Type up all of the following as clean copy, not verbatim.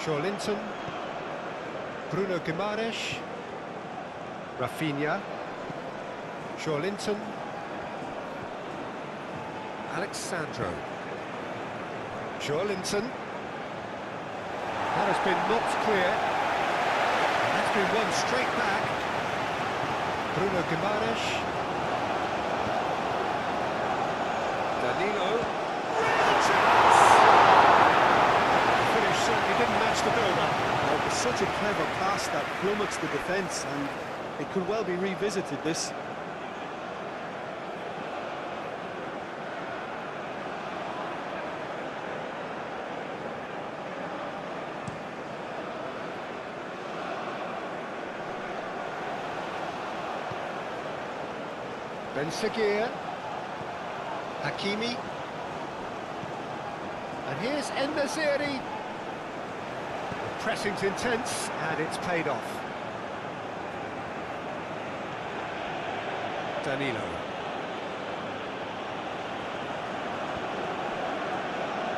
Linton, Bruno Guimaraes, Rafinha, Linton, Alexandro, Linton. That has been knocked clear. That's been won straight back. Bruno Guimaraes. Danilo. Real chance! The finish certainly didn't match the build-up. It was such a clever pass that plummets the defence, and it could well be revisited, this. Ben Seguir, Hakimi, and here's En-Nesyri. The pressing's intense, and it's paid off. Danilo.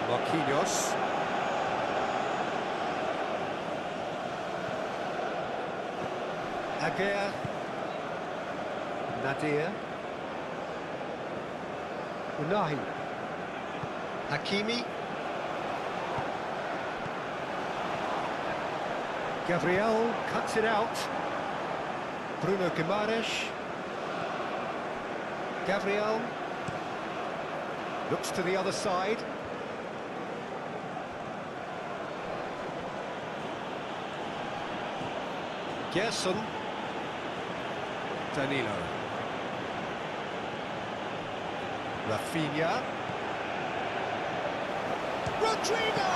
Marquinhos. Aguirre. Nadir. Unahi, Hakimi, Gabriel cuts it out, Bruno Guimaraes, Gabriel, looks to the other side, Gerson, Danilo, Rafinha, Rodrigo!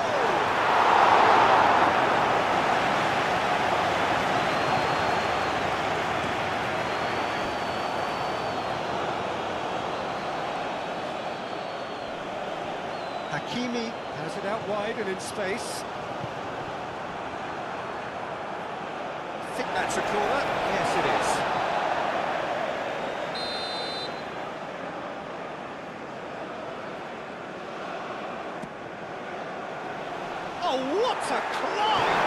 Hakimi has it out wide and in space. I think that's a corner. Yes, it is. Oh, what a climb!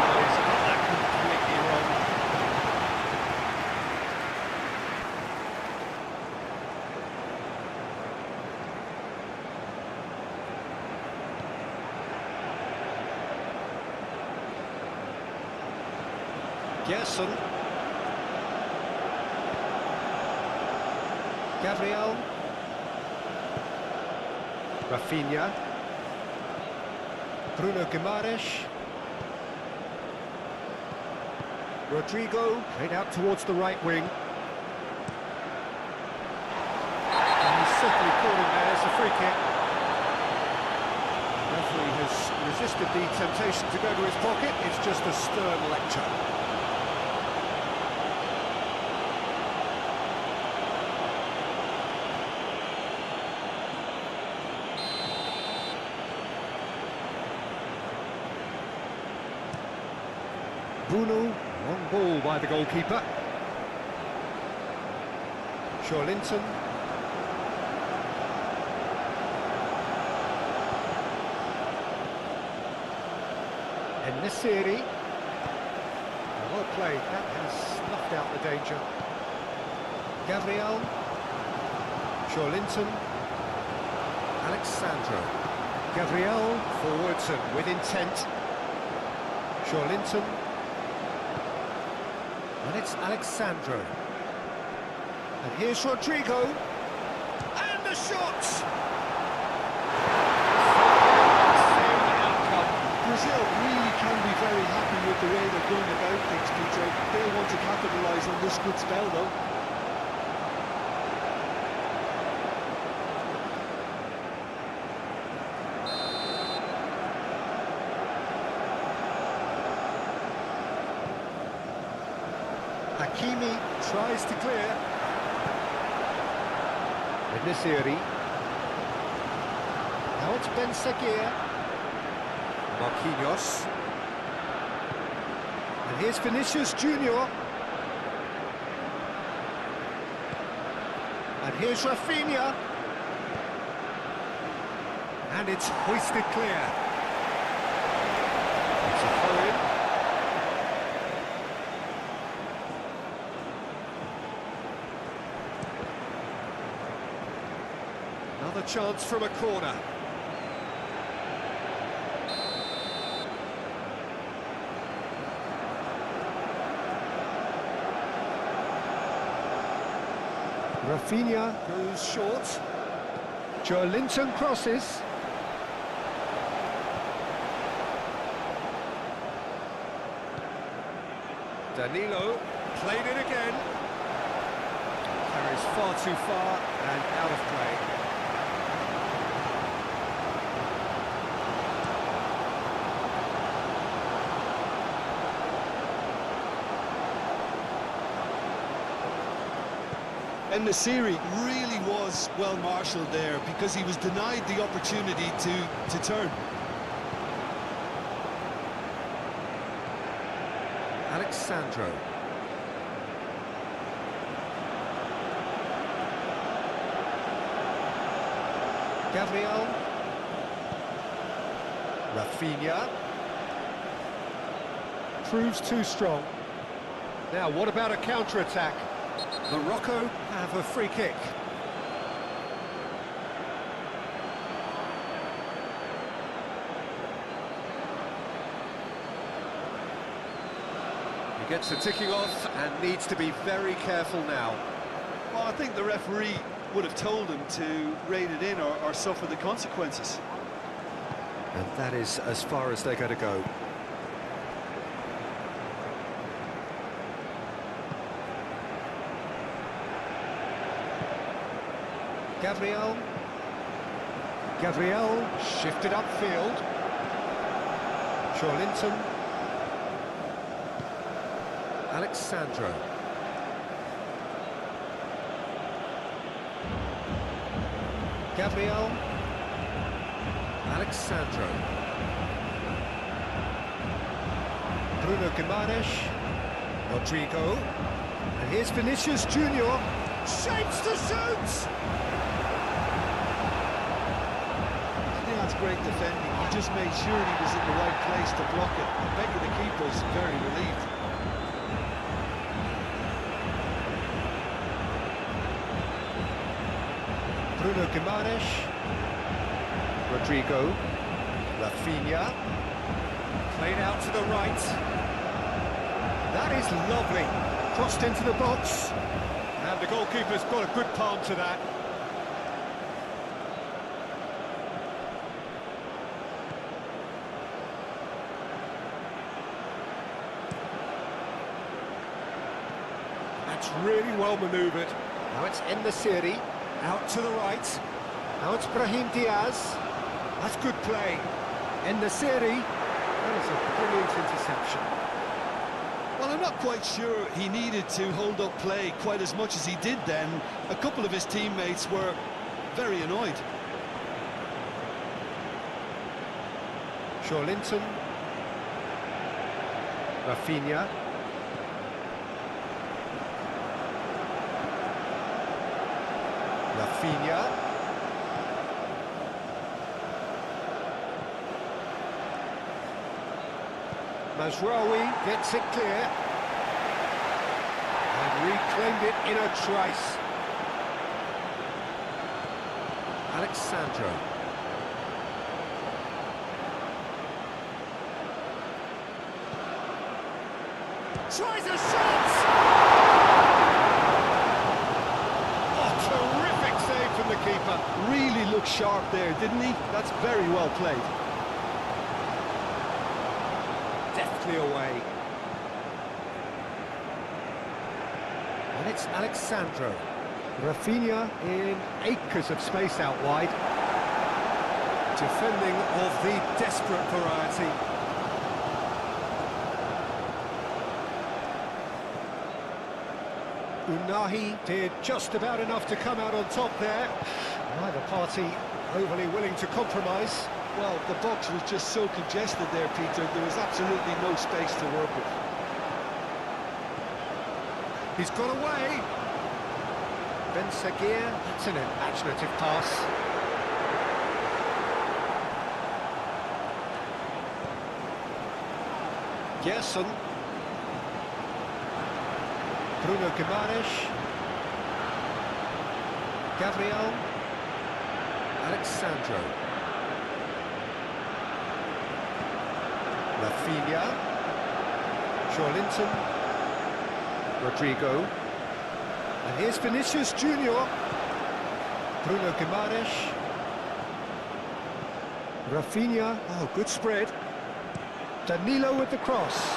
Oh, he's got that completely wrong. Gerson. Gabriel. Rafinha. Bruno Guimaraes. Rodrigo, played out towards the right wing. And he's certainly caught him there as a free kick. The referee has resisted the temptation to go to his pocket. It's just a stern lecture. Bruno, long ball by the goalkeeper. Linton. En-Nesyri. Well played, that has snuffed out the danger. Gabriel. Linton. Alexandro. Gabriel forwards and with intent. Linton. And it's Alexandro. And here's Rodrigo. And the shot! Brazil really can be very happy with the way they're going about things, Peter. They'll want to capitalise on this good spell, though. Hakimi tries to clear. En-Nesyri. Now it's Ben Seguir. Marquinhos. And here's Vinicius Junior. And here's Rafinha. And it's hoisted clear. chance from a corner. Rafinha goes short. Joelinton crosses. Danilo played it again. Carries far too far and out of play. And Nasiri really was well marshalled there because he was denied the opportunity to turn. Alexandro. Gabriel. Rafinha. Proves too strong. Now, what about a counter-attack? Morocco have a free kick. He gets the ticking off and needs to be very careful now. Well, I think the referee would have told him to rein it in or suffer the consequences. And that is as far as they're going to go. Gabriel shifted upfield. Joelinton. Alexandro. Gabriel. Alexandro. Bruno Guimaraes. Rodrigo. And here's Vinicius Junior. Shapes to shoot! That's great defending. He just made sure he was in the right place to block it. I bet you the keeper's very relieved. Bruno Guimaraes. Rodrigo. Rafinha. Played out to the right. That is lovely. Crossed into the box. And the goalkeeper's got a good palm to that. That's really well manoeuvred. Now it's En-Nesyri, out to the right. Now it's Brahim Diaz. That's good play. En-Nesyri, that is a brilliant interception. Well, I'm not quite sure he needed to hold up play quite as much as he did then. A couple of his teammates were very annoyed. Joelinton. Rafinha. Rafinha. Mazraoui gets it clear. And reclaimed it in a trice. Alexandro. Tries a shot! Terrific save from the keeper. Really looked sharp there, didn't he? That's very well played. Deftly away. And it's Alexandro. Rafinha in acres of space out wide. Defending of the desperate variety. Unahi did just about enough to come out on top there. Neither party overly willing to compromise. Well, the box was just so congested there, Peter. There was absolutely no space to work with. He's got away. Ben Seguir, that's an imaginative pass. Gerson. Bruno Guimaraes. Gabriel. Alexandro. Rafinha. Linton. Rodrigo. And here's Vinicius Junior. Bruno Guimaraes. Rafinha. Oh, good spread. Danilo with the cross.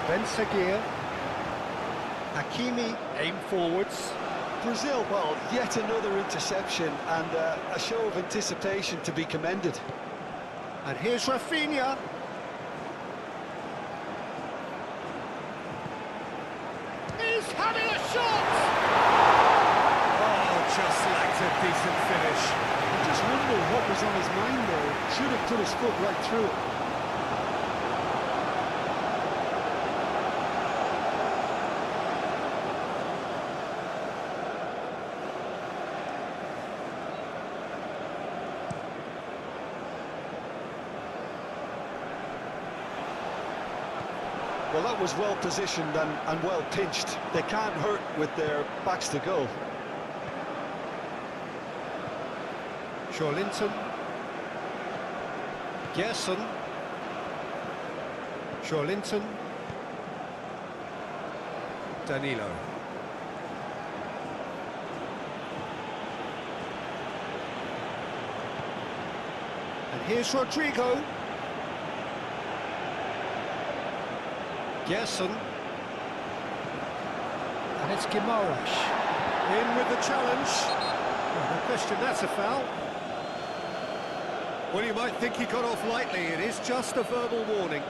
Ben Seguir. Hakimi aim forwards. Brazil, well, yet another interception and a show of anticipation to be commended. And here's Rafinha. He's having a shot! Oh, just lacked a decent finish. I just wonder what was on his mind there. Should have put his foot right through it. Well, that was well positioned and well pinched. They can't hurt with their backs to goal. Linton. Gerson. Linton. Danilo. And here's Rodrigo. Gerson. And it's Guimaraes. In with the challenge. No question, that's a foul. Well, you might think he got off lightly. It is just a verbal warning.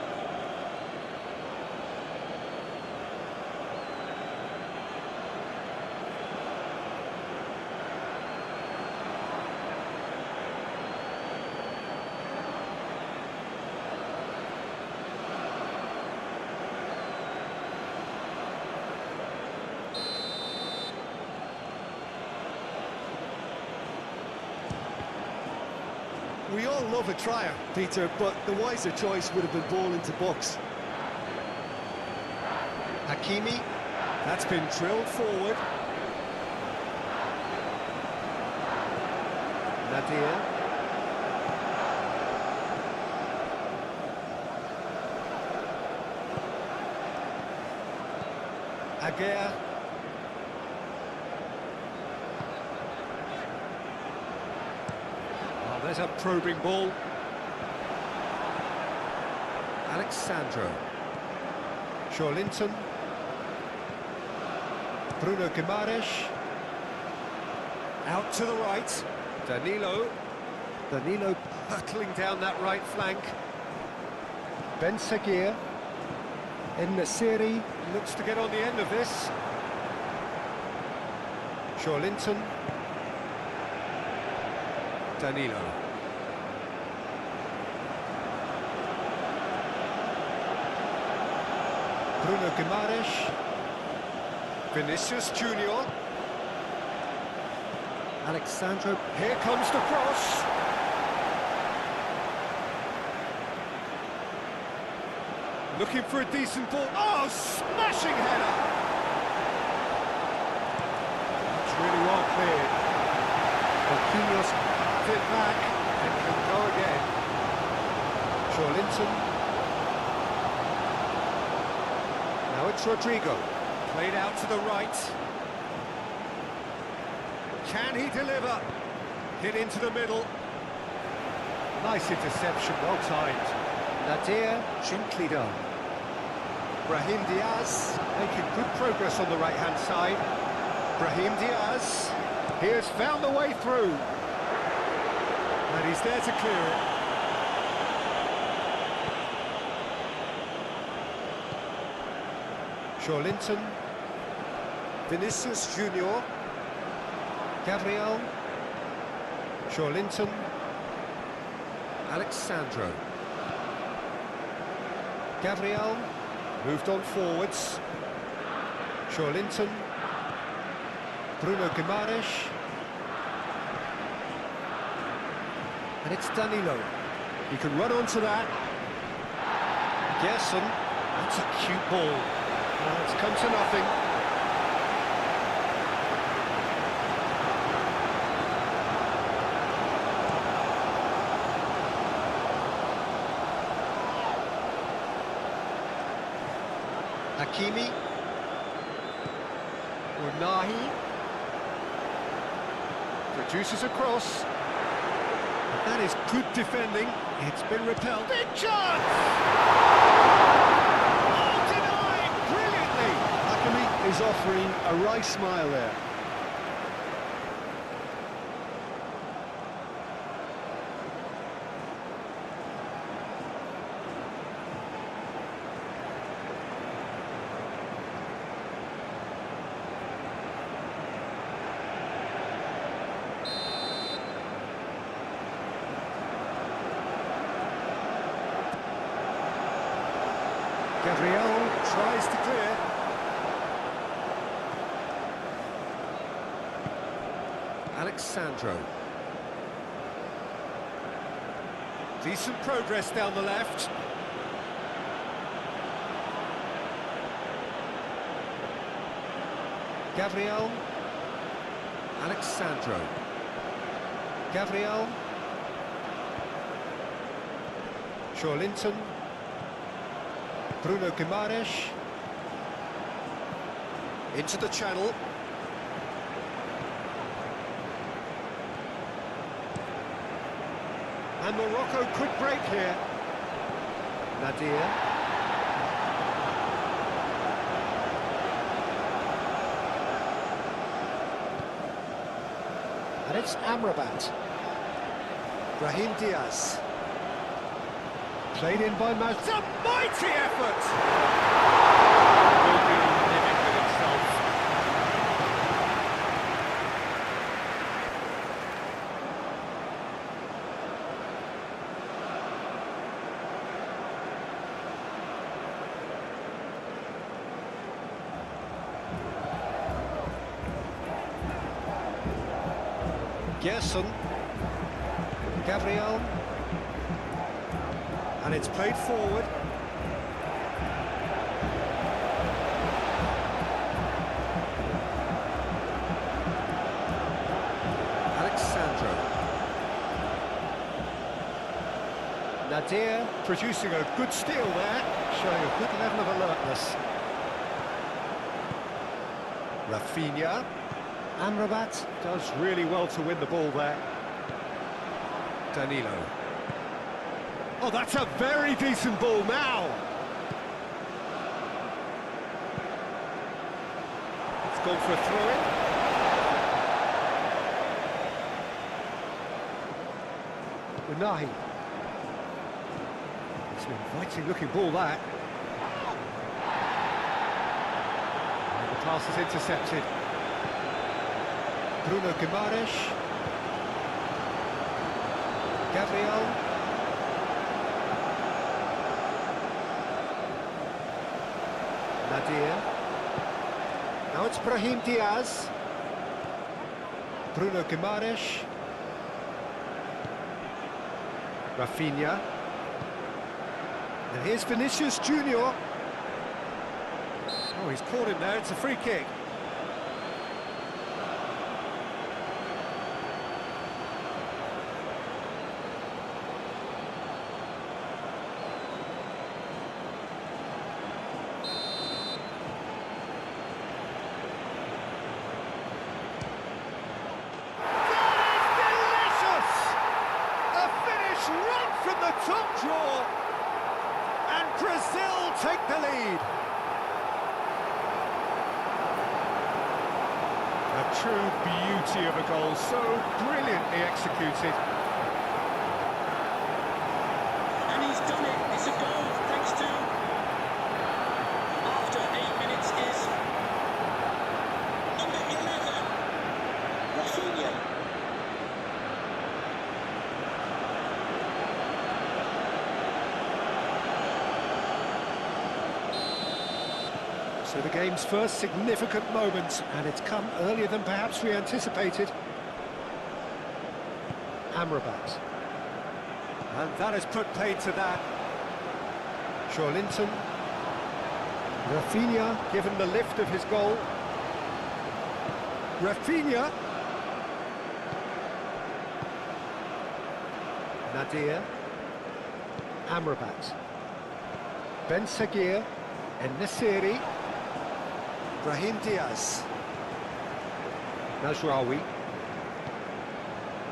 We all love a trier, Peter, but the wiser choice would have been ball into box. Hakimi, that's been drilled forward. Nadir. Aguirre. There's a probing ball. Alexandro. Linton. Bruno Guimaraes. Out to the right. Danilo. Danilo hurtling down that right flank. Ben Seguir. En-Nesyri looks to get on the end of this. Linton. Danilo. Bruno Guimaraes. Vinicius Junior. Alexandro. Here comes the cross. Looking for a decent ball. Oh, smashing header! That's really well cleared. Marquinhos fit back and can go again. Linton. Now it's Rodrigo. Played out to the right. Can he deliver? Hit into the middle. Nice interception, well timed. Nadir, gently done. Brahim Diaz making good progress on the right-hand side. Brahim Diaz, he has found the way through. And he's there to clear it. Linton. Vinicius Junior. Gabriel. Linton. Alexandro. Gabriel moved on forwards. Linton. Bruno Guimaraes. And it's Danilo. He can run onto that. Gerson. That's a cute ball. It's come to nothing. Hakimi. Unahi. Produces a cross. That is good defending. It's been repelled. Big chance! Oh, denied brilliantly! Hakimi is offering a right smile there. Gabriel tries to clear. Alexandro. Decent progress down the left. Gabriel. Alexandro. Gabriel. Linton. Bruno Guimaraes. Into the channel. And Morocco could break here. Nadir. And it's Amrabat. Brahim Diaz. Played in by Maz. It's a mighty effort! Will be living with himself. Gerson. Gabriel. And it's played forward. Alexandro. Nadir producing a good steal there, showing a good level of alertness. Rafinha. Amrabat does really well to win the ball there. Danilo. Oh, that's a very decent ball now. It's gone for a throw-in. Unahi. It's an inviting-looking ball, that. And the pass is intercepted. Bruno Guimaraes. Gabriel. Nadir. Now it's Brahim Diaz. Bruno Guimaraes. Rafinha. And here's Vinicius Junior. Oh, he's caught him there. It's a free kick. Top draw, and Brazil take the lead. A true beauty of a goal, so brilliantly executed. And he's done it. It's a goal thanks to, after 8 minutes, is number 11, Rafinha. So the game's first significant moment, and it's come earlier than perhaps we anticipated. Amrabat. And that has put paid to that. Linton. Rafinha given the lift of his goal. Rafinha. Nadir. Amrabat. Ben Seguir. En-Nesyri. Brahim Diaz. Najraoui.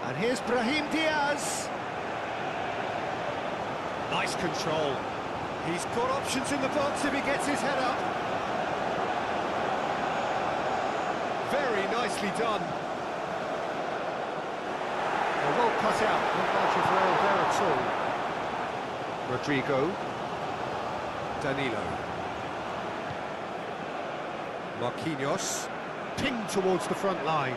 And here's Brahim Diaz. Nice control. He's got options in the box if he gets his head up. Very nicely done. Well cut out, not much of rail there at all. Rodrigo. Danilo. Marquinhos. Pinged towards the front line.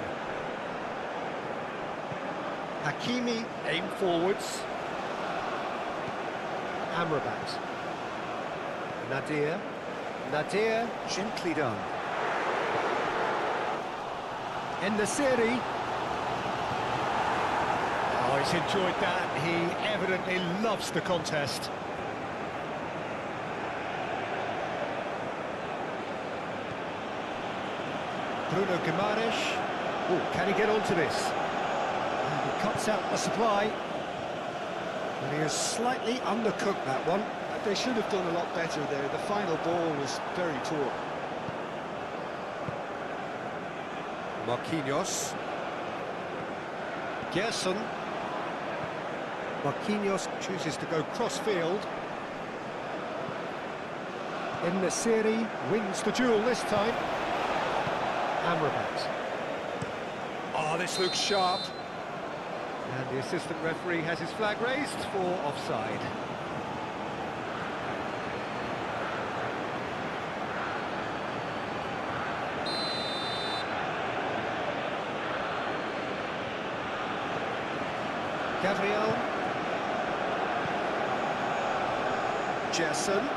Hakimi aimed forwards. Amrabat. Nadir, gently done. En-Nesyri. Oh, he's enjoyed that. He evidently loves the contest. Bruno Guimaraes. Oh, can he get onto this? And he cuts out the supply. And he has slightly undercooked that one. They should have done a lot better there. The final ball was very poor. Marquinhos. Gerson. Marquinhos chooses to go cross-field. En-Nesyri wins the duel this time. Amrabat. Oh, this looks sharp. And the assistant referee has his flag raised for offside. Gabriel. Gerson.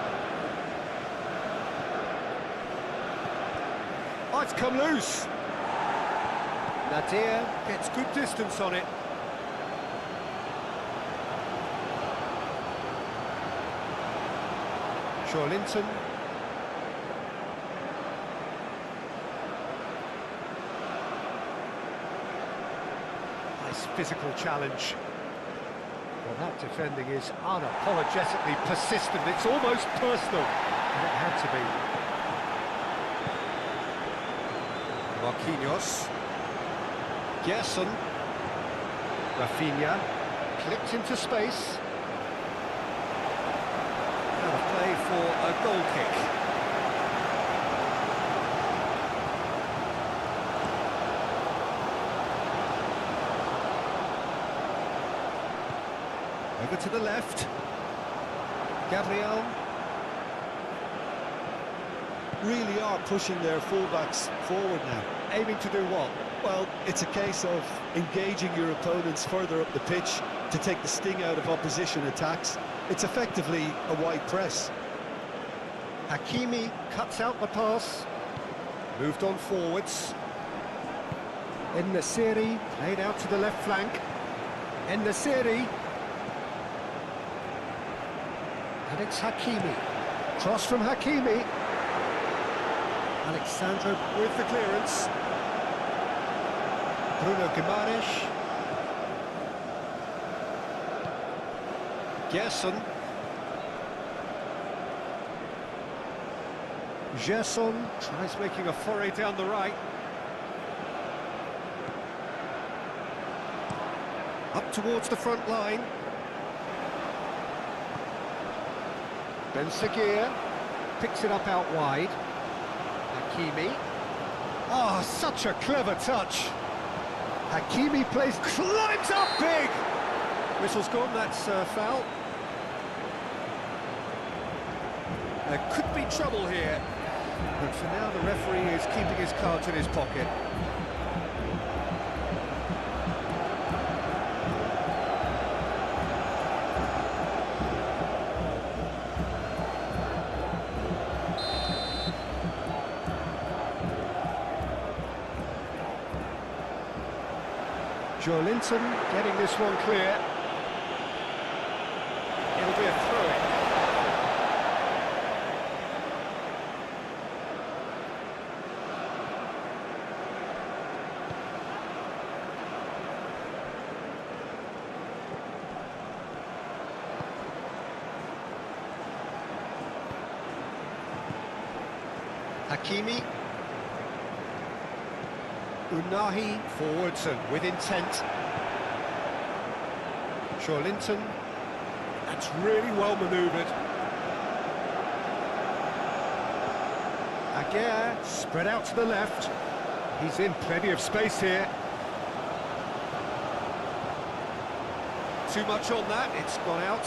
Oh, it's come loose. Nadir gets good distance on it. Linton. Nice physical challenge. Well, that defending is unapologetically persistent. It's almost personal, and it had to be. Marquinhos. Gerson. Rafinha. Clipped into space. Out of play for a goal kick. Over to the left. Gabriel. Really are pushing their fullbacks forward now. Aiming to do what? Well, it's a case of engaging your opponents further up the pitch to take the sting out of opposition attacks. It's effectively a wide press. Hakimi cuts out the pass. Moved on forwards. En-Nesyri played out to the left flank. En-Nesyri. And it's Hakimi. Cross from Hakimi. Alexandro with the clearance. Bruno Guimaraes. Gerson. Gerson tries making a foray down the right. Up towards the front line. Ben Seguir picks it up out wide. Hakimi. Oh, such a clever touch. Hakimi climbs up big. Whistle's gone, that's foul. There could be trouble here. But for now, the referee is keeping his cards in his pocket. Linton getting this one clear. It'll be a throw-in. Hakimi. Unahi forwards and with intent. Linton. That's really well manoeuvred. Aguirre spread out to the left. He's in plenty of space here. Too much on that, it's gone out.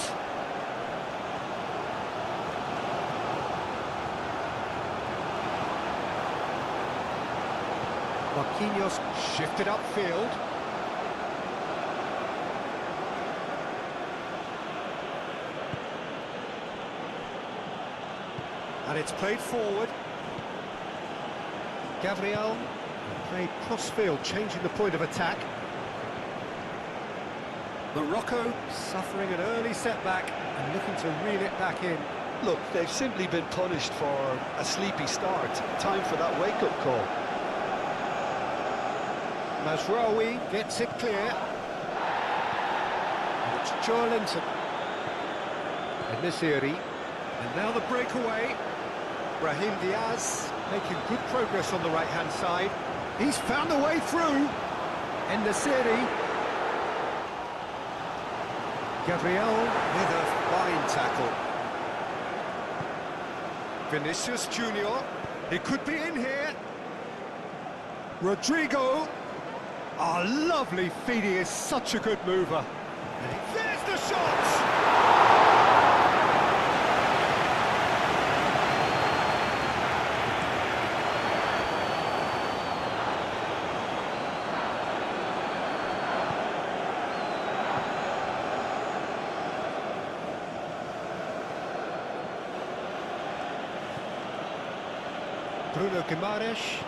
Marquinhos shifted upfield. And it's played forward. Gabriel played cross-field, changing the point of attack. Morocco suffering an early setback and looking to reel it back in. Look, they've simply been punished for a sleepy start. Time for that wake-up call. Mazraoui gets it clear. And it's Linton. And Nesiri. And now the breakaway. Brahim Diaz making good progress on the right-hand side. He's found a way through. And Nesiri. Gabriel with a fine tackle. Vinicius Junior. He could be in here. Rodrigo. Oh, lovely feed. He is such a good mover. There's the shot! Bruno Guimaraes.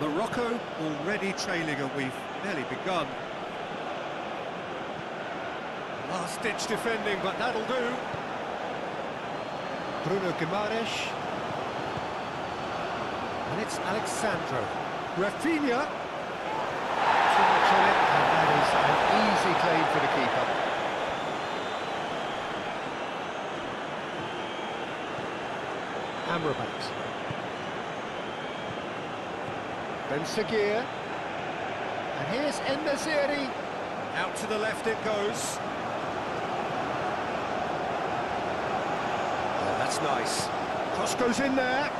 Morocco already trailing, and we've barely begun. Last-ditch defending, but that'll do. Bruno Guimaraes. And it's Alexandro. Rafinha. Too much on it, and that is an easy claim for the keeper. Amrabat. Ben Seguir, and here's En-Nesyri. Out to the left it goes. Oh, that's nice. Cross goes in there.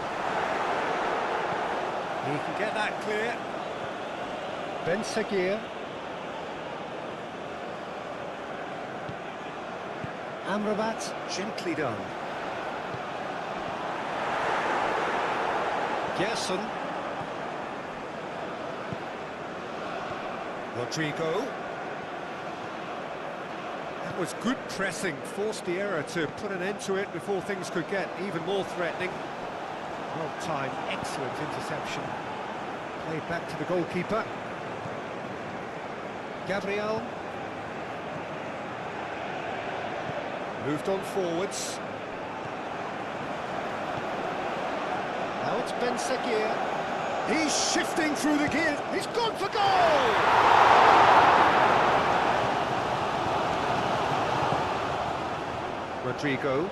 He can get that clear. Ben Seguir. Amrabat, gently done. Gerson. Rodrigo. That was good pressing, forced the error to put an end to it before things could get even more threatening. Well timed, excellent interception. Played back to the goalkeeper. Gabriel. Moved on forwards. Now it's Ben Seguir. He's shifting through the gears. He's gone for goal! Rodrigo.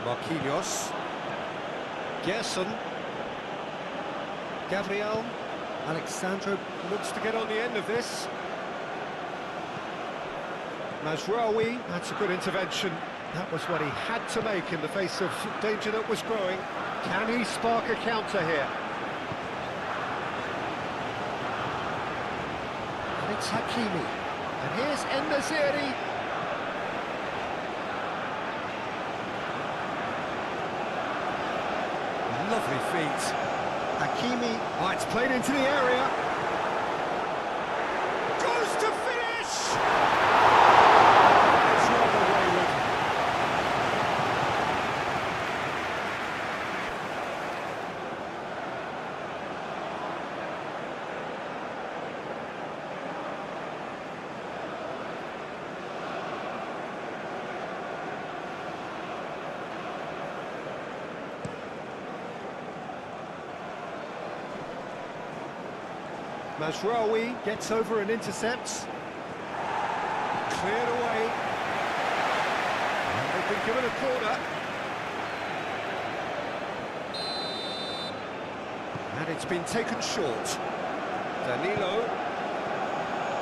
Marquinhos. Gerson. Gabriel. Alexandro looks to get on the end of this. Mazraoui, that's a good intervention. That was what he had to make in the face of danger that was growing. Can he spark a counter here? And it's Hakimi. And here's En-Nesyri. Lovely feet. Hakimi. Oh, it's played into the area. Goes to finish! It's rather wayward. Mazraoui gets over and intercepts. Cleared away. been given a corner. And it's been taken short. Danilo.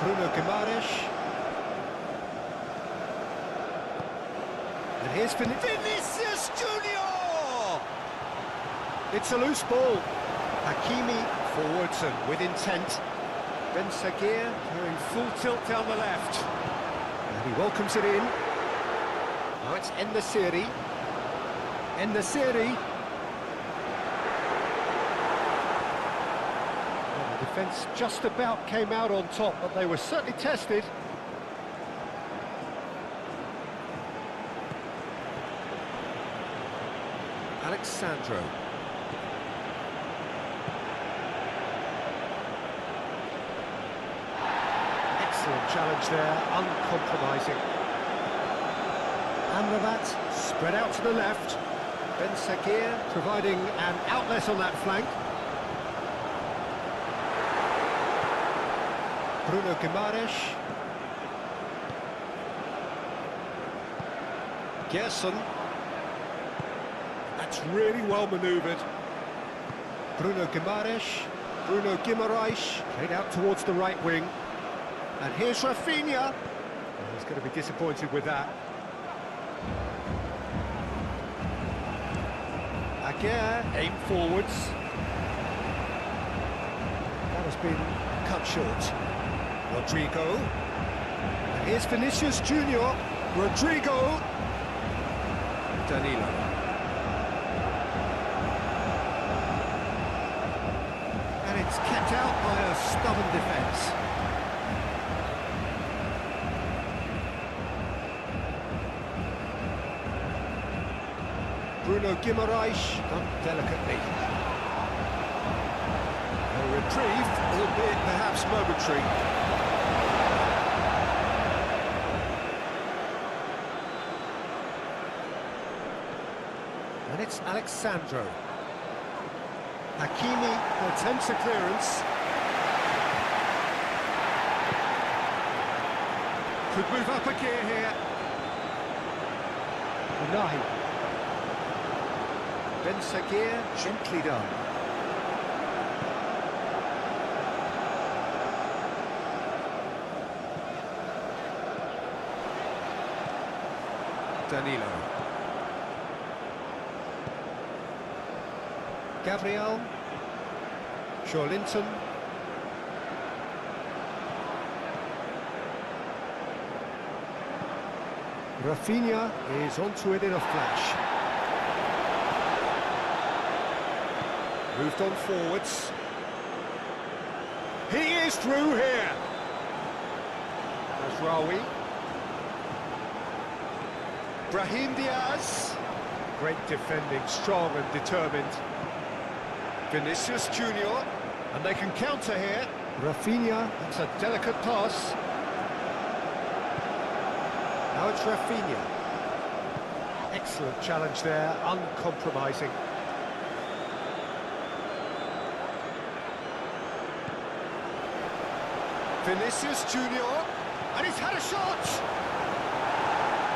Bruno Guimaraes. And here's Vinicius Junior! It's a loose ball. Hakimi forwards and with intent. Ben Sagir going full tilt down the left. And he welcomes it in. Now it's En-Nesyri. En-Nesyri. Well, the defence just about came out on top, but they were certainly tested. Alexandro. Excellent challenge there, uncompromising. Amrabat spread out to the left. Ben Sagir providing an outlet on that flank. Bruno Guimaraes. Gerson. That's really well manoeuvred. Bruno Guimaraes. Bruno Guimaraes played out towards the right wing. And here's Rafinha. Oh, he's going to be disappointed with that. Aguirre aimed forwards. That has been cut short. Rodrigo. And here's Vinicius Junior. Rodrigo. Danilo. And it's kept out by a stubborn defence. Bruno Guimaraes done delicately. A reprieve, albeit perhaps momentary. And it's Alexandro. Hakimi attempts a clearance. Could move up a gear here. Unai. Ben Sagir, gently done. Danilo. Gabriel. Joelinton. Rafinha is onto it in a flash. Moved on forwards. He is through here. Mazraoui. Brahim Diaz. Great defending, strong and determined. Vinicius Junior. And they can counter here. Rafinha, that's a delicate pass. Now it's Rafinha. Excellent challenge there, uncompromising. Vinicius Junior, and he's had a shot!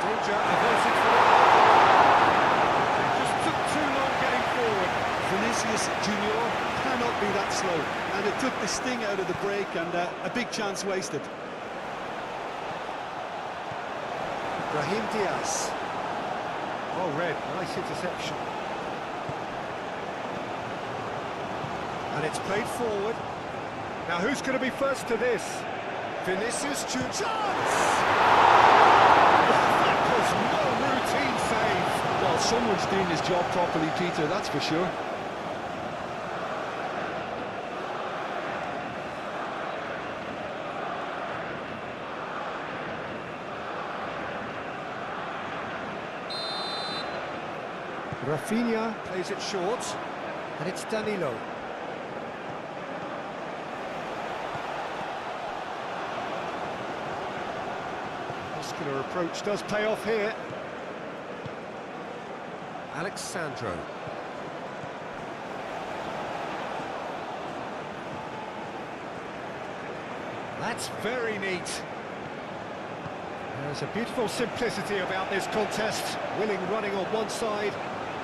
Danger averted for the goal. It just took too long getting forward. Vinicius Junior cannot be that slow, and it took the sting out of the break, and a big chance wasted. Brahim Diaz. Oh, red, nice interception. And it's played forward. Now who's going to be first to this? Vinicius Junior. Chance! That was no routine save. Well, someone's doing his job properly, Peter, that's for sure. Rafinha plays it short, and it's Danilo. Muscular approach does pay off here. Alexandro. That's very neat. There's a beautiful simplicity about this contest. Willing running on one side,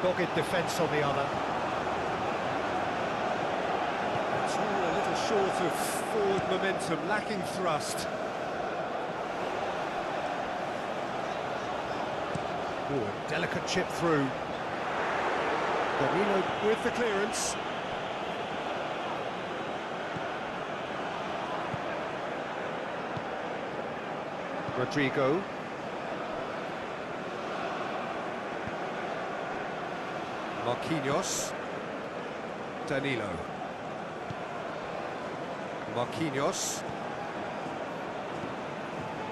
dogged defence on the other. It's all a little short of forward momentum, lacking thrust. Oh, a delicate chip through. Danilo with the clearance. Rodrigo. Marquinhos. Danilo. Marquinhos.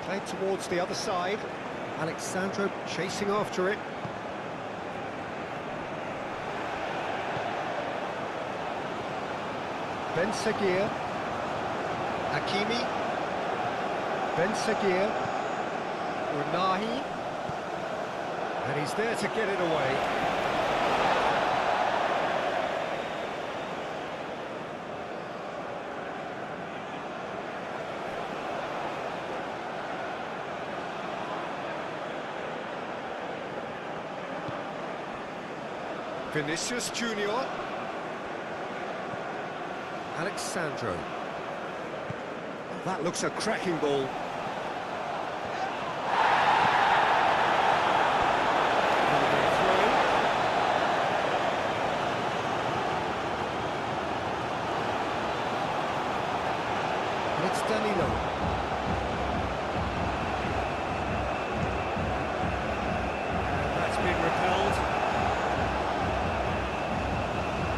Played towards the other side. Alexandro chasing after it. Ben Seguir. Hakimi. Ben Seguir. Unahi. And he's there to get it away. Vinicius Junior. Alexandro. Oh, that looks a cracking ball. And it's Danilo. And that's been repelled.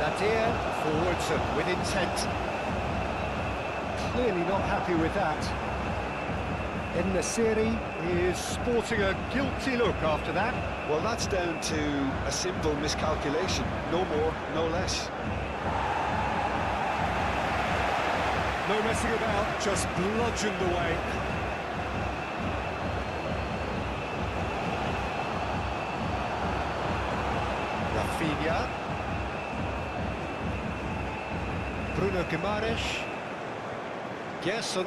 Nadir forwards and with intent. Clearly not happy with that. En-Nesyri is sporting a guilty look after that. Well, that's down to a simple miscalculation. No more, no less. No messing about, just bludgeoned away. Rafinha. Bruno Guimaraes. Gerson.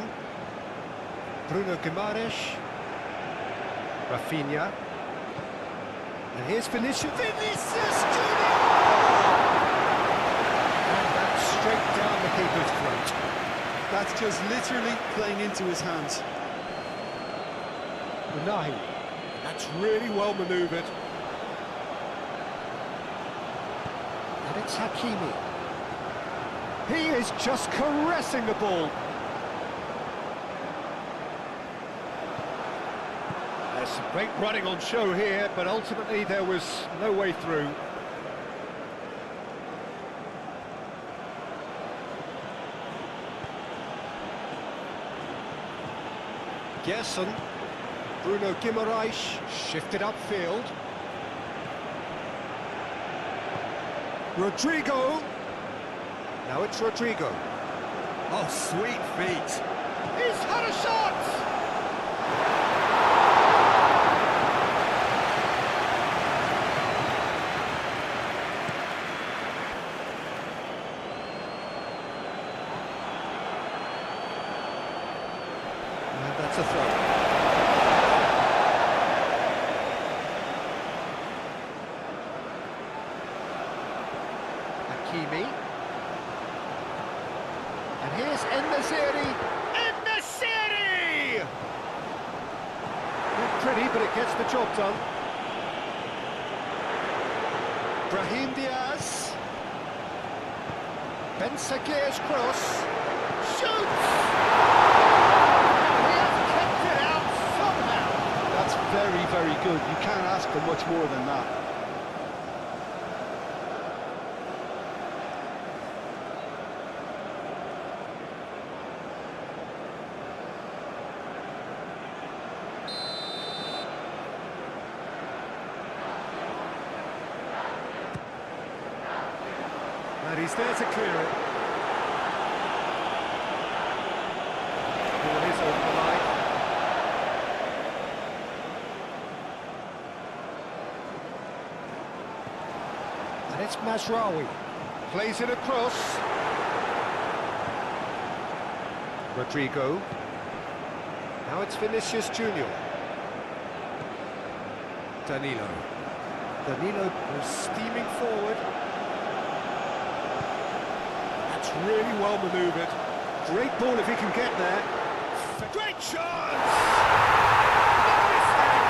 Bruno Guimaraes. Rafinha. And here's Vinicius. Vinicius Junior! And that's straight down the keeper's throat. That's just literally playing into his hands. Unahi. That's really well manoeuvred. And it's Hakimi. He is just caressing the ball. There's some great running on show here, but ultimately there was no way through. Gerson. Bruno Guimaraes shifted upfield. Rodrigo. Now it's Rodrigo. Oh, sweet feet. He's had a shot! And that's a throw. Hakimi. And here's En-Nesyri. En-Nesyri! Not pretty, but it gets the job done. Brahim Diaz. Ben Seguir's cross. Shoots! He has kept it out somehow. That's very, very good. You can't ask for much more than that. And he's there to clear it. Ball is over the line. And it's Mazraoui. Plays it across. Rodrigo. Now it's Vinicius Junior. Danilo. Danilo was steaming forward. That's really well manoeuvred. Great ball if he can get there. Great chance! No mistake!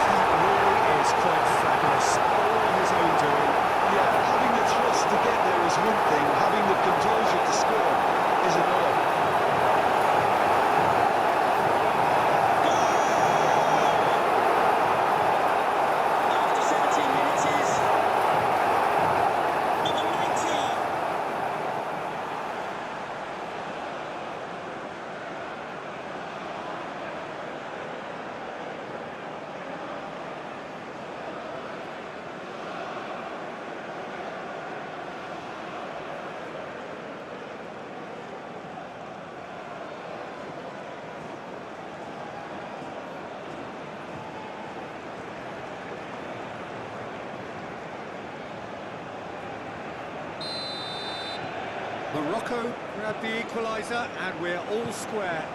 That really is quite fabulous. All his own doing. Yeah, having the thrust to get there is one thing, having the composure to score is another. After 17 minutes is number 19. Morocco grabbed the equaliser and we're all square.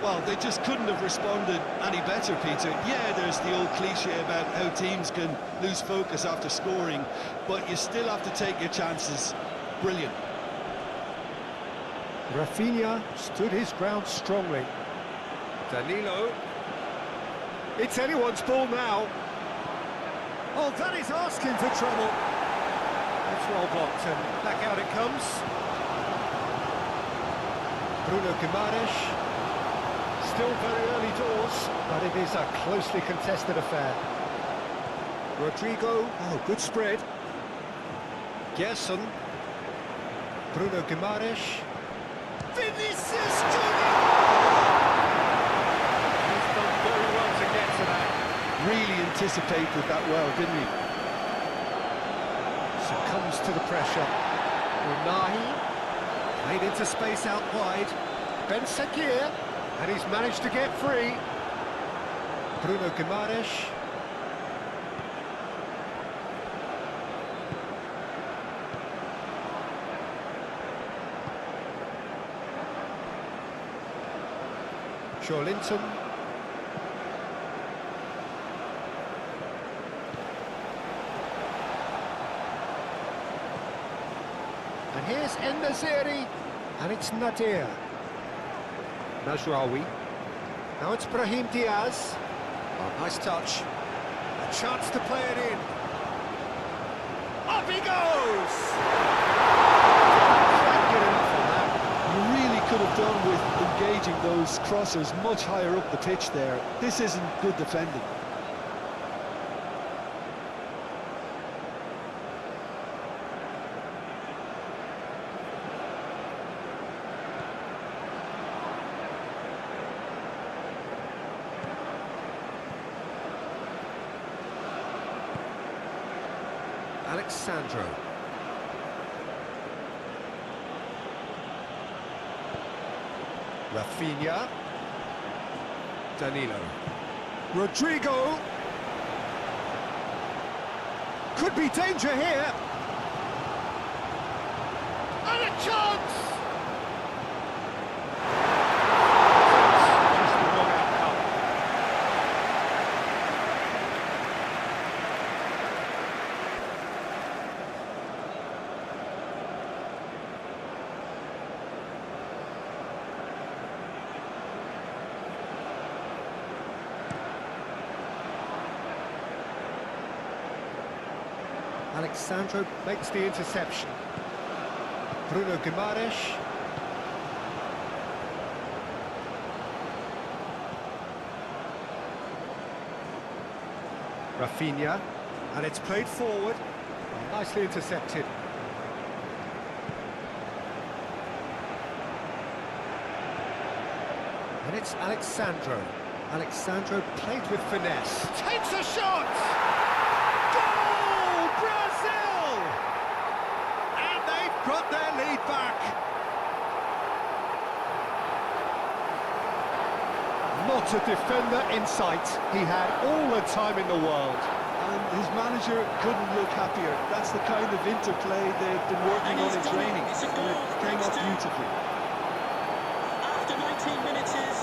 Well, they just couldn't have responded any better, Peter. Yeah, there's the old cliche about how teams can lose focus after scoring, but you still have to take your chances. Brilliant. Rafinha stood his ground strongly. Danilo. It's anyone's ball now. Oh, that is asking for trouble. It's well blocked and back out it comes. Bruno Guimaraes. Still very early doors, but it is a closely contested affair. Rodrigo. Oh, good spread. Gerson. Bruno Guimaraes. Vinicius Junior! He's done very well to get to that. Really anticipated that well, didn't he? Succumbs to the pressure. Unai. Played into space out wide. Ben Sakir. And he's managed to get free. Bruno Guimaraes. Joelinton. And here's En-Nesyri, and it's Nadir. Najraoui. Now it's Brahim Diaz. Oh, nice touch. A chance to play it in. Up he goes! Can't get enough on that. You really could have done with engaging those crossers much higher up the pitch there. This isn't good defending. Alexandro. Rafinha. Danilo. Rodrigo. Could be danger here. And a chance! Just the wrong outcome. Alexandro makes the interception. Bruno Guimaraes. Rafinha, and it's played forward. Nicely intercepted. And it's Alexandro. Alexandro played with finesse. Takes a shot! Goal! Brazil! And they've got their lead back. Not a defender in sight. He had all the time in the world. And his manager couldn't look happier. That's the kind of interplay they've been working on in training. It's a goal, And it came thanks off to- beautifully. After 19 minutes is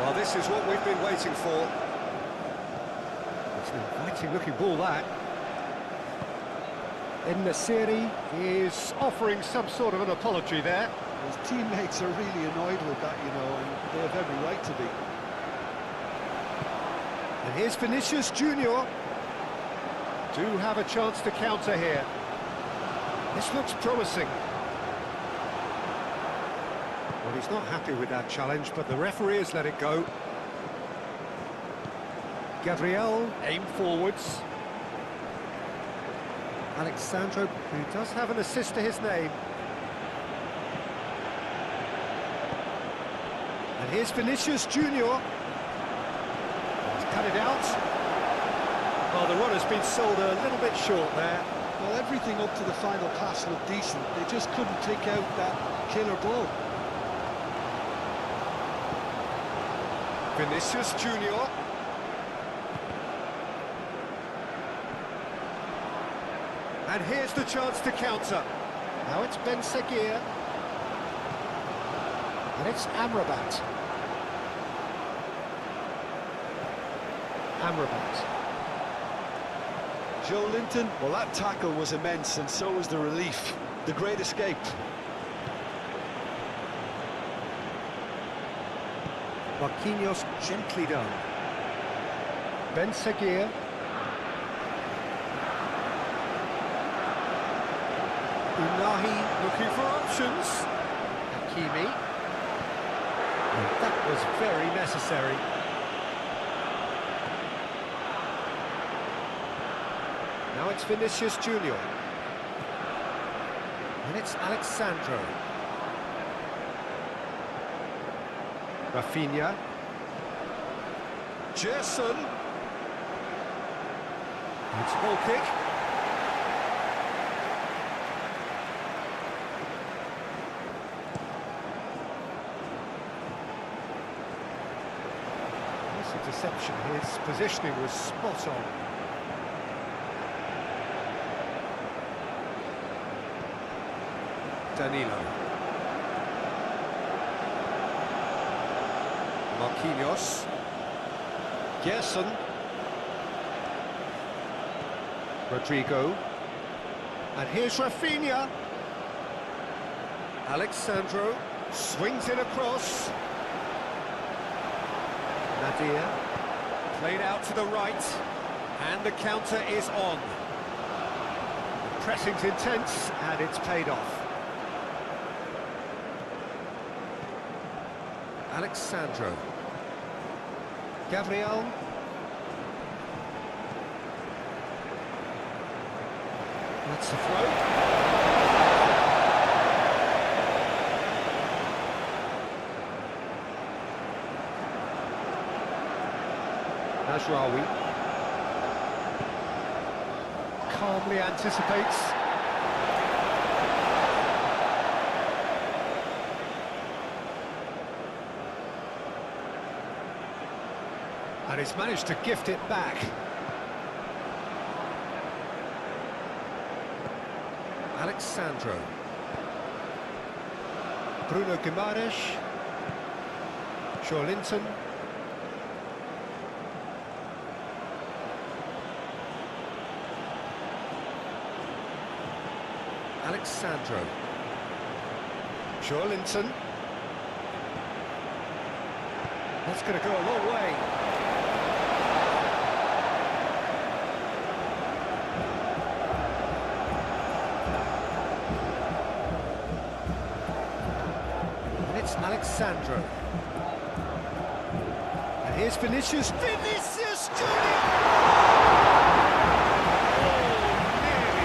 Well, this is what we've been waiting for. It's an inviting looking ball, that. En-Nesyri is offering some sort of an apology there. His teammates are really annoyed with that, you know, and they have every right to be. And here's Vinicius Junior. Do have a chance to counter here. This looks promising. Well, he's not happy with that challenge, but the referee has let it go. Gabriel, aim forwards. Alexandro, who does have an assist to his name. And here's Vinicius Junior. He's cut it out. Well, the run has been sold a little bit short there. Well, everything up to the final pass looked decent. They just couldn't pick out that killer ball. Vinicius Junior. And here's the chance to counter. Now it's Ben Seguir. And it's Amrabat. Amrabat. Joe Linton, well, that tackle was immense, and so was the relief. The great escape. Marquinhos gently done. Ben Seguir. Unahi looking for options. Hakimi. And that was very necessary. Now it's Vinicius Junior. And it's Alexandro. Rafinha. Gerson. It's a ball kick. Nice interception. His positioning was spot on. Danilo. Marquinhos. Gerson. Rodrigo. And here's Rafinha. Alexandro swings it across. Nadir. Played out to the right. And the counter is on. The pressing's intense and it's paid off. Alexandro. Gabriel. That's the throw. Nazraoui. Calmly anticipates. And he's managed to gift it back. Alexandro. Bruno Guimaraes. Linton. Alexandro. Linton. That's going to go a long way. Alexandro. And here's Vinicius Junior! Oh, nearly.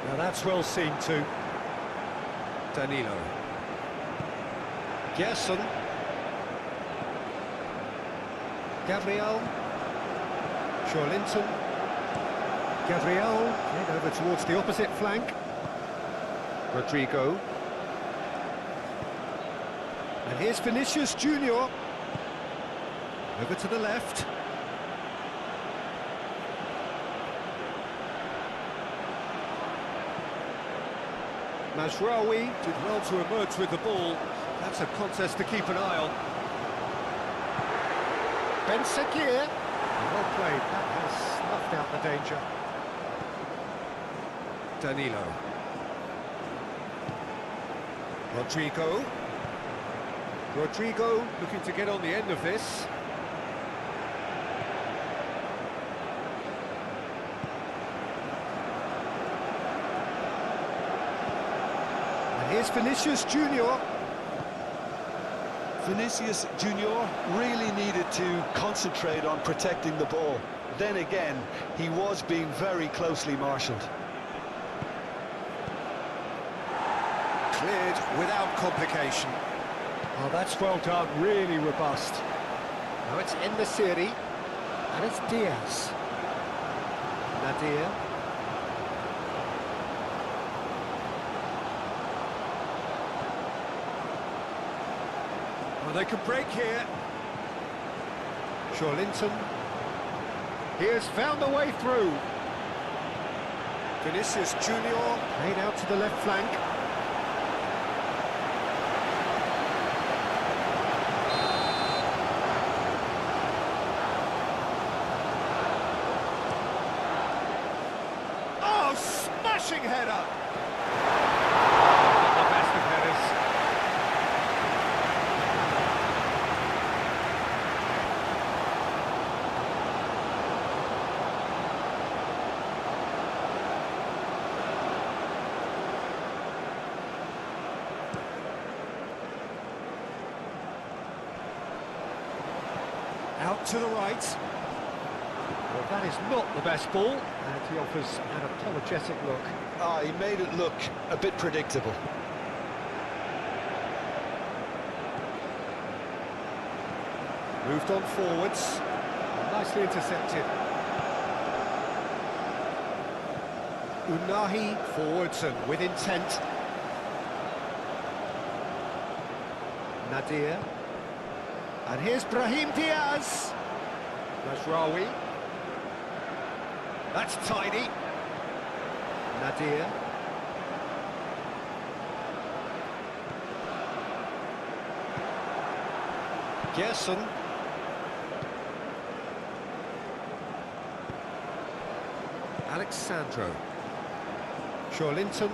Now that's well seen too. Danilo. Gerson. Gabriel. Linton. Gabriel, played over towards the opposite flank. Rodrigo. And here's Vinicius Junior. Over to the left. Mazraoui did well to emerge with the ball. That's a contest to keep an eye on. Ben Sekir. Well played. That has snuffed out the danger. Danilo. Rodrigo. Rodrigo looking to get on the end of this. And here's Vinicius Junior. Vinicius Junior really needed to concentrate on protecting the ball. Then again, he was being very closely marshalled. Cleared without complication. Oh, that's well done, really robust. Now it's En-Nesyri, and it's Diaz. Nadir. Well, they can break here. Linton. He has found a way through. Vinicius Junior played out to the left flank. Oh, smashing header! Not the best of headers. Out to the right. Well, that is not the best ball, and he offers an apologetic look. Ah, he made it look a bit predictable. Moved on forwards. Nicely intercepted. Unahi forwards and with intent. Nadir. And here's Brahim Diaz. Mazraoui. That's tidy. Nadir. Gerson. Alexandro. Linton.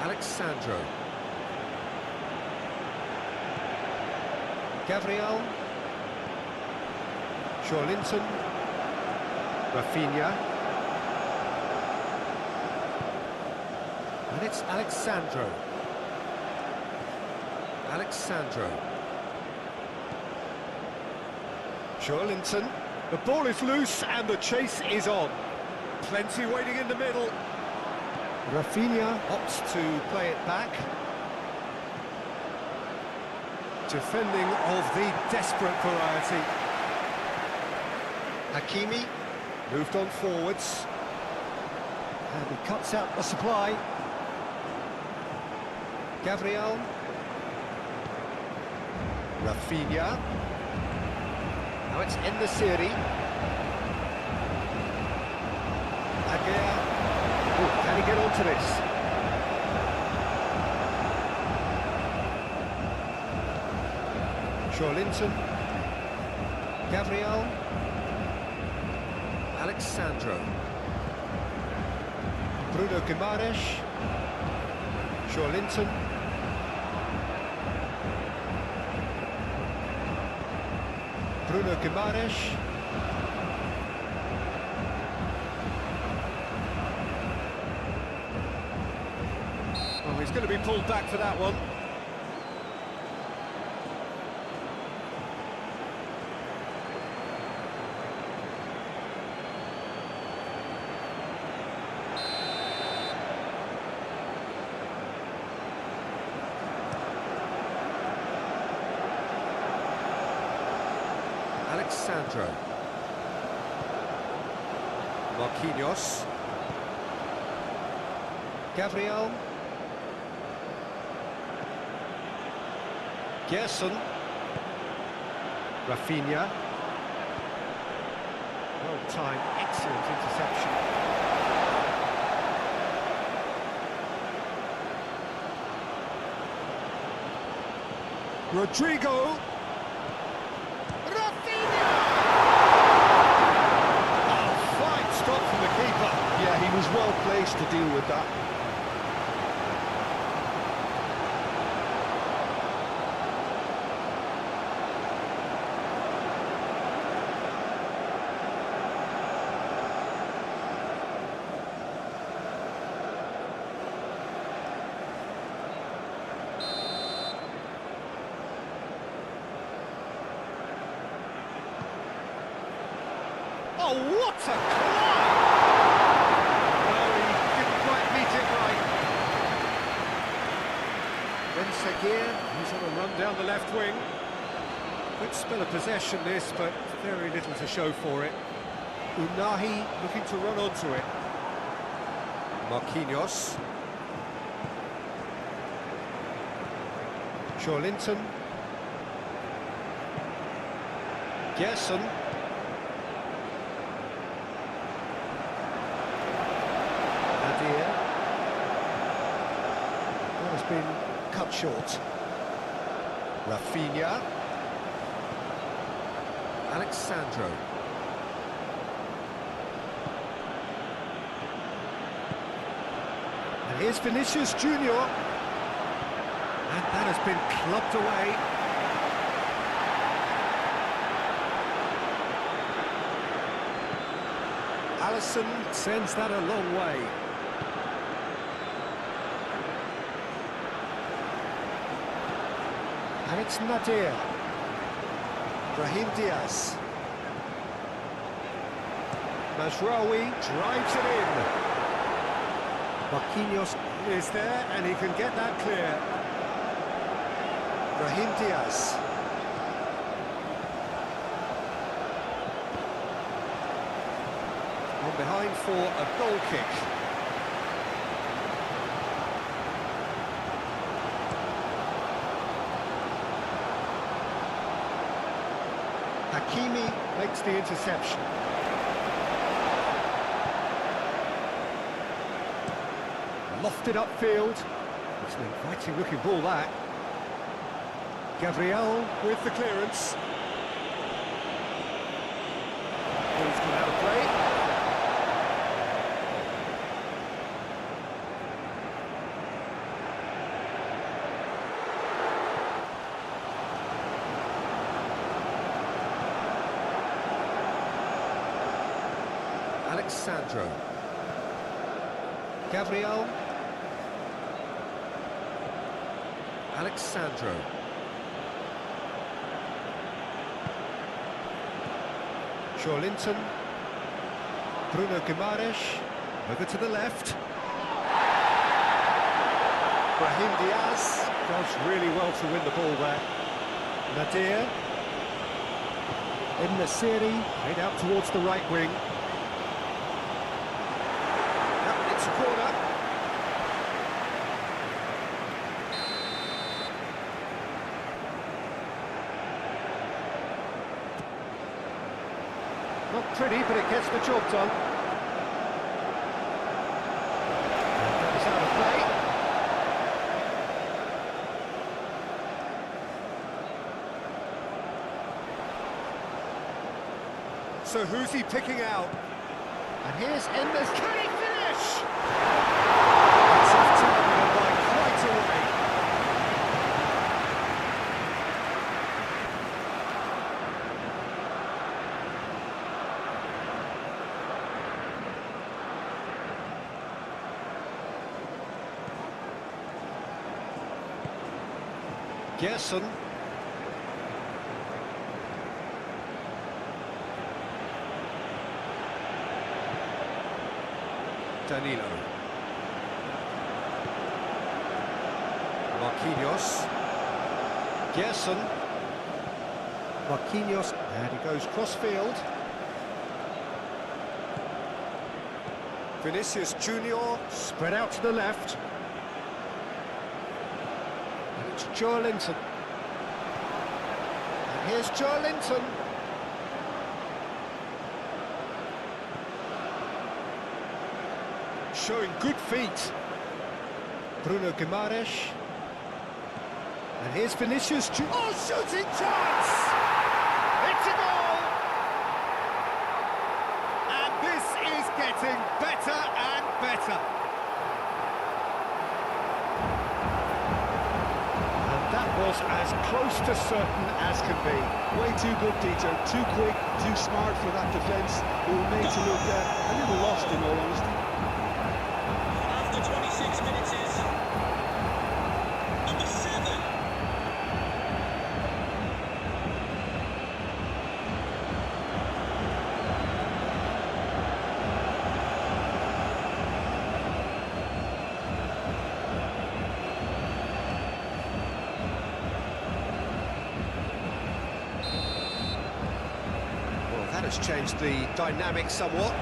Alexandro. Gabriel. Linton. Rafinha. And it's Alexandro. Alexandro. Linton. The ball is loose and the chase is on. Plenty waiting in the middle. Rafinha opts to play it back. Defending of the desperate variety. Hakimi moved on forwards. And he cuts out the supply. Gabriel. Rafinha. Now it's En-Nesyri. Aguirre. Oh, can he get onto this? Linton. Gabriel. Alexandro. Bruno Guimaraes. Linton. Bruno Guimaraes. Oh, he's going to be pulled back for that one. Alexandro. Marquinhos. Gabriel. Gerson. Rafinha. Well timed, excellent interception. Rodrigo. Rafinha! Oh, fine stop from the keeper. Yeah, he was well placed to deal with that. Oh, what a climb! Well, he didn't quite meet it right. Then Seguir, he's on a run down the left wing. Good spell of possession this, but very little to show for it. Unahi looking to run onto it. Marquinhos. Linton. Gerson. That has been cut short. Rafinha. Alexandro. And here's Vinicius Junior. And that has been clubbed away. Alisson sends that a long way. And it's Nadir. Brahim Diaz. Mazraoui drives it in. Marquinhos is there and he can get that clear. Brahim Diaz. On behind for a goal kick. Hakimi makes the interception. Lofted upfield. It's an inviting looking ball that. Gabriel with the clearance. Ball's gone out of play. Alexandro. Gabriel. Alexandro. Linton. Bruno Guimaraes. Over to the left. Brahim Diaz does really well to win the ball there. Nadir. In the series, played out towards the right wing. It's a corner. Not pretty, but it gets the job done. That is out of play. So who's he picking out? And here's Enders. Can he finish? It's off target by quite a way. Gerson. Danilo. Marquinhos. Gerson. Marquinhos, and he goes cross-field. Vinicius Junior, spread out to the left. And it's Joelinton. And here's Joelinton. Showing good feet. Bruno Guimaraes. And here's Vinicius Junior. Oh, shooting chance! It's a goal! And this is getting better and better. And that was as close to certain as can be. Way too good, Peter. Too quick, too smart for that defence. We were made to look a little lost, in all honesty. After 26 minutes is number 7. Well, that has changed the dynamic somewhat.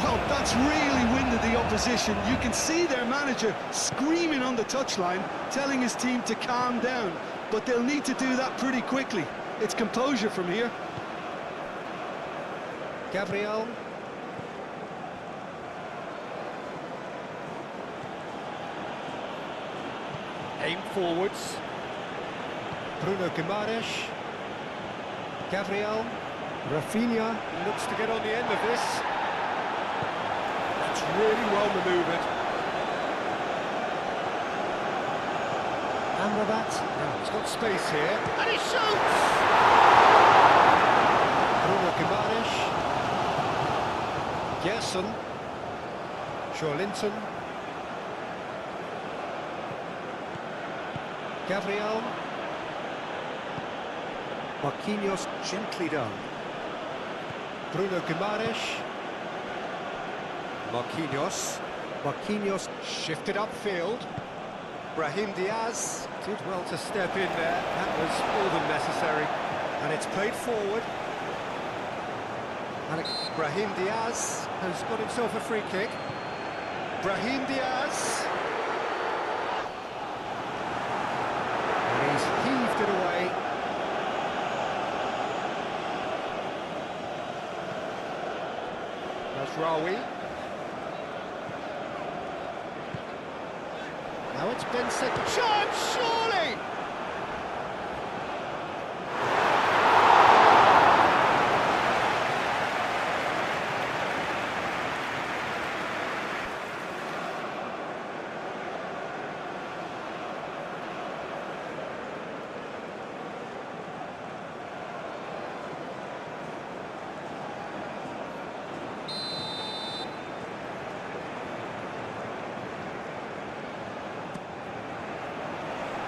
Well, that's really winded the opposition. You can see their manager screaming on the touchline, telling his team to calm down. But they'll need to do that pretty quickly. It's composure from here. Gabriel. Aim forwards. Bruno Guimaraes. Gabriel. Rafinha looks to get on the end of this. That's really well manoeuvred. Amrabat. Now he's got space here. And he shoots! Bruno Guimaraes. Gerson. Joelinton. Gabriel. Marquinhos gently done. Bruno Guimaraes. Marquinhos shifted upfield. Brahim Diaz did well to step in there. That was more than necessary. And it's played forward. Brahim Diaz has got himself a free kick. Brahim Diaz. And he's heaved it away. That's Rawi. Now it's Ben Second. Chance, surely!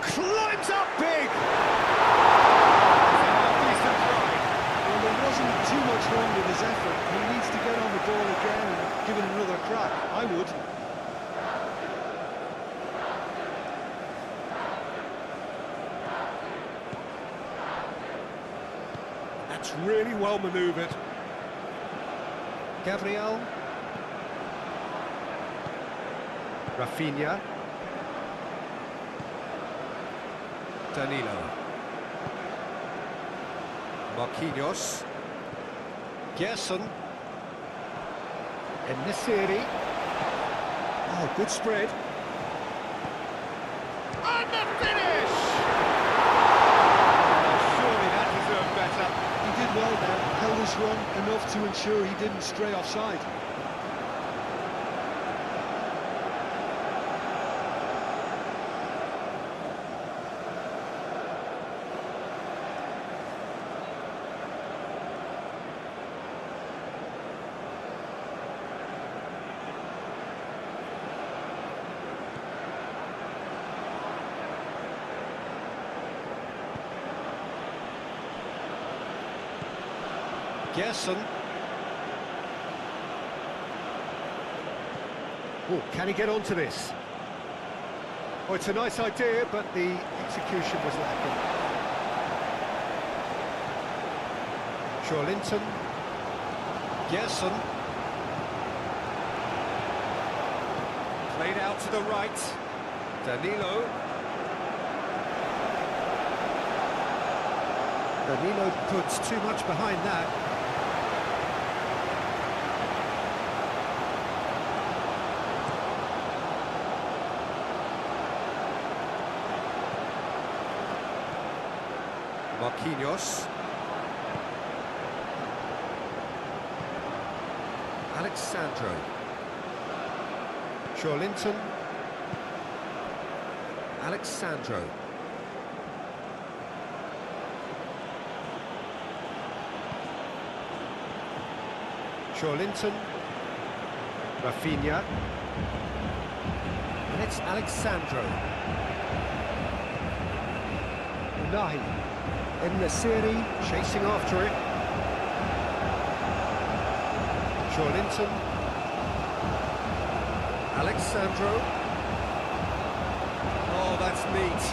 Climbs up big! Decent try. Well, there wasn't too much wrong with his effort. He needs to get on the ball again and give it another crack. I would. That's really well manoeuvred. Gabriel. Rafinha. Danilo. Marquinhos. Gerson. En-Nesyri. Oh, good spread. And the finish! Oh, surely that deserved better. He did well there. Held his run enough to ensure he didn't stray offside. Gerson. Oh, can he get onto this? Oh, it's a nice idea, but the execution was lacking. Joelinton. Gerson. Played out to the right. Danilo. Danilo puts too much behind that. Marquinhos. Alexandro. Linton. Alexandro. Linton. Rafinha. And it's Alexandro. Unahi. In the series, chasing after it. Linton. Alexandro. Oh, that's neat.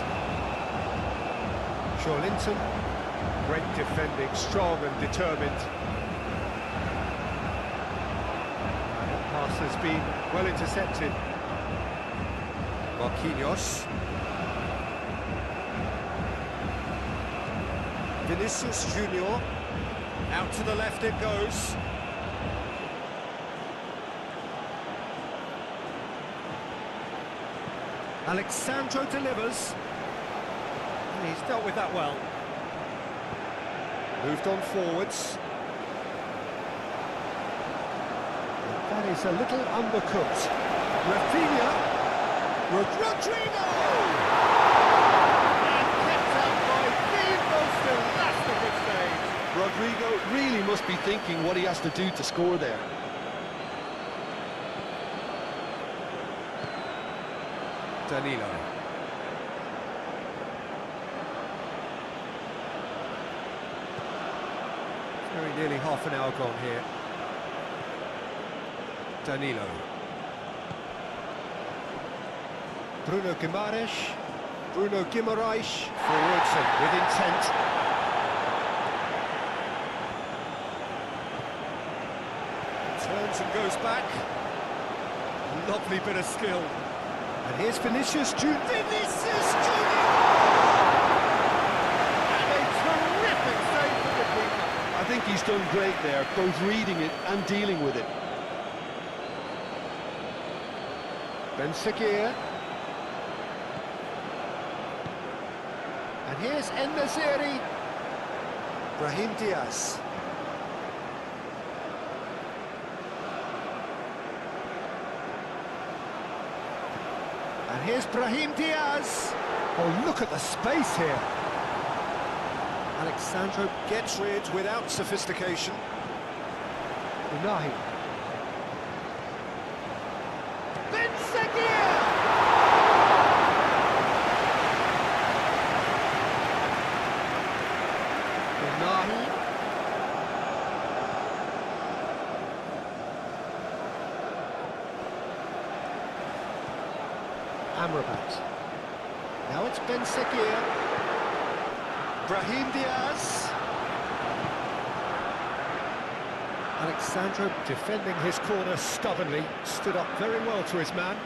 Linton. Great defending, strong and determined. That pass has been well intercepted. Marquinhos. Vinicius Junior. Out to the left it goes. Alexandro delivers. And he's dealt with that well. Moved on forwards. And that is a little undercooked. Rafinha. Rodrigo! And kept out by the most elastic of saves. Rodrigo really must be thinking what he has to do to score there. Danilo. Very nearly half an hour gone here. Danilo. Bruno Guimaraes. Bruno Guimaraes. Forwards and with intent. Turns and goes back. Lovely bit of skill. And here's Vinicius Junior. Vinicius Junior! And a terrific save for the keeper. I think he's done great there, both reading it and dealing with it. Ben Sakir. And here's En-Nesyri. Brahim Diaz. And here's Brahim Diaz. Oh, look at the space here. Alexandro gets rid without sophistication. Unahi. Ben Sakir! Unahi. Amrabat. Now it's Ben Sakir. Brahim Diaz. Alexandro defending his corner stubbornly, stood up very well to his man.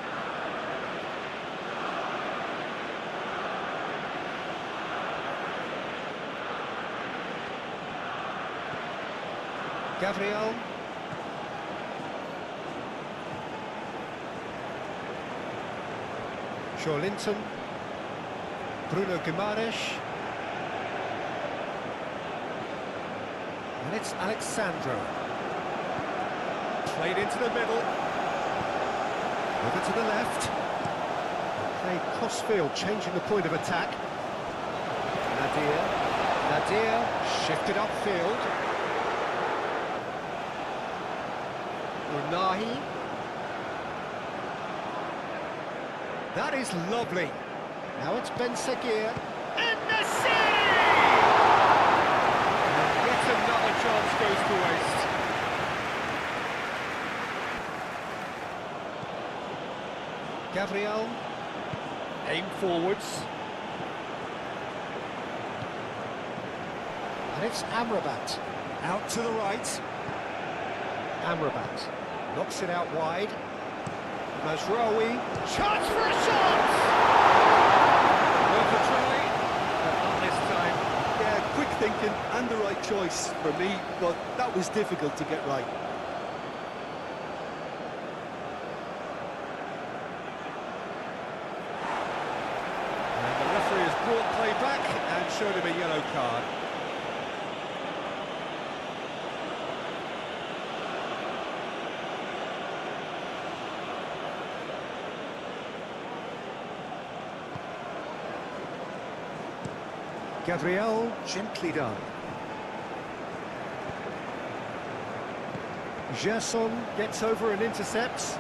Gabriel. Linton. Bruno Guimaraes. And it's Alexandro. Played into the middle. Over to the left. Played cross-field, changing the point of attack. Nadir shifted upfield. Unahi. That is lovely. Now it's Ben Sakir. En-Nesyri! And yet another chance goes to waste. Gabriel. Aim forwards. And it's Amrabat. Out to the right. Amrabat knocks it out wide. Mazraoui, chance for a shot! Worth a try, but not this time. Yeah, quick thinking and the right choice for me, but that was difficult to get right. And the referee has brought play back and showed him a yellow card. Gabriel, gently done. Gerson gets over and intercepts.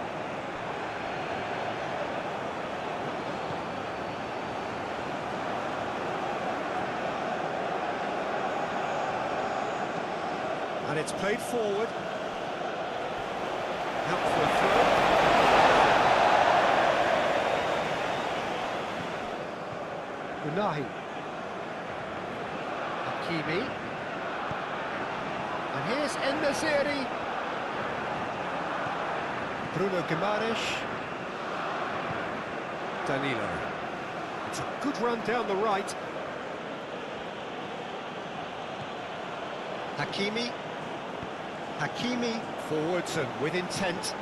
And it's played forward. Out for a throw. Unahi. Hakimi. And here's En-Nesyri. Bruno Guimaraes. Danilo. It's a good run down the right. Hakimi. Hakimi forwards and with intent.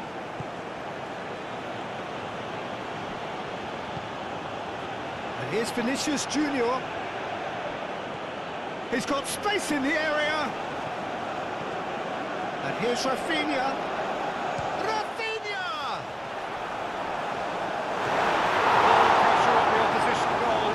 And here's Vinicius Junior. He's got space in the area. And here's Rafinha. Rafinha! Pressure on the opposition goal.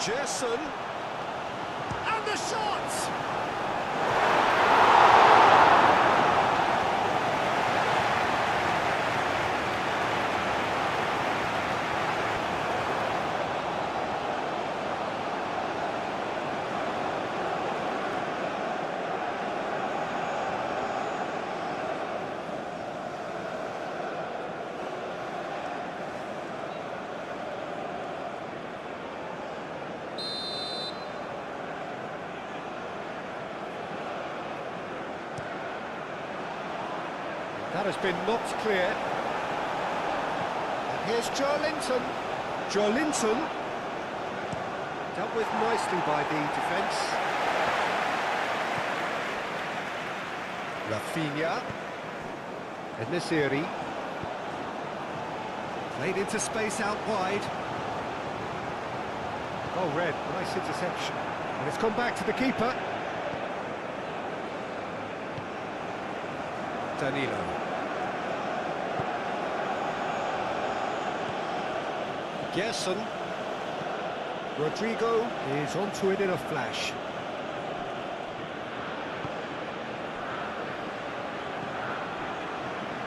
Gerson, and the shot! That has been knocked clear. And here's Joelinton. Joelinton. Dealt with nicely by the defence. Rafinha. En-Nesyri. Played into space out wide. Oh, red. Nice interception. And it's gone back to the keeper. Danilo. Gerson. Rodrigo is onto it in a flash.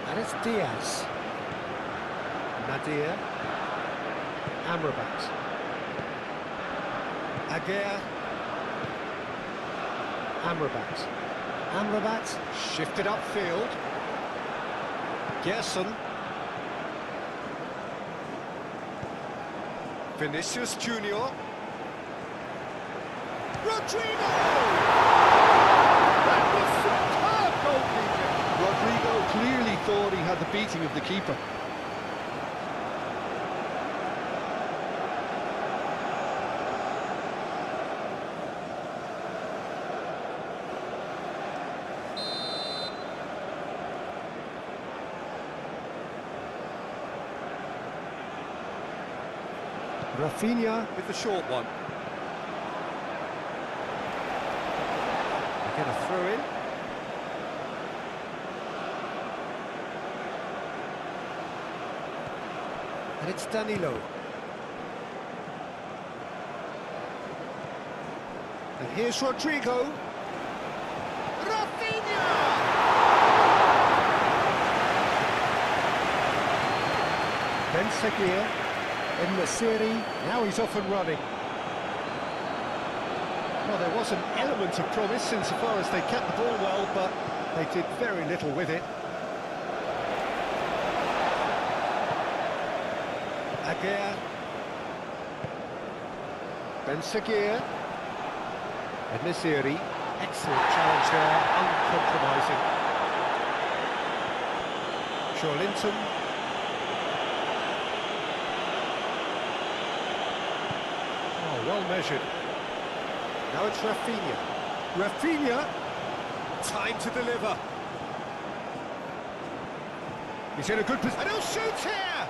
And it's Diaz. Nadir. Amrabat. Aguirre. Amrabat. Amrabat shifted upfield. Gerson. Vinicius Junior. Rodrigo! That was superb goalkeeping! Rodrigo clearly thought he had the beating of the keeper. Rafinha with the short one. They get a throw in. And it's Danilo. And here's Rodrigo. Rafinha! Ben Seguir. En-Nesyri, now he's off and running. Well, there was an element of promise insofar as they kept the ball well, but they did very little with it. Aguirre. Ben Seguir. Ed-Nesyri. Excellent challenge there, uncompromising. Linton. Oh, well measured. Now it's Rafinha. Rafinha! Time to deliver. He's in a good position. And he'll shoot here!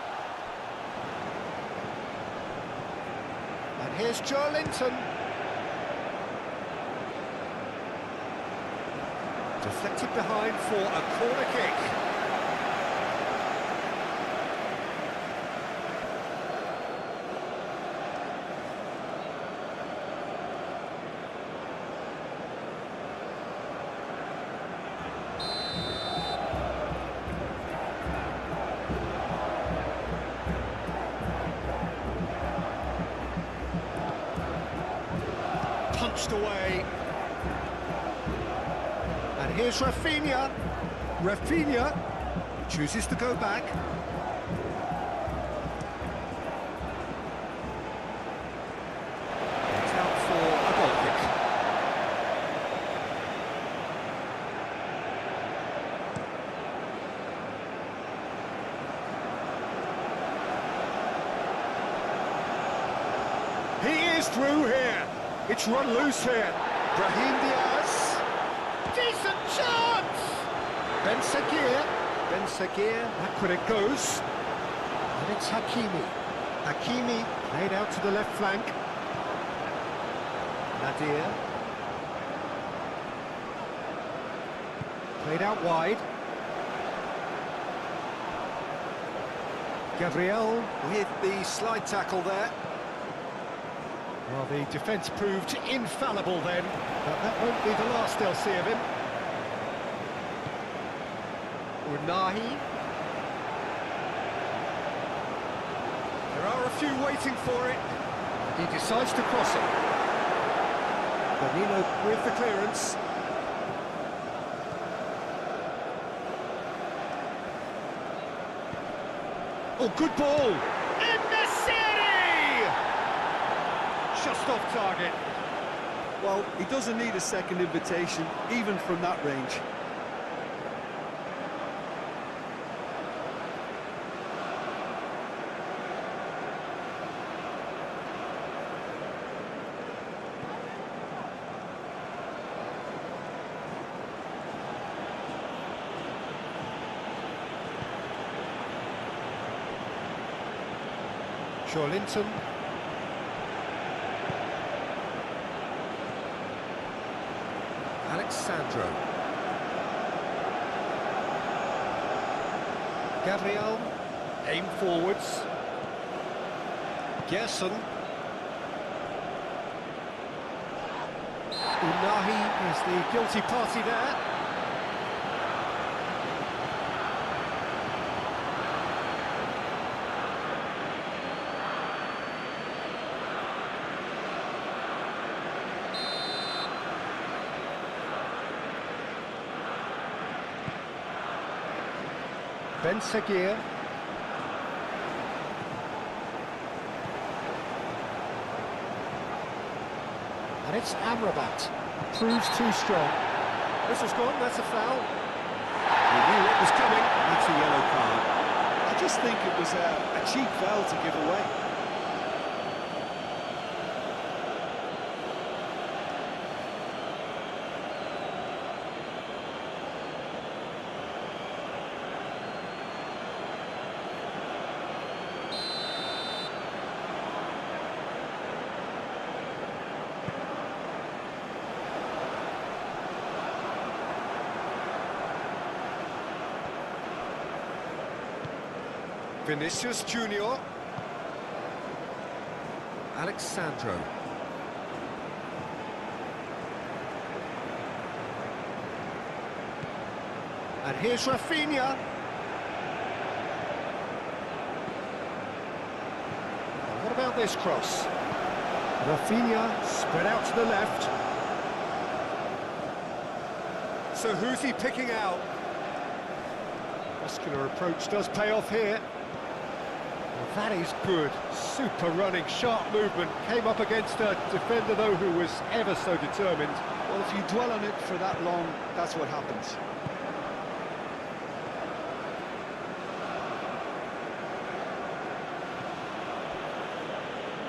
And here's Linton. Deflected behind for a corner kick. Punched away. And here's Rafinha. Rafinha chooses to go back. It's out for a goal kick. He is through here. It's run loose here. Brahim Diaz. Decent chance! Ben Seguir. Ben Seguir. Back where it goes. And it's Hakimi. Hakimi played out to the left flank. Nadir. Played out wide. Gabriel with the slide tackle there. Well, the defence proved infallible then, but that won't be the last they'll see of him. Unahi. There are a few waiting for it. He decides to cross it. Danilo with the clearance. Oh, good ball! Just off target. Well, he doesn't need a second invitation, even from that range. Linton. Alexandro. Gabriel. Aim forwards. Gerson. Unahi is the guilty party there. Ben Seguir. And it's Amrabat. Proves too strong. This was gone, that's a foul. He knew what was coming. That's a yellow card. I just think it was a cheap foul to give away. Vinicius Junior. Alexandro. And here's Rafinha. What about this cross? Rafinha spread out to the left. So who's he picking out? Muscular approach does pay off here. Well, that is good. Super running, sharp movement. Came up against a defender, though, who was ever so determined. Well, if you dwell on it for that long, that's what happens.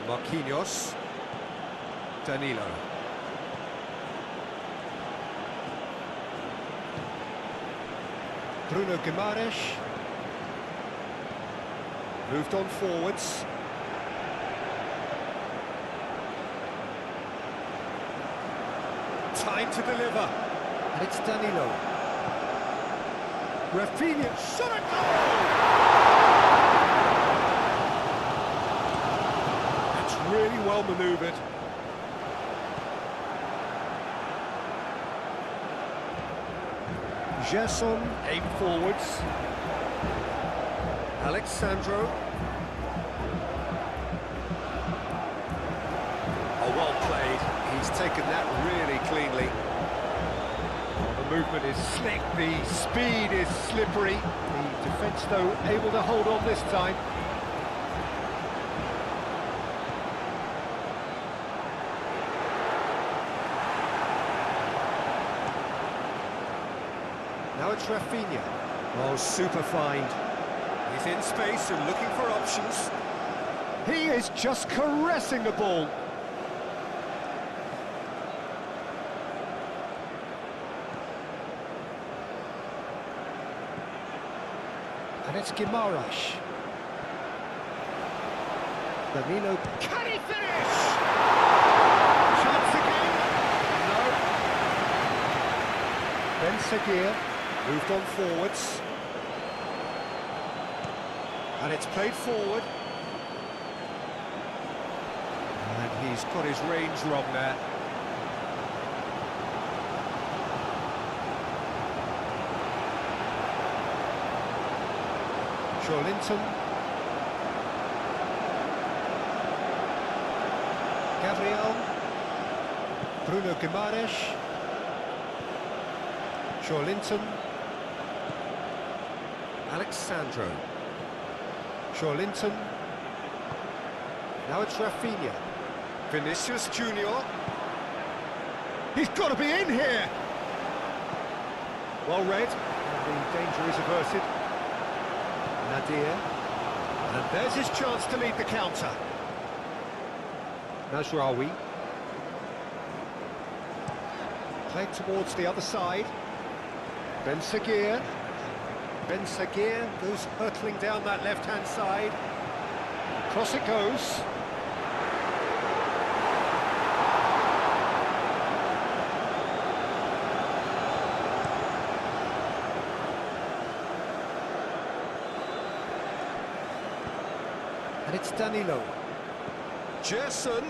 Marquinhos. Danilo. Bruno Guimaraes. Moved on forwards. Time to deliver. And it's Danilo. Rafinha. Shot a goal! That's really well manoeuvred. Gerson, aim forwards. Alexandro. Oh, well played. He's taken that really cleanly. Oh, the movement is slick, the speed is slippery. The defence, though, able to hold on this time. Now it's Rafinha. Oh, super find. He's in space and looking for options. He is just caressing the ball. And it's Guimaraes. Danilo. Can he finish? Chance again. No. Ben Seguir. Moved on forwards. And it's played forward. And he's got his range wrong there. Linton. Gabriel. Bruno Guimaraes. Linton. Alexandro. Linton. Now it's Rafinha. Vinicius Junior. He's got to be in here. Well read. And the danger is averted. Nadir. And there's his chance to lead the counter. Nasraoui. Played towards the other side. Ben Seguir. Ben Seguir goes hurtling down that left-hand side. Cross it goes. And it's Danilo. Gerson.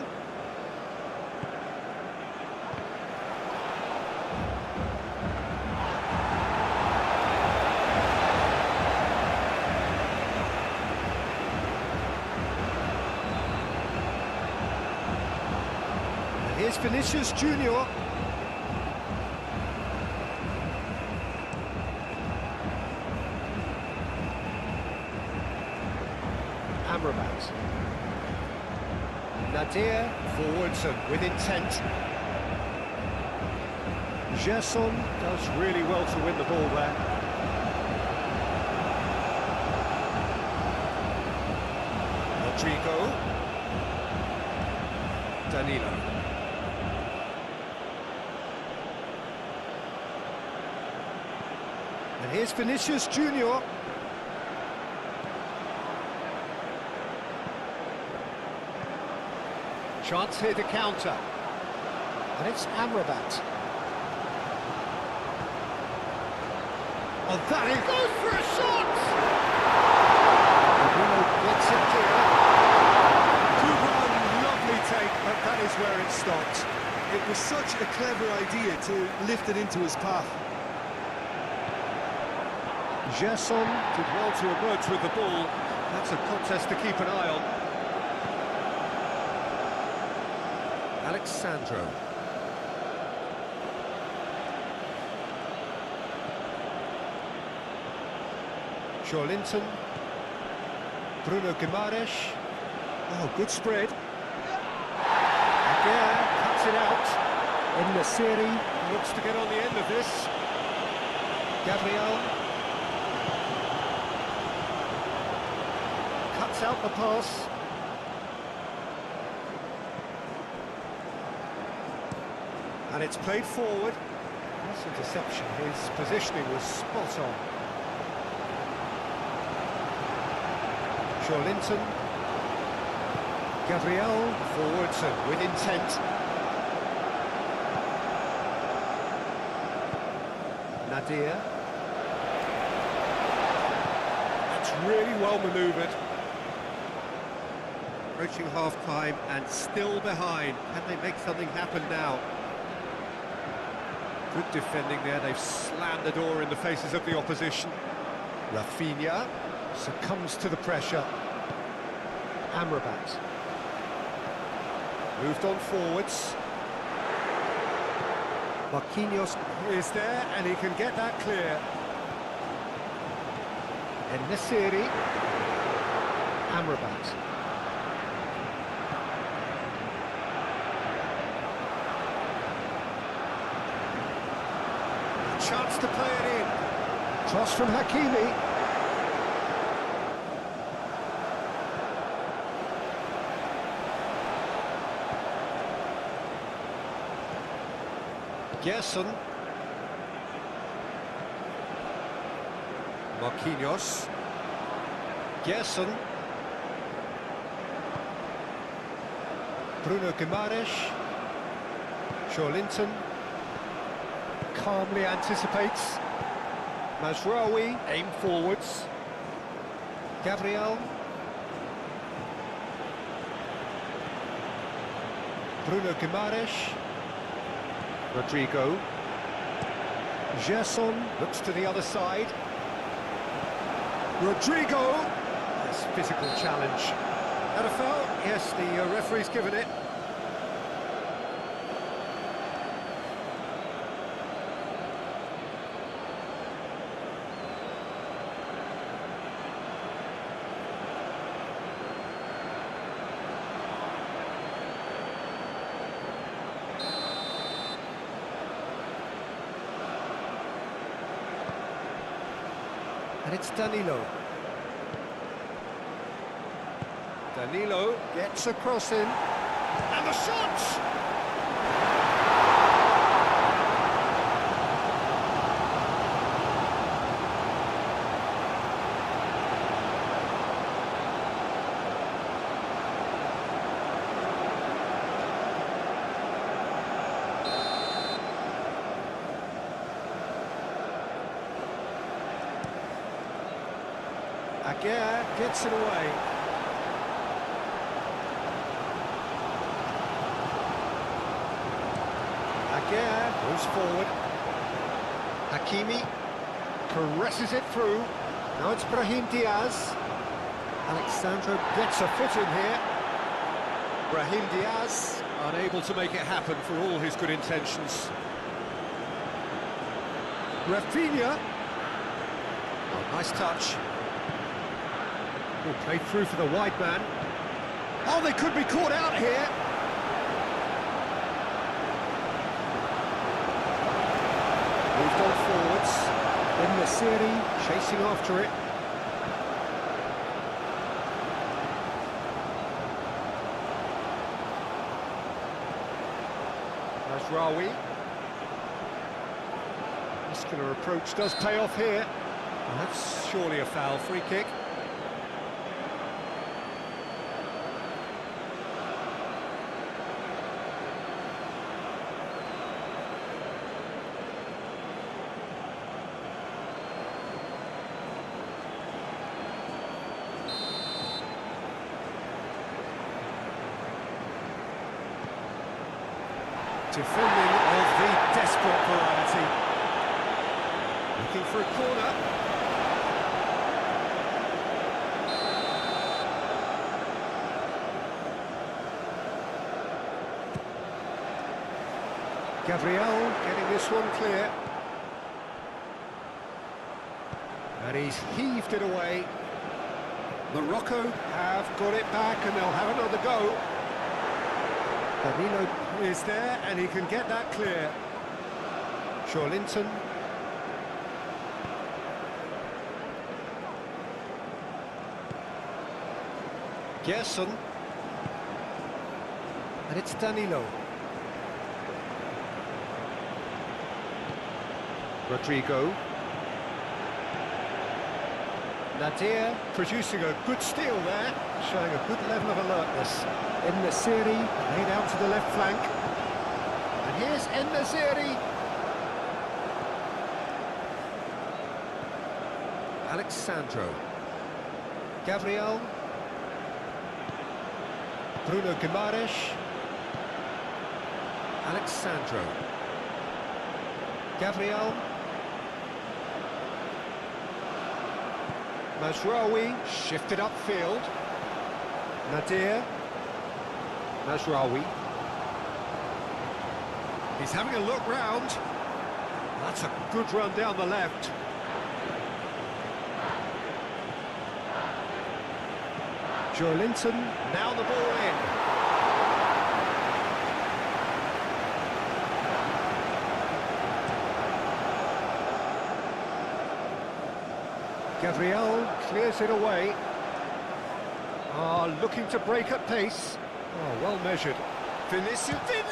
Here's Vinicius Junior. Amrabat. Nadir forwards and with intent. Gerson does really well to win the ball there. Rodrigo. Danilo. And here's Vinicius Junior. Chance here to counter. And it's Amrabat. Oh, that he goes for a shot! Bruno gets it clear. Good run, lovely take, but that is where it stopped. It was such a clever idea to lift it into his path. Gerson did well to emerge with the ball. That's a contest to keep an eye on. Alexandro. Linton. Bruno Guimaraes. Oh, good spread. Aguirre cuts it out. In the series, looks to get on the end of this. Gabriel. Cuts out the pass. And it's played forward. Nice interception. His positioning was spot on. Linton. Gabriel forwards and with intent. Nadir. That's really well manoeuvred. Approaching half-time and still behind. Can they make something happen now? Good defending there. They've slammed the door in the faces of the opposition. Rafinha succumbs to the pressure. Amrabat. Moved on forwards. Marquinhos is there and he can get that clear. En-Nesyri. Amrabat. Chance to play it in. Toss from Hakimi. Gerson. Marquinhos. Gerson. Bruno Guimaraes. Linton. Calmly anticipates. Mazraoui, aim forwards. Gabriel. Bruno Guimaraes. Rodrigo. Gerson looks to the other side. Rodrigo. Nice physical challenge. That a foul? Yes, the referee's given it. And it's Danilo. Danilo gets a cross in. And the shot! Aguirre gets it away. Aguirre moves forward. Hakimi caresses it through. Now it's Brahim Diaz. Alexandro gets a foot in here. Brahim Diaz unable to make it happen for all his good intentions. Rafinha. Oh, nice touch. Played through for the wide man. Oh, they could be caught out here. Moved on forwards. En-Nesyri chasing after it. Mazraoui. Muscular approach does pay off here. Well, that's surely a foul. Free kick. Defending of the desperate variety. Looking for a corner. Gabriel getting this one clear. And he's heaved it away. Morocco have got it back and they'll have another go. Danilo is there and he can get that clear. Linton. Gerson. And it's Danilo. Rodrigo. Nadir producing a good steal there, showing a good level of alertness. En-Nesyri laid out to the left flank. And here's En-Nesyri. Alexandro. Gabriel. Bruno Guimaraes. Alexandro. Gabriel. Mazraoui shifted upfield. Nadir. Mazraoui. He's having a look round. That's a good run down the left. Linton, now the ball in. Gabriel clears it away. Looking to break at pace. Oh, well measured. Vinicius Junior!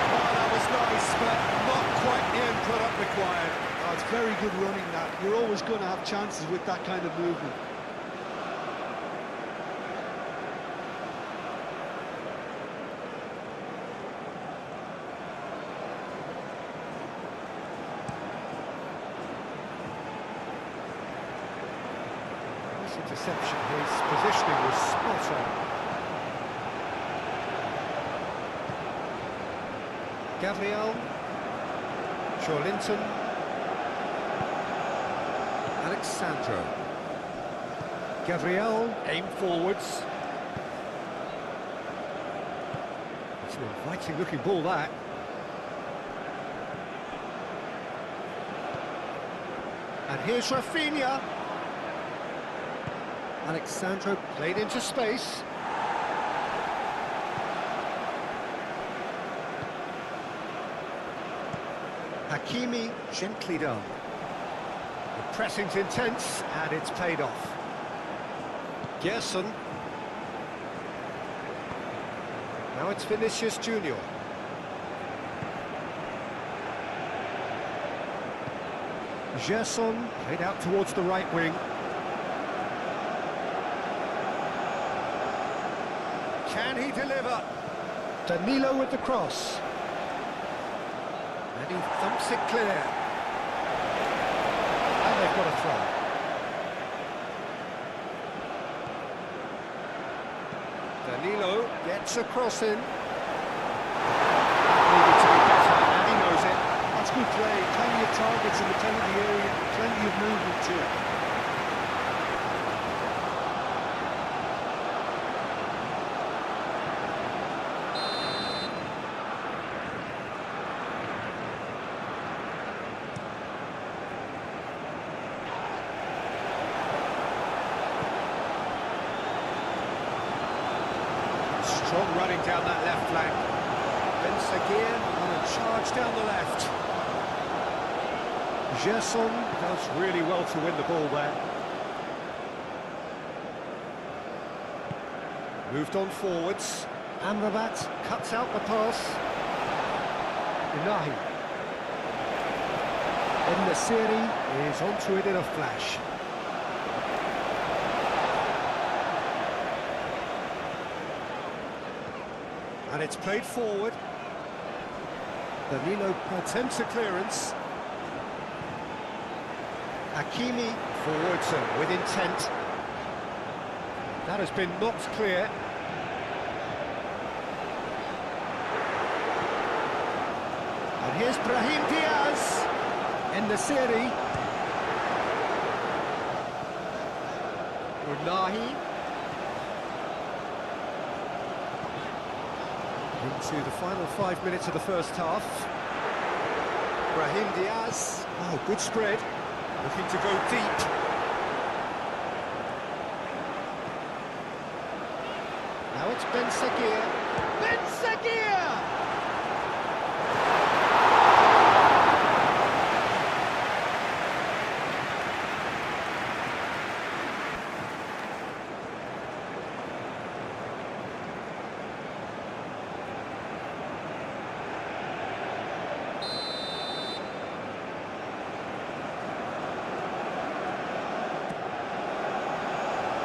Oh, that was nice, but not quite the end product required. Oh, it's very good running that. You're always going to have chances with that kind of movement. Interception, his positioning was spot on. Gabriel, Linton, Alexandro. Gabriel, aim forwards. It's an inviting looking ball, that. And here's Rafinha. Alexandro played into space. Hakimi gently done. The pressing's intense and it's paid off. Gerson. Now it's Vinicius Junior. Gerson played out towards the right wing. Can he deliver? Danilo with the cross. And he thumps it clear. And they've got a throw. Danilo gets a cross in. Needed to be better, and he knows it. That's good play. Plenty of targets in the penalty area, plenty of movement too. Strong running down that left flank. Ben Seguir on a charge down the left. Gerson does really well to win the ball there. Moved on forwards. Amrabat cuts out the pass. Unahi. En-Nesyri is onto it in a flash. And it's played forward. Danilo attempts a clearance. Hakimi forwards with intent. That has been knocked clear. And here's Brahim Diaz. En-Nesyri. Unahi. Into the final 5 minutes of the first half. Brahim Diaz. Oh, good spread. Looking to go deep. Now it's Ben Seguir. Ben Seguir!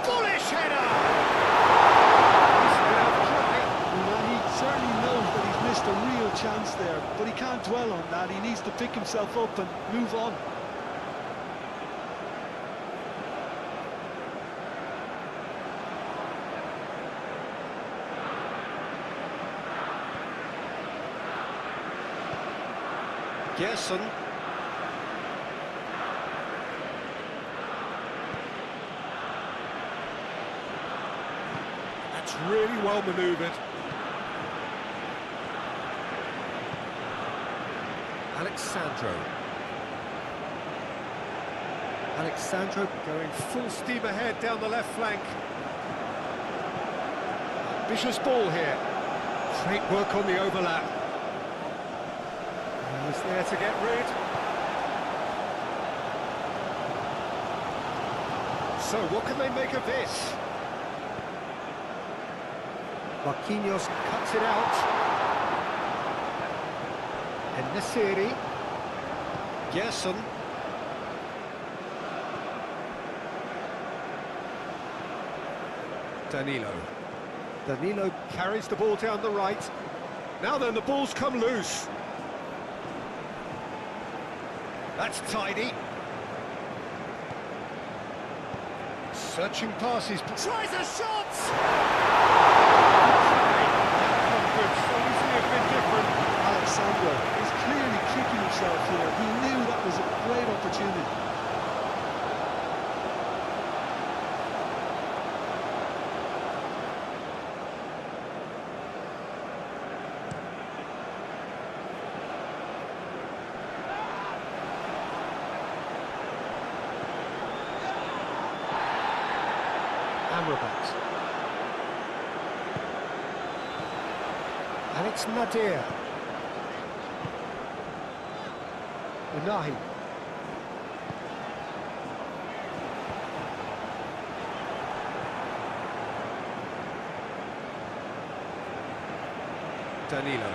Bullish header! He certainly knows that he's missed a real chance there, but he can't dwell on that. He needs to pick himself up and move on. Gerson. That's really well manoeuvred. Alexandro going full steam ahead down the left flank. Ambitious ball here. Great work on the overlap. He's there to get rid. So what can they make of this? Marquinhos cuts it out. And Nasiri. Gerson. Danilo carries the ball down the right. Now then, the ball's come loose. That's tidy. Searching passes. Tries a shot! Could so easily have been different. Alexandro is clearly kicking himself here. He knew that was a great opportunity. Amrabat. And it's Nadir. Unahi. Danilo.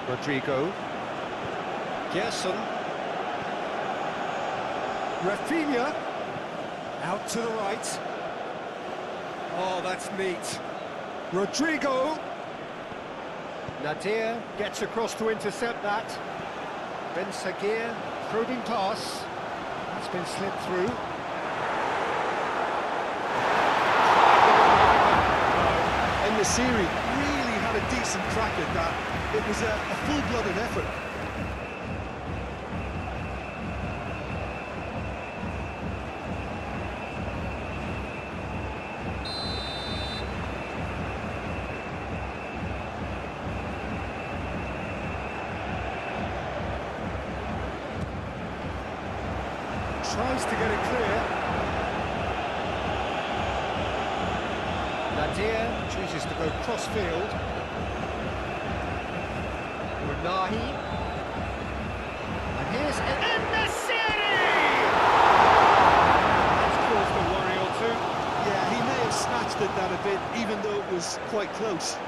Rodrigo. Gerson. Rafinha. Out to the right. Oh, that's neat. Rodrigo. Nadir gets across to intercept that. Ben Seguir, probing pass. It's been slipped through. And Nasiri really had a decent crack at that. It was a full-blooded effort. Tries to get it clear. Nadir chooses to go cross-field. Unahi. And here's En-Nesyri! That's caused a worry or two. Yeah, he may have snatched at that a bit, even though it was quite close.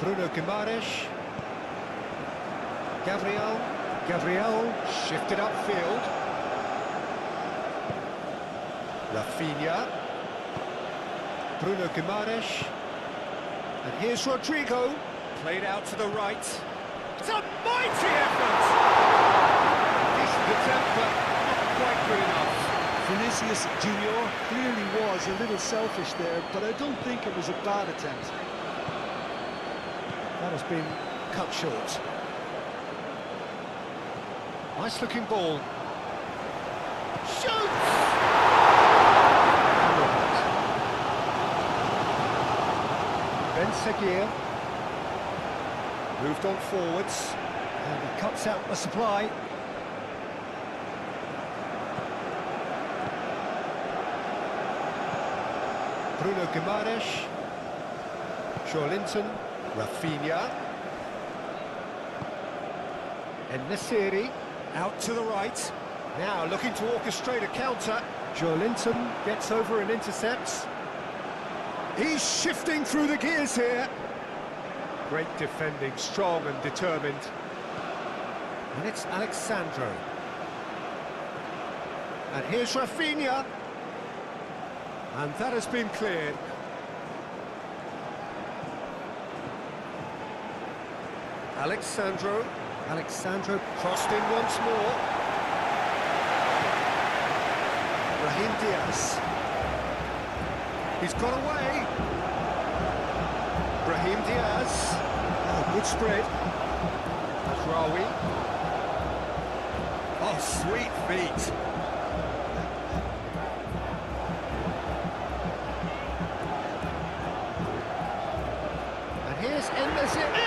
Bruno Guimaraes. Gabriel shifted upfield. Rafinha. Bruno Guimaraes. And here's Rodrigo. Played out to the right. It's a mighty effort! Decent attempt, but not quite good enough. Vinicius Junior clearly was a little selfish there, but I don't think it was a bad attempt. That has been cut short. Nice looking ball. Shoots! Ben Seguir moved on forwards, and he cuts out the supply. Bruno Guimaraes, Linton, Rafinha, En-Nesyri, out to the right, now looking to orchestrate a counter. Linton gets over and intercepts. He's shifting through the gears here. Great defending, strong and determined. And it's Alexandro. And here's Rafinha. And that has been cleared. Alexandro crossed in once more. Brahim Diaz. He's got away. Brahim Diaz. Oh, good spread. Rawi. Oh, sweet feet. Here's En-Nesyri!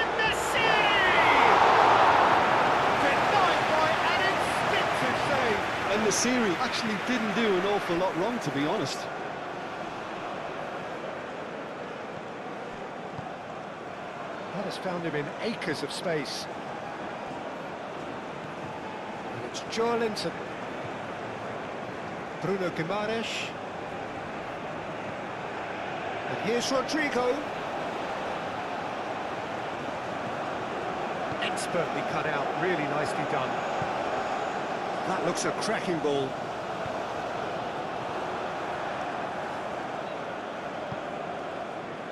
Denied by an instinctive save! En-Nesyri actually didn't do an awful lot wrong, to be honest. That has found him in acres of space. And it's Linton. Bruno Guimaraes. And here's Rodrigo. Expertly cut out, really nicely done. That looks a cracking ball.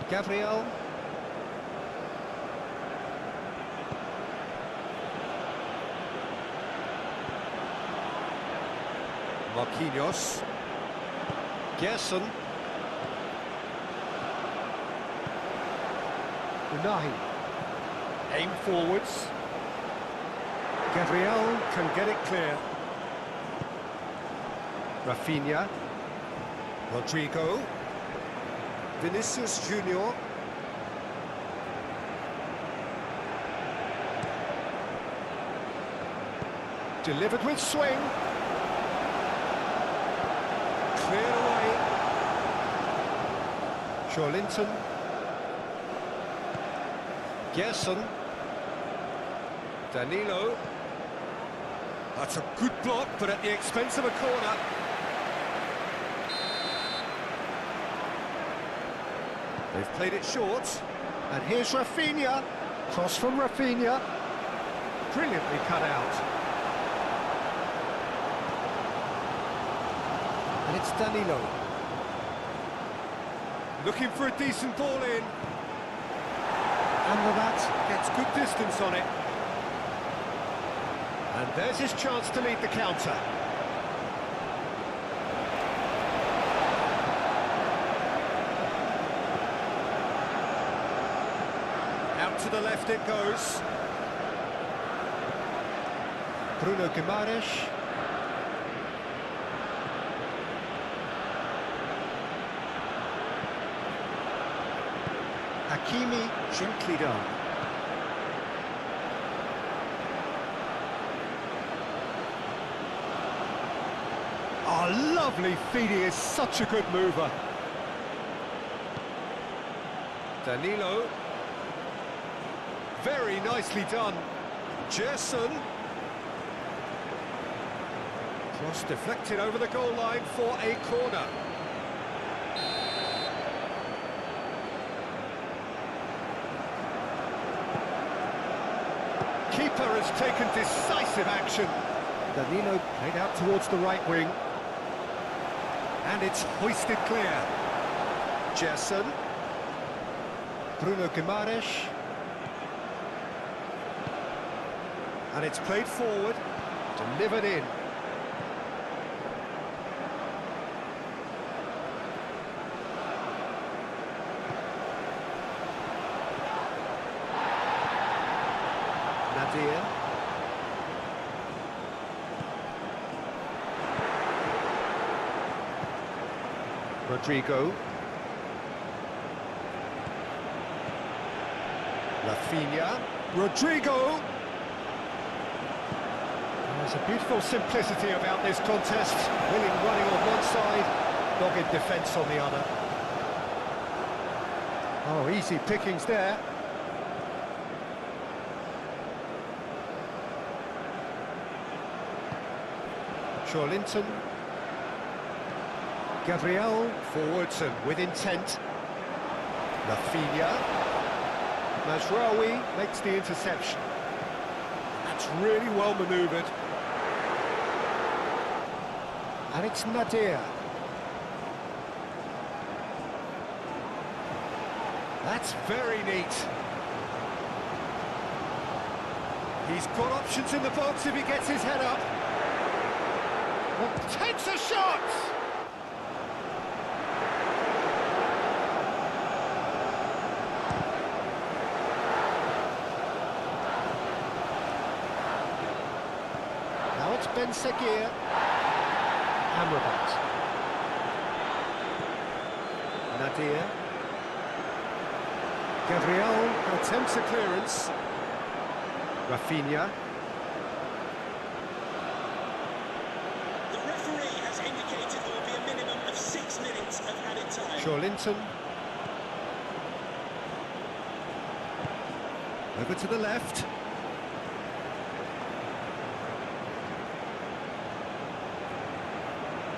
Gabriel. Marquinhos. Gerson. Unahi. Aim forwards. Gabriel can get it clear. Rafinha. Rodrigo. Vinicius Junior. Delivered with swing. Cleared away. Linton. Gerson. Danilo. That's a good block, but at the expense of a corner. They've played it short. And here's Rafinha. Cross from Rafinha. Brilliantly cut out. And it's Danilo. Looking for a decent ball in. And the bat gets good distance on it. And there's his chance to lead the counter. Out to the left it goes. Bruno Guimaraes. Hakimi, gently done. Oh, lovely feet, he is such a good mover. Danilo. Very nicely done. Gerson. Cross deflected over the goal line for a corner. Keeper has taken decisive action. Danilo played out towards the right wing. And it's hoisted clear. Gerson. Bruno Guimaraes. And it's played forward. Delivered in. Nadir. Rodrigo. Rafinha. Rodrigo. There's a beautiful simplicity about this contest. Willing running on one side, dogged defence on the other. Oh, easy pickings there. Linton. Gabriel forwards and with intent. Rafinha. Mazraoui makes the interception. That's really well manoeuvred. And it's Nadir. That's very neat. He's got options in the box if he gets his head up. Takes a shot! Now it's Ben Seguir. Amrabat. Nadir. Gabriel attempts a clearance. Rafinha. The referee has indicated there will be a minimum of 6 minutes of added time. Linton. Over to the left.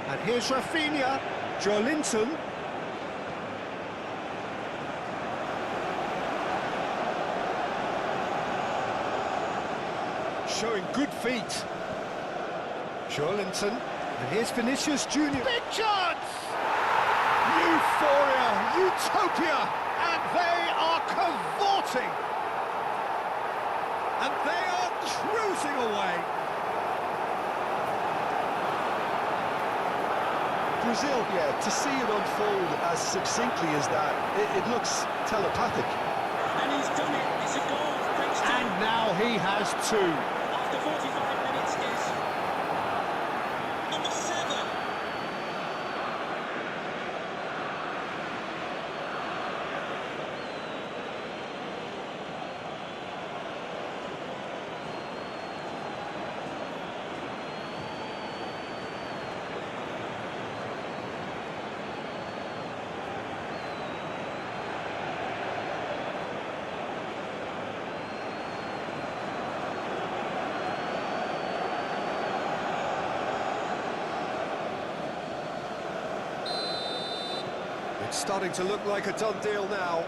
And here's Rafinha. Linton. Showing good feet. Linton. And here's Vinicius Junior. Big chance! Euphoria, utopia, and they are cavorting. And they are cruising away. Brazil, yeah, to see it unfold as succinctly as that, it looks telepathic. And he's done it. It's a goal, thanks to... And now he has two. After 45 minutes is number 7. It's starting to look like a done deal now.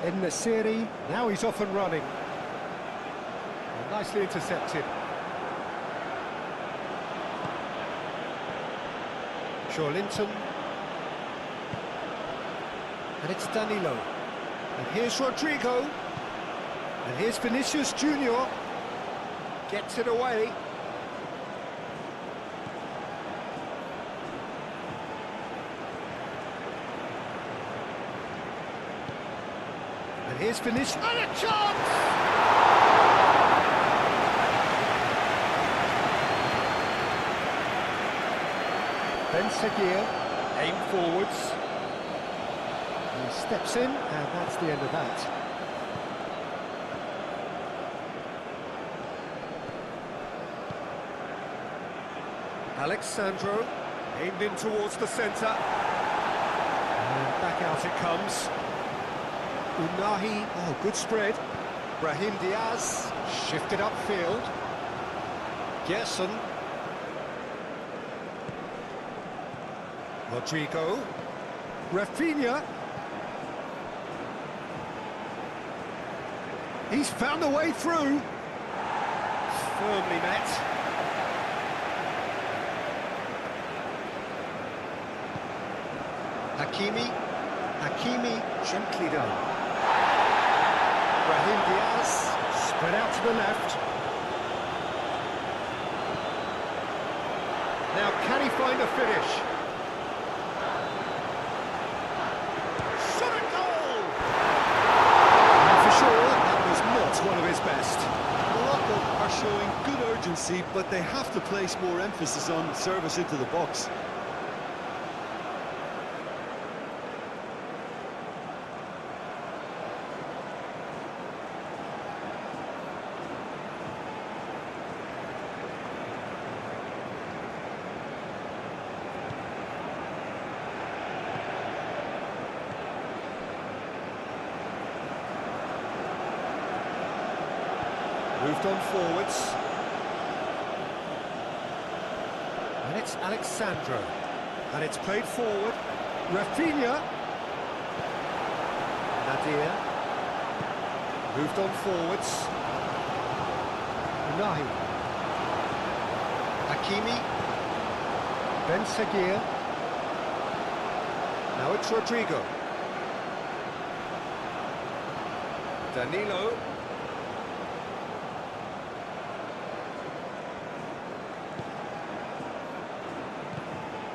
In the series, now he's off and running. And nicely intercepted. Linton. And it's Danilo. And here's Rodrigo. And here's Vinicius Junior. Gets it away. And here's Vinicius. And a chance! Ben Seguir, aim forwards. He steps in, and that's the end of that. Alexandro, aimed in towards the centre. And back out it comes. Unahi, oh, good spread. Brahim Diaz, shifted upfield. Gerson. Rodrigo. Rafinha. He's found a way through. Firmly met. Hakimi, gently done. Brahim Diaz, spread out to the left. Now, can he find a finish? Shot and goal! And for sure, that was not one of his accuracy, but they have to place more emphasis on service into the box. Moved on forwards. And it's Alexandro. And it's played forward. Rafinha. Nadir. Moved on forwards. Unahi. Hakimi. Ben Seguir. Now it's Rodrigo. Danilo.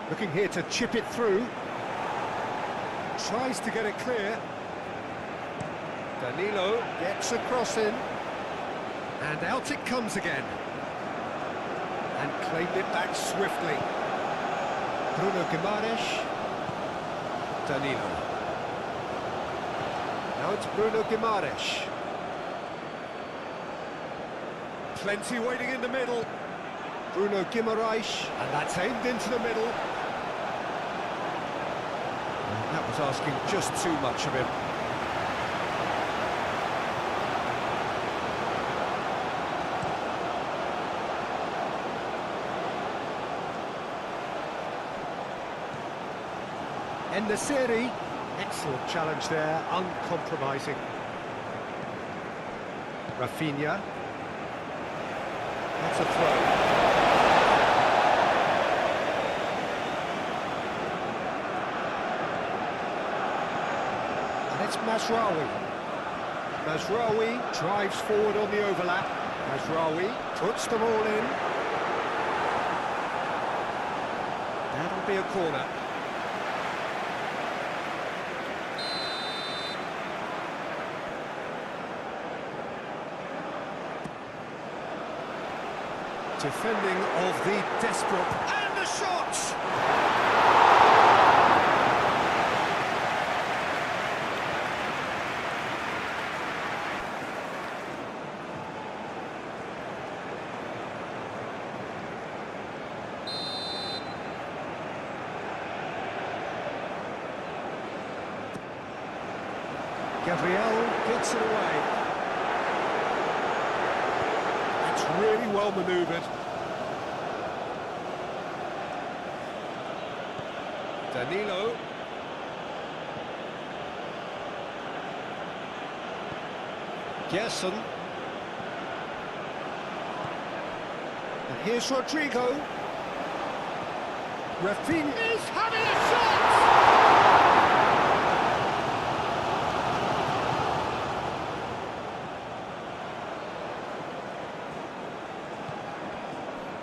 Looking here to chip it through. Tries to get it clear. Danilo gets a cross in. And out it comes again. And claimed it back swiftly. Bruno Guimaraes. Danilo. Now it's Bruno Guimaraes. Plenty waiting in the middle. Bruno Guimaraes. And that's aimed into the middle. That was asking just too much of him. In the series, excellent challenge there, uncompromising. Rafinha. That's a throw. It's Mazraoui. Mazraoui drives forward on the overlap. Mazraoui puts them all in. That'll be a corner. Defending of the desperate. And the shot! Gabriel gets it away. It's really well manoeuvred. Danilo. Gerson. And here's Rodrigo. Rafinha is having a shot!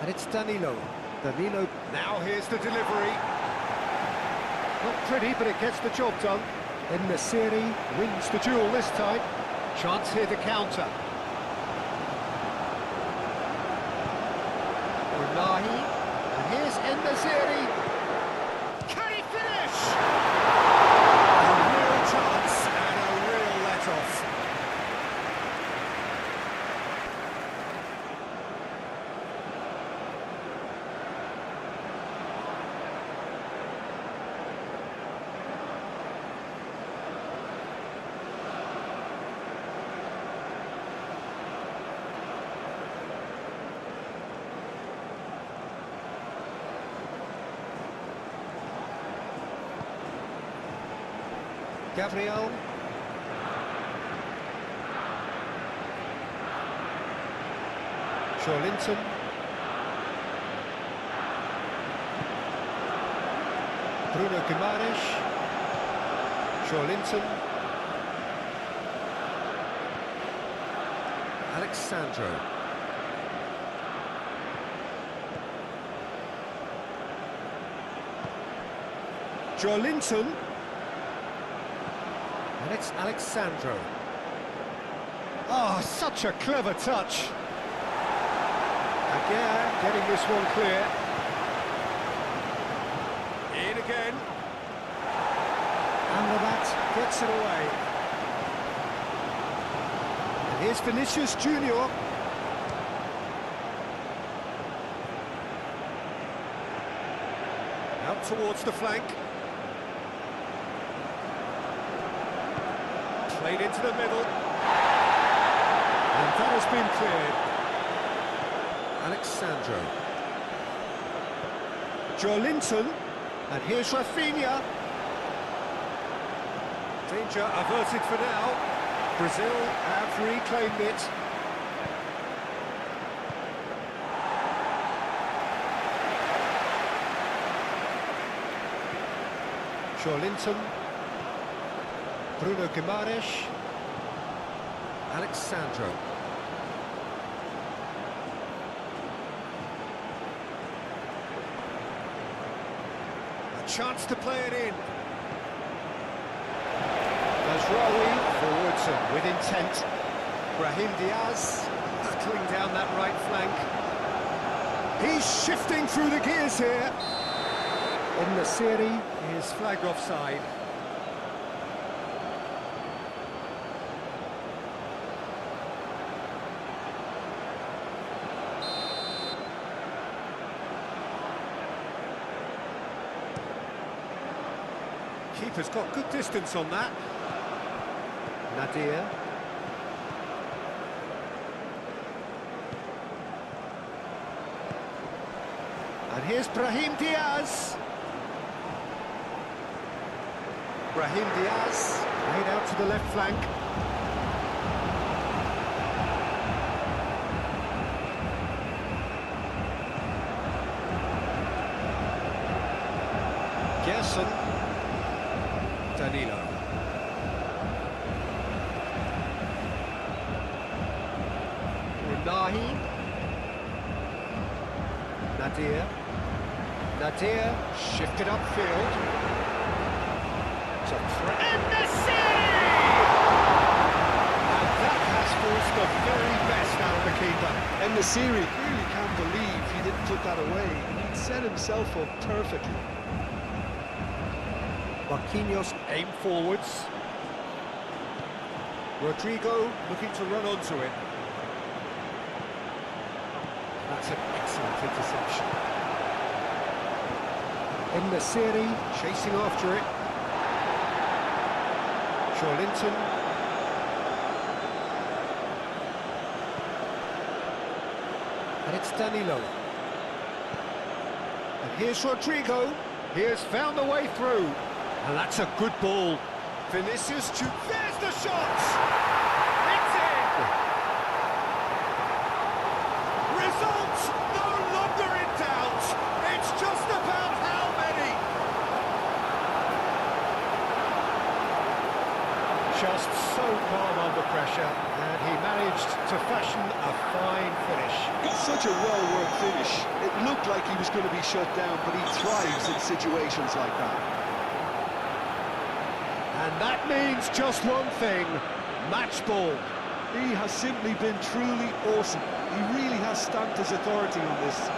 And it's Danilo. Danilo. Now here's the delivery. Not pretty, but it gets the job done. In the series, wins the duel this time. Chance here to counter. Unahi. And here's En-Nesyri. Can he finish? A real chance and a real let-off. Gabriel. Linton. Bruno Guimaraes. Linton. Alexandro. Linton. And it's Alexandro. Oh, such a clever touch. Again, getting this one clear. In again. And Rabat gets it away. And here's Vinicius Junior. Out towards the flank. Played into the middle. And that has been cleared. Alexandro. Joelinton. And here's Rafinha. Danger averted for now. Brazil have reclaimed it. Joelinton. Bruno Guimaraes. Alexandro. A chance to play it in. Raoui forwards and with intent. Brahim Diaz battling down that right flank. He's shifting through the gears here. In the series, he is flagged offside. Keeper's got good distance on that. Nadir. And here's Brahim Diaz. Brahim Diaz laid out to the left flank. Gerson. Danilo. Unahi. Nadir. Nadir shifted upfield. In the city! And that has forced the very best out of the keeper. And the series really can't believe he didn't put that away. He'd set himself up perfectly. Marquinhos aim forwards. Rodrigo looking to run onto it. That's an excellent interception. In the series, chasing after it. Joelinton. And it's Danilo. And here's Rodrigo. He has found a way through. And that's a good ball. Vinicius to... There's the shot! It's in! Result no longer in doubt. It's just about how many. Just so calm under pressure, and he managed to fashion a fine finish. Such a well-worked finish. It looked like he was going to be shut down, but he thrives in situations like that. And that means just one thing, match ball. He has simply been truly awesome. He really has stamped his authority on this.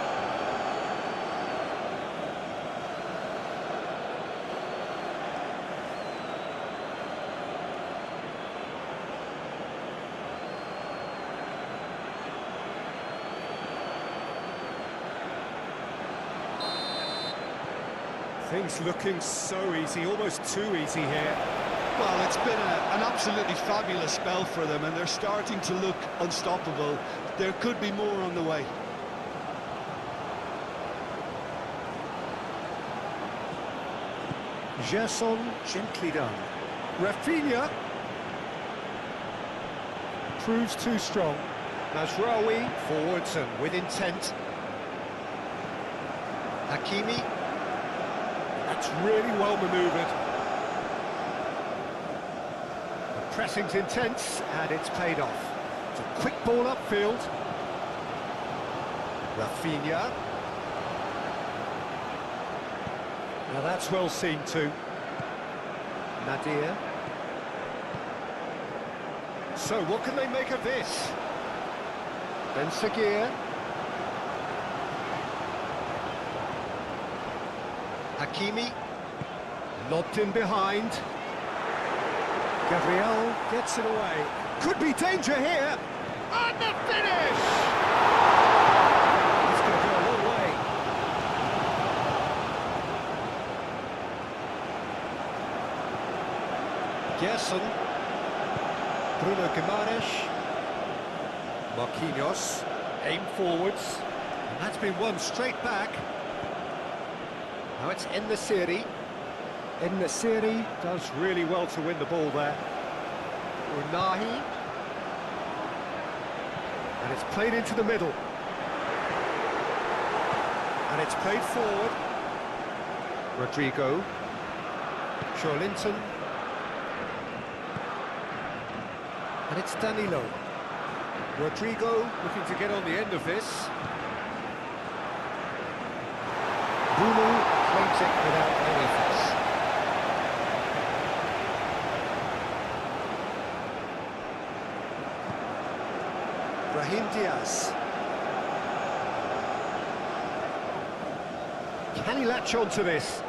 Things looking so easy, almost too easy here. Well, it's been an absolutely fabulous spell for them, and they're starting to look unstoppable. There could be more on the way. Gerson, gently done. Rafinha proves too strong. Mazraoui, forwards and with intent. Hakimi. That's really well manoeuvred. The pressing's intense, and it's paid off. It's a quick ball upfield. Rafinha. Now that's well seen too. Nadir. So what can they make of this? Ben Seguir. Hakimi, lobbed in behind. Gabriel gets it away. Could be danger here. And the finish! He's going to go a long way. Gerson. Bruno Guimaraes. Marquinhos. Aim forwards. And that's been won straight back. Now it's En-Nesyri. En-Nesyri does really well to win the ball there. Unahi. And it's played into the middle. And it's played forward. Rodrigo. Linton. And it's Danilo. Rodrigo looking to get on the end of this. Bruno claims it without any fuss. Brahim Diaz. Can he latch on to this?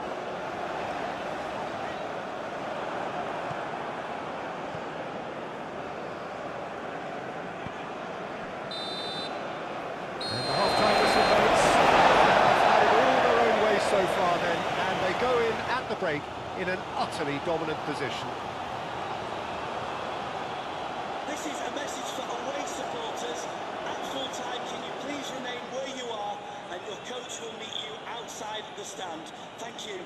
And the half-time whistle votes. They've had it all their own way so far then, and they go in at the break in an utterly dominant position. This is a message for away supporters. At full time, can you please remain where you are, and your coach will meet you outside the stand. Thank you.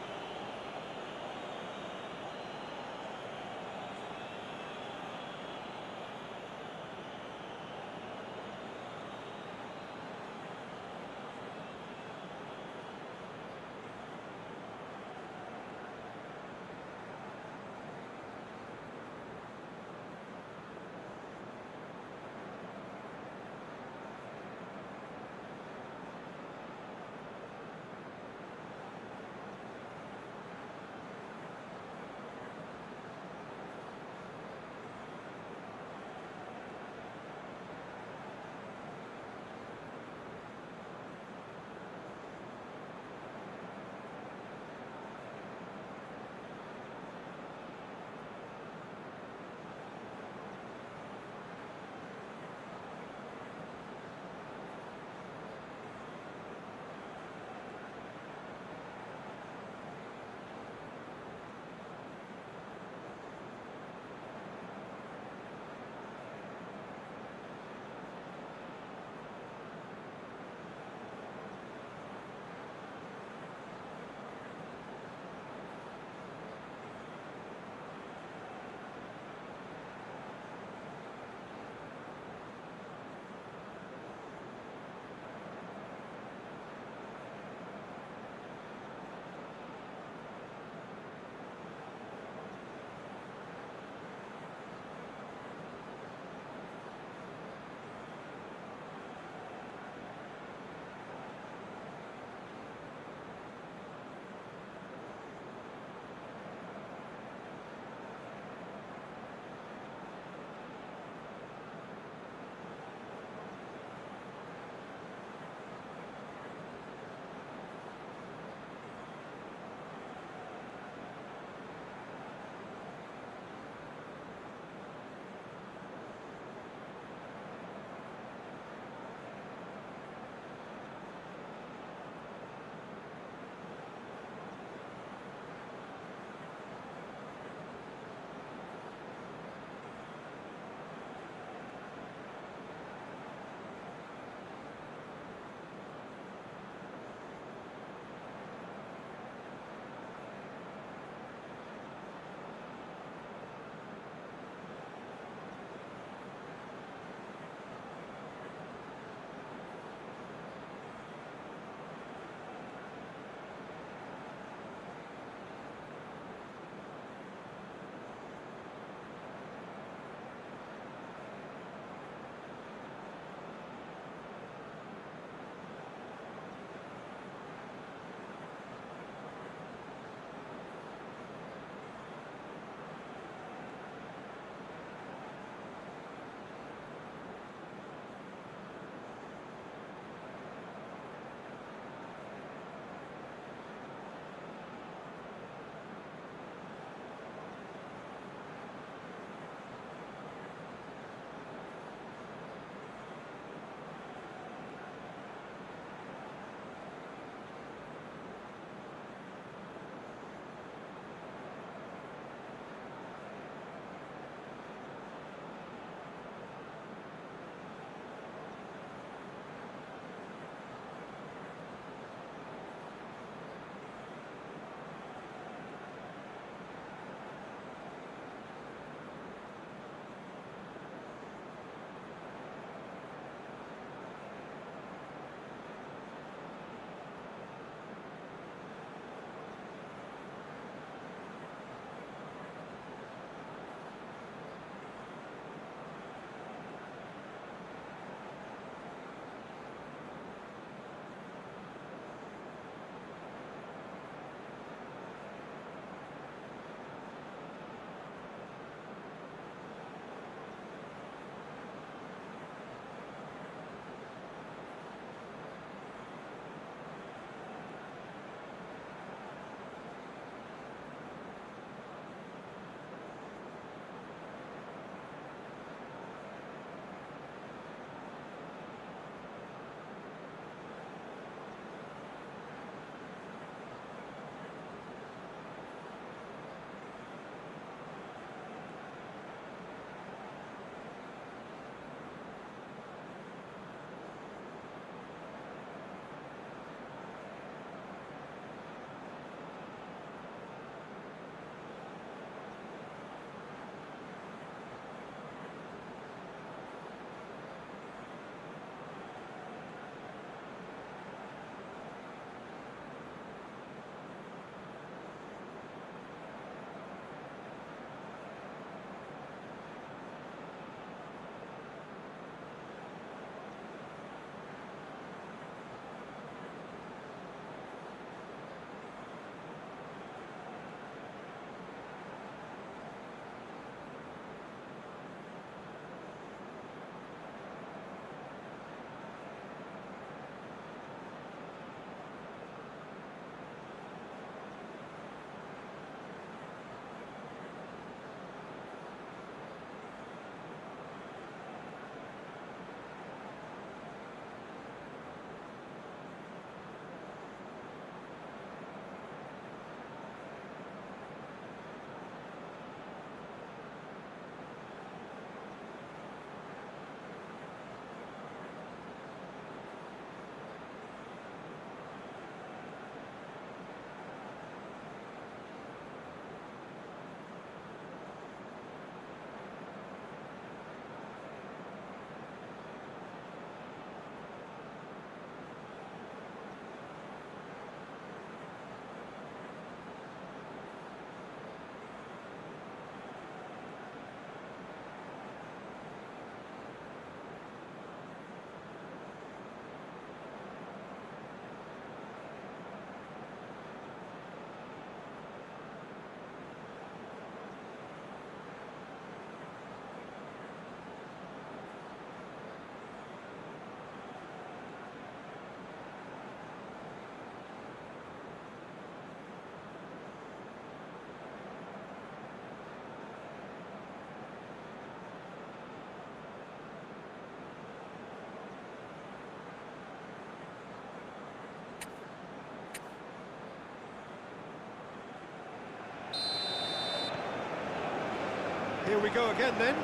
Here we go again then.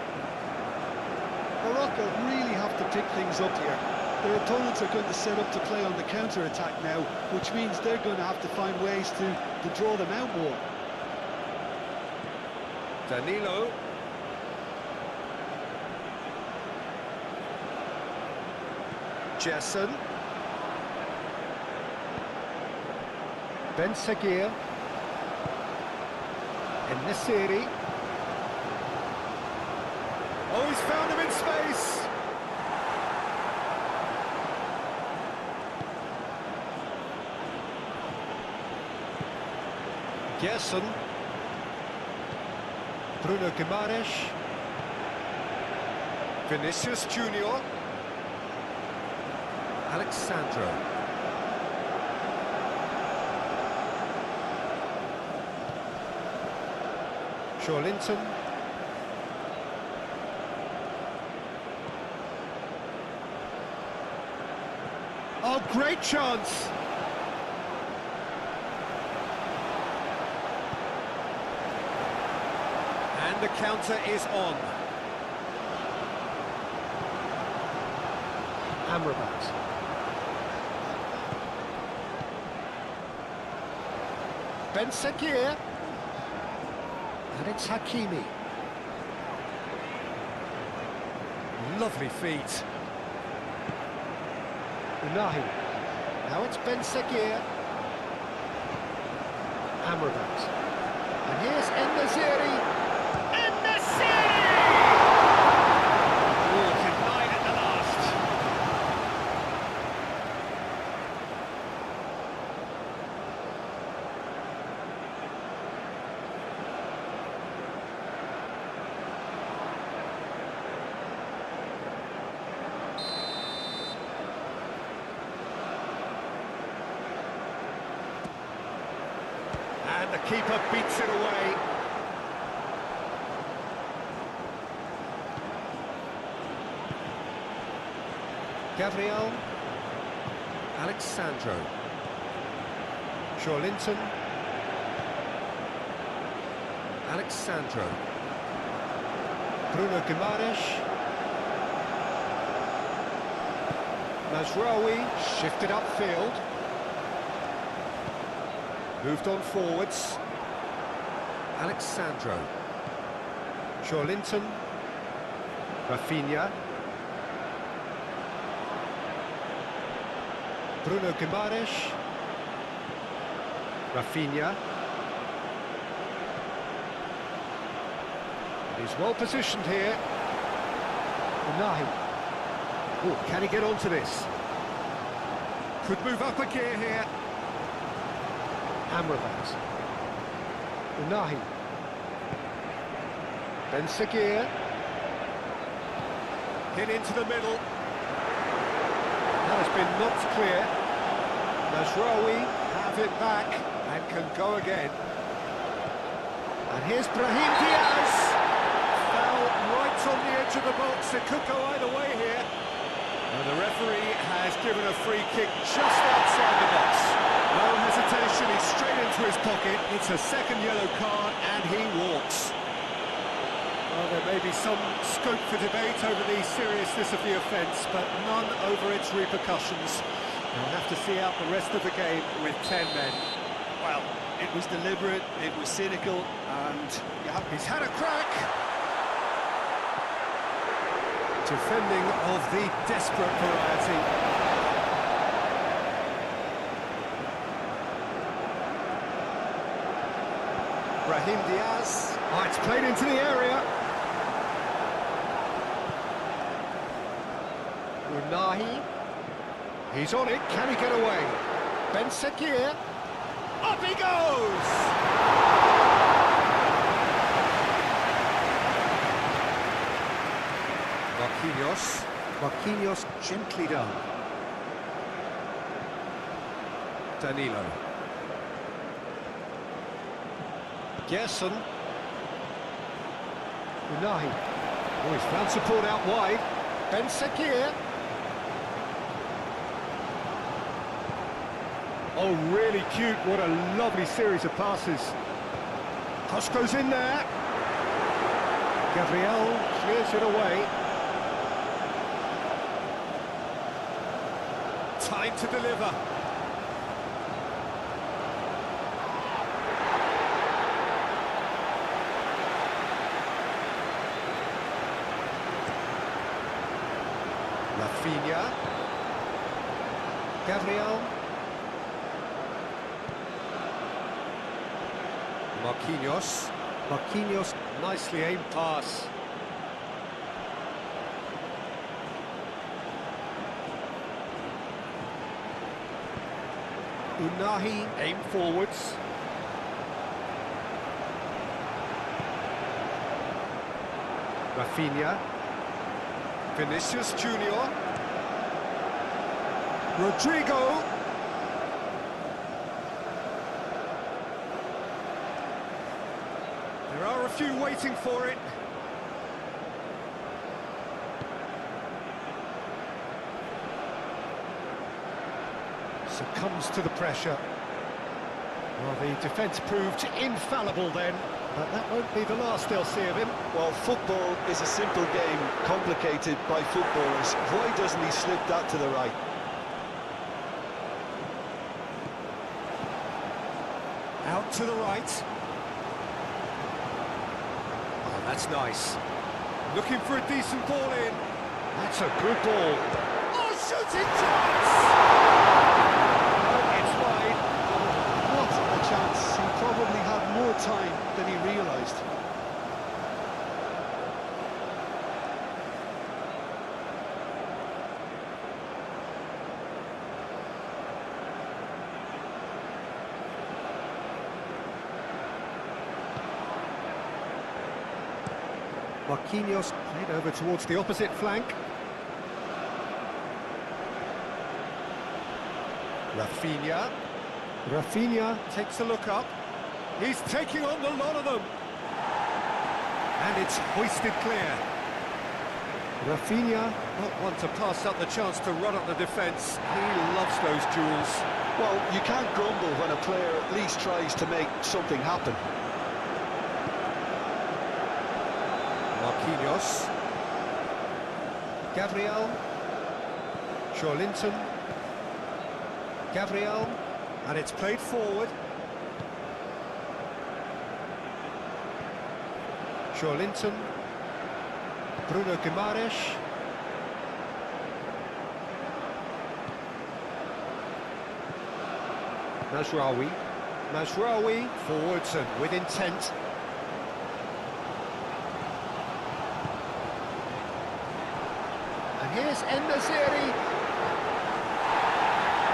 Morocco really have to pick things up here. Their opponents are going to set up to play on the counter-attack now, which means they're going to have to find ways to draw them out more. Danilo. Jason. Ben Sagir. And Nasiri. Oh, he's found him in space. Gerson. Bruno Guimaraes. Vinicius Junior. Alexandro. Linton. Oh, great chance! And the counter is on. Amrabat. Ben Sagir. And it's Hakimi. Lovely feet. Unahi. Now it's Ben Sagir. Amrabat. And here's En-Nesyri. En-Nesyri! Oh, denied at the last. And the keeper beats it away. Gabriel. Alexandro. Linton. Alexandro. Bruno Guimaraes. Mazraoui shifted upfield. Moved on forwards. Alexandro. Linton. Rafinha. Bruno Guimaraes. Rafinha. He's well positioned here. Unahi. Oh, can he get onto this? Could move up a gear here. Amrabat. Unahi. Ben Sagir. Hit into the middle. That has been knocked clear. Mazraoui have it back and can go again. And here's Brahim Diaz. Foul right on the edge of the box. It could go either way here. And the referee has given a free kick just outside the box. No hesitation, he's straight into his pocket. It's a second yellow card and he walks. Well, there may be some scope for debate over the seriousness of the offence, but none over its repercussions. We'll have to see out the rest of the game with 10 men. Well, it was deliberate, it was cynical, and he's had a crack. Defending of the desperate variety. Brahim Diaz. Oh, it's played into the area. Unahi. He's on it. Can he get away? Ben Sagir. Up he goes! Marquinhos gently done. Danilo. Gerson. Unahi. Oh, he's found support out wide. Ben Sagir. Oh, really cute. What a lovely series of passes. Cross goes in there. Gabriel clears it away. Time to deliver. Rafinha. Gabriel. Marquinhos. Marquinhos, nicely aimed pass. Unahi aimed forwards. Rafinha. Vinicius Junior. Rodrigo. There are a few waiting for it. Succumbs to the pressure. Well, the defence proved infallible then, but that won't be the last they'll see of him. Well, football is a simple game, complicated by footballers. Why doesn't he slip that to the right? Out to the right. Oh, that's nice. Looking for a decent ball in. That's a good ball. Oh, shooting chance! Oh, it's wide. What a chance. He probably had more time than he realised. Marquinhos played over towards the opposite flank. Rafinha. Rafinha takes a look up. He's taking on the lot of them. And it's hoisted clear. Rafinha, not one to pass up the chance to run up the defence. He loves those duels. Well, you can't grumble when a player at least tries to make something happen. Marquinhos. Gabriel. Linton. Gabriel. And it's played forward. Linton. Bruno Guimaraes. Mazraoui. Mazraoui forwards and with intent. And here's En-Nesyri.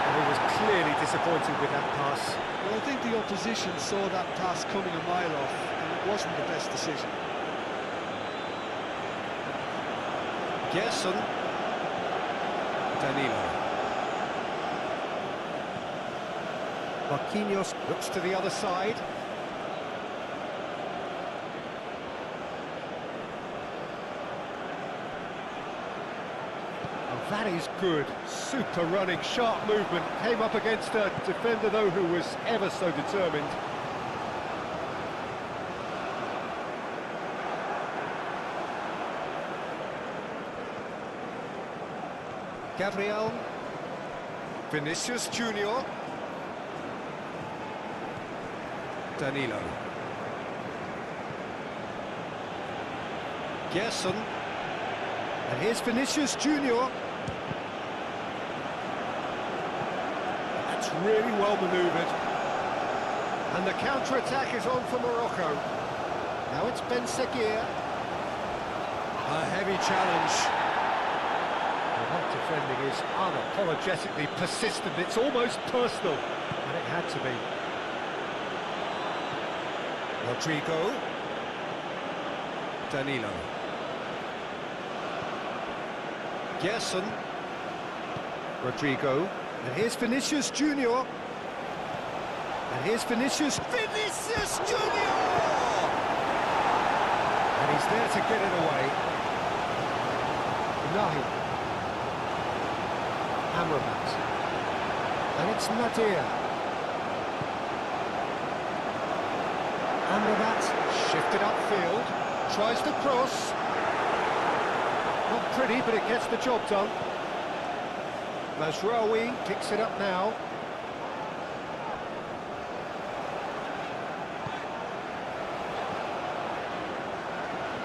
And he was clearly disappointed with that pass. Well, I think the opposition saw that pass coming a mile off, and it wasn't the best decision. Gerson. Danilo. Marquinhos looks to the other side. Oh, that is good. Super running, sharp movement. Came up against a defender, though, who was ever so determined. Gabriel. Vinicius Junior. Danilo. Gerson. And here's Vinicius Junior. That's really well manoeuvred. And the counter-attack is on for Morocco. Now it's Ben Seguir. A heavy challenge. That defending is unapologetically persistent. It's almost personal, and it had to be. Rodrigo. Danilo. Gerson. Rodrigo. And here's Vinicius Junior. And here's Vinicius. Vinicius Junior! And he's there to get it away. Unahi. Amrabat. And it's Nadir. Amrabat shifted upfield. Tries to cross. Not pretty, but it gets the job done. Mazraoui picks it up now.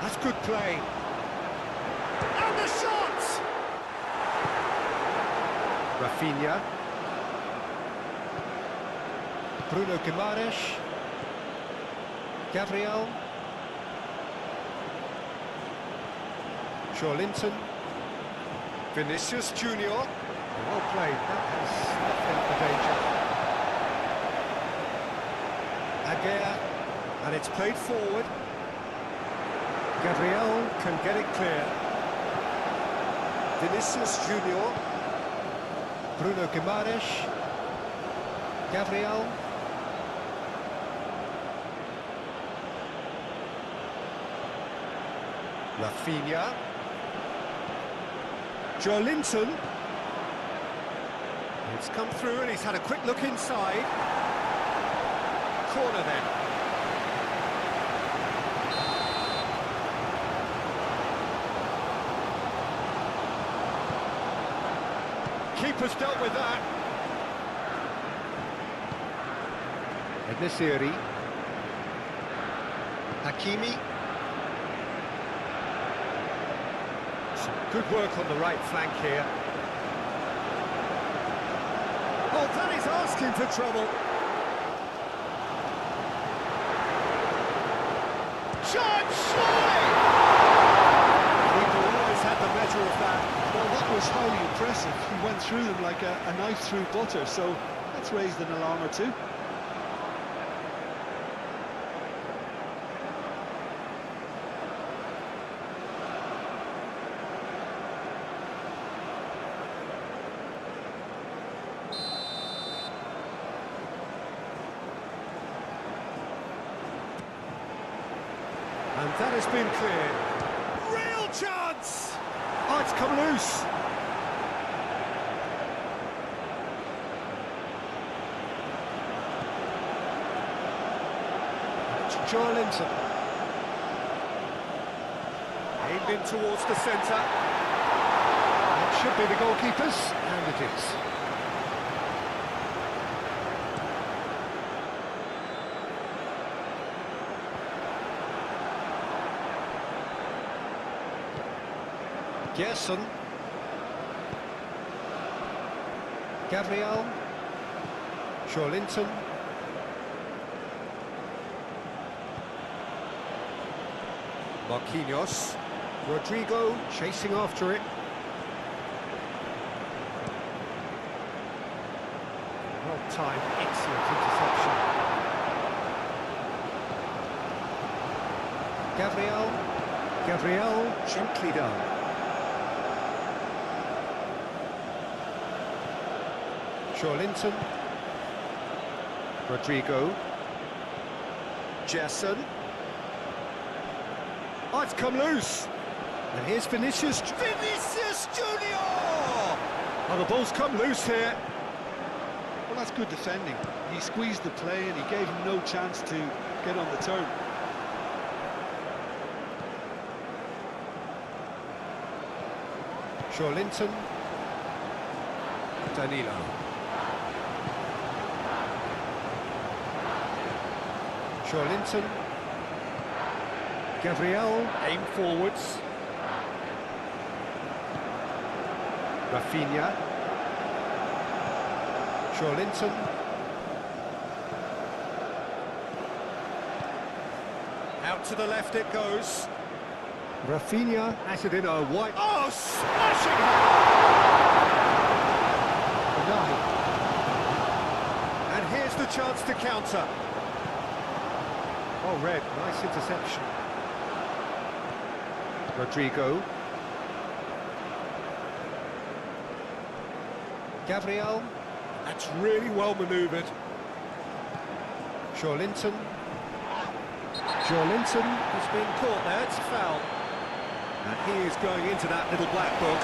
That's good play. And the shot! Rafinha. Bruno Guimaraes. Gabriel. Linton. Vinicius Junior. Well played. That has left the danger. Aguirre. And it's played forward. Gabriel can get it clear. Vinicius Junior. Bruno Guimaraes. Gabriel. Rafinha. Linton. It's come through and he's had a quick look inside. Corner then. Keeper's dealt with that. Ednesiri. Hakimi. Some good work on the right flank here. Oh, that is asking for trouble. Shot, surely! Keeper always had the measure of that. Well, that was highly impressive. He went through them like a knife through butter, so that's raised an alarm or two. And that has been cleared. Real chance! Oh, it's come loose. It's Linton. Aimed in towards the centre. It should be the goalkeeper's, and it is. Gerson. Gabriel. Linton. Marquinhos. Rodrigo chasing after it. Well timed, excellent interception. Gabriel, gently done. Linton. Rodrigo. Gerson. Oh, it's come loose. And here's Vinicius. Vinicius Junior! Oh, the ball's come loose here. Well, that's good defending. He squeezed the play and he gave him no chance to get on the turn. Linton. Danilo. Linton. Gabriel, aim forwards. Rafinha. Linton. Out to the left it goes. Rafinha has it in a white... Oh, smashing it! And here's the chance to counter. Oh, red, nice interception. Rodrigo. Gabriel. That's really well manoeuvred. Linton. Linton has been caught there, it's a foul. And he is going into that little black book.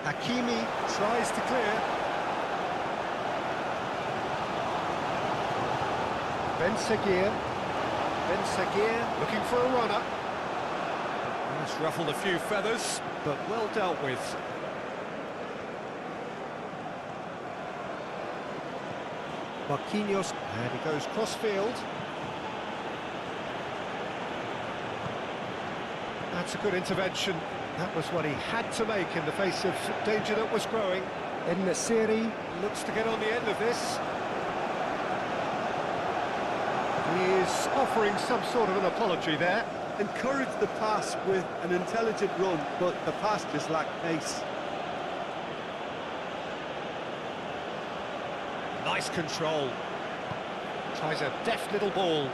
Hakimi tries to clear. Ben Seguir. Ben Seguir looking for a runner. That's ruffled a few feathers, but well dealt with. Marquinhos, and he goes cross-field. That's a good intervention. That was what he had to make in the face of danger that was growing. En-Nesyri looks to get on the end of this. He is offering some sort of an apology there. Encouraged the pass with an intelligent run, but the pass just lacked pace. Nice control. Tries a deft little ball.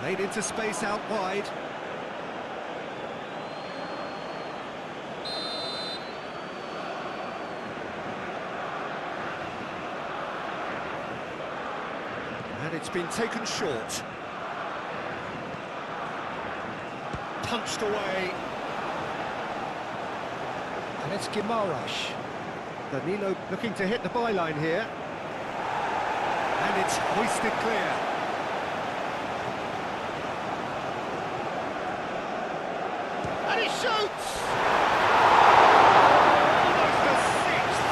Played into space out wide. And it's been taken short. Punched away. And it's Guimaraes. Danilo looking to hit the byline here. And it's hoisted clear. And he shoots! Almost a sixth!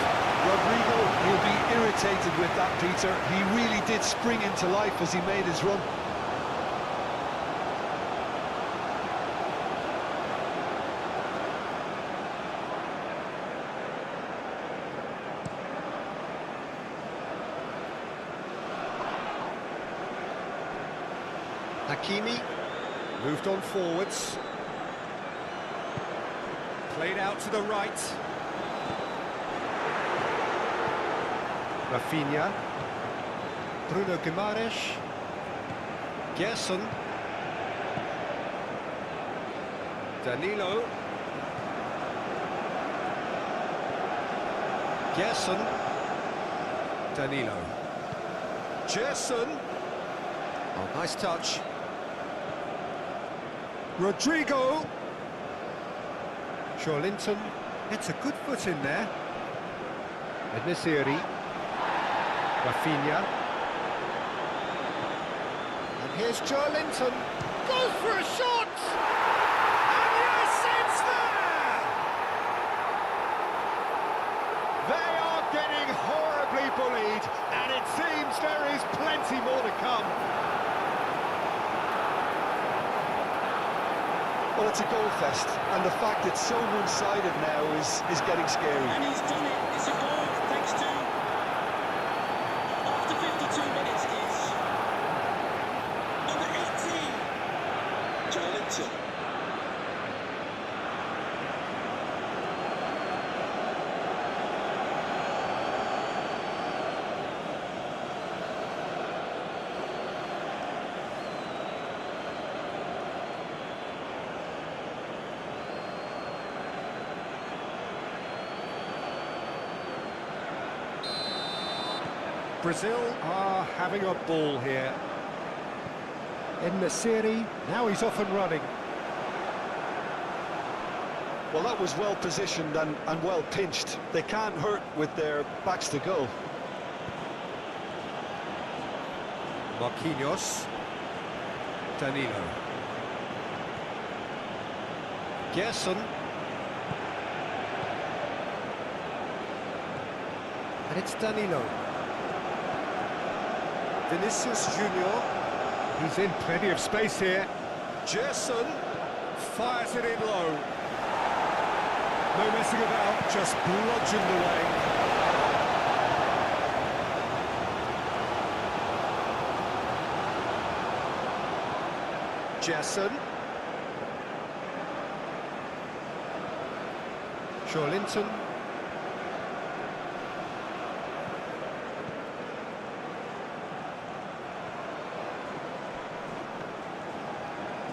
Rodrigo will be irritated with that, Peter. He really did spring into life as he made his run. Hakimi moved on forwards. Played out to the right. Rafinha. Bruno Guimaraes. Gerson. Danilo. Gerson. Danilo. Gerson. Oh, nice touch. Rodrigo. Linton gets a good foot in there. En-Nesyri. Rafinha. And here's Linton. Goes for a shot! And yes, it's there! They are getting horribly bullied, and it seems there is plenty more to come. Well, it's a goal fest, and the fact it's so one-sided now is getting scary. And he's done it. It's a goal thanks to, after 52 minutes, is number 18, Joelinton. Brazil are having a ball here. En-Nesyri, now he's off and running. Well, that was well positioned and well pinched. They can't hurt with their backs to goal. Marquinhos. Danilo. Gerson. And it's Danilo. Vinicius Junior. He's in plenty of space here. Gerson fires it in low. No messing about, just bludgeoned away. Gerson. Linton.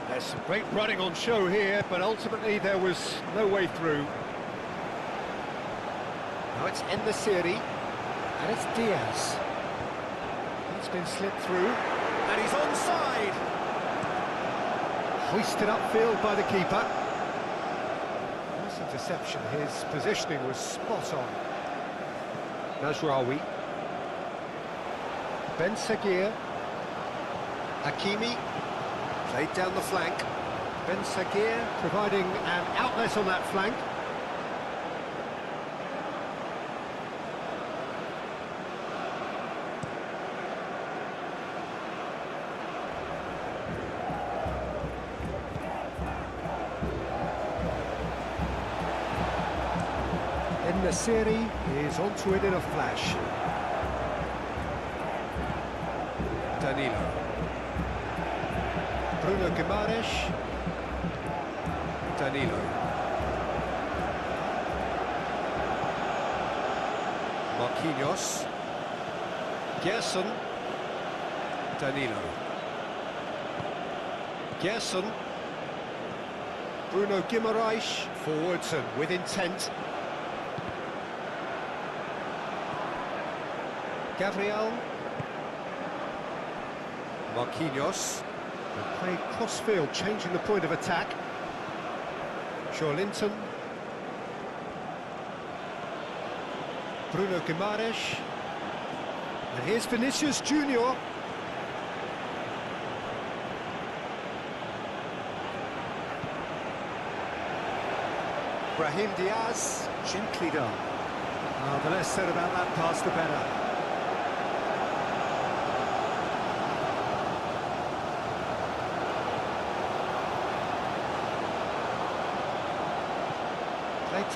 There's some great running on show here, but ultimately there was no way through. Now it's En-Nesyri, and it's Diaz. He's been slipped through, and he's onside. Hoisted upfield by the keeper. Nice interception. His positioning was spot on. Nasraoui. Ben Sagir. Hakimi. Played down the flank. Ben Sagir providing an outlet on that flank. The Serie is onto it in a flash. Danilo. Bruno Guimaraes. Danilo. Marquinhos. Gerson. Danilo. Gerson. Bruno Guimaraes. Forwards and with intent. Gabriel. Marquinhos. And played cross-field, changing the point of attack. Linton. Bruno Guimaraes. And here's Vinicius Junior. Brahim Diaz. Gently done. Oh, the less said about that pass, the better.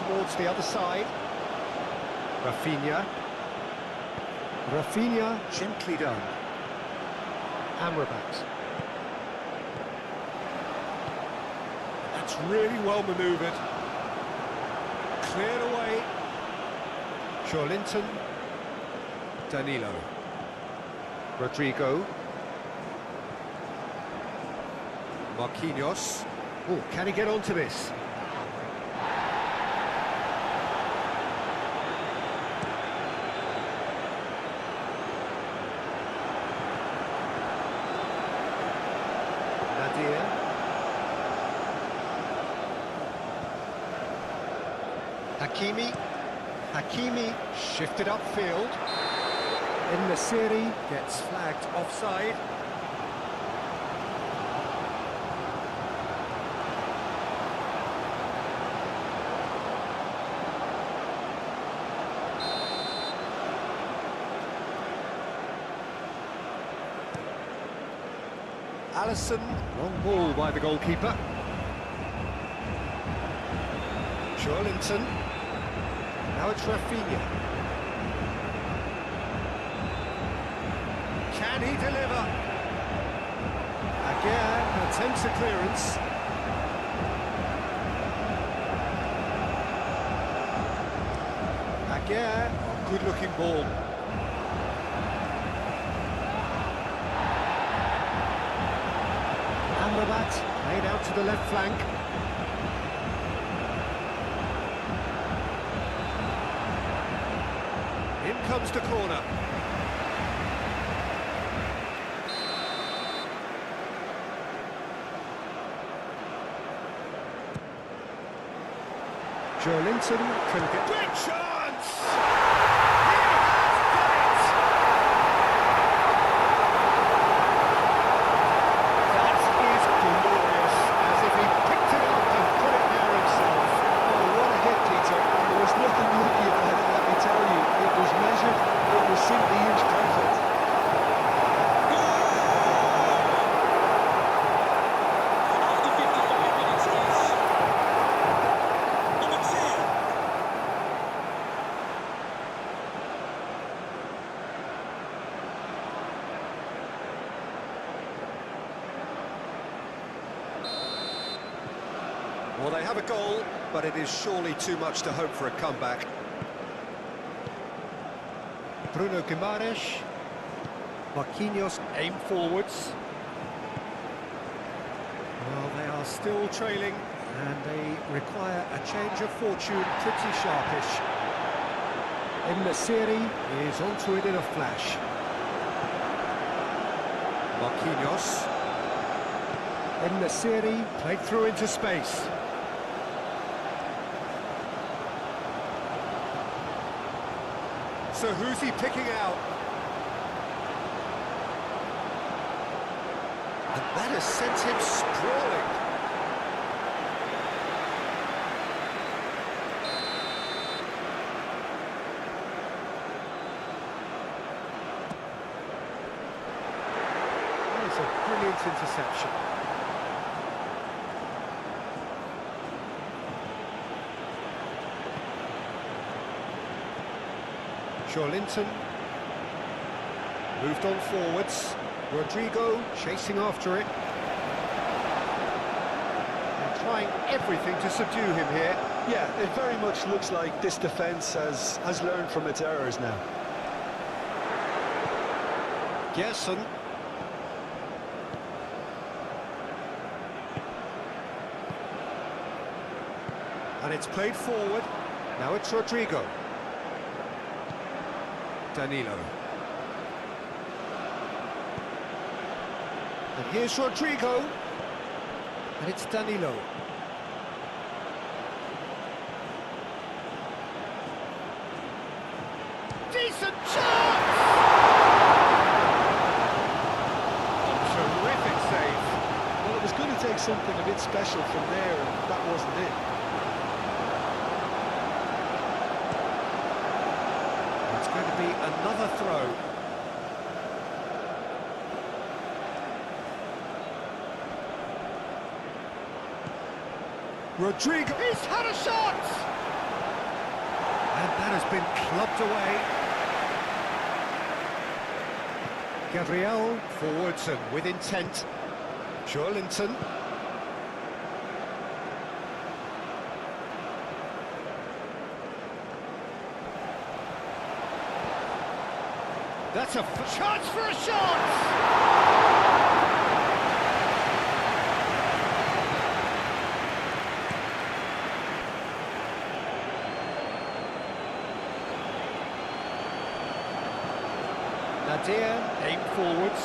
Towards the other side. Rafinha. Rafinha, gently done. Amrabat. That's really well manoeuvred. Cleared away. Linton. Danilo. Rodrigo. Marquinhos. Oh, can he get onto this? Hakimi. Hakimi shifted upfield. In the Serie gets flagged offside. Alisson, long ball by the goalkeeper. Linton. Now it's Rafinha. Can he deliver? Again, attempts a clearance. Again, good-looking ball. Amrabat played out to the left flank. In comes the corner. Linton can get... Great chance! He has done it! That is glorious, as if he picked it up and put it there himself. Oh, what a hit, Peter. There was nothing lucky about it, let me tell you. It was measured, it was simply inch perfect. Well, they have a goal, but it is surely too much to hope for a comeback. Bruno Guimaraes. Marquinhos aim forwards. Well, they are still trailing, and they require a change of fortune pretty sharpish. In the Serie is onto it in a flash. Marquinhos. In the Serie, played through into space. So who's he picking out? And that has sent him sprawling. That is a brilliant interception. Linton moved on forwards. Rodrigo chasing after it. They're trying everything to subdue him here. Yeah, it very much looks like this defence has learned from its errors now. Gerson. And it's played forward. Now it's Rodrigo. Danilo. And here's Rodrigo. And it's Danilo. Decent chance! Terrific save. Well, it was going to take something a bit special from there, and that wasn't it. Going to be another throw. Rodrigo, he's had a shot! And that has been clubbed away. Gabriel forwards and with intent. Linton. That's a chance for a shot! Nadir aimed forwards.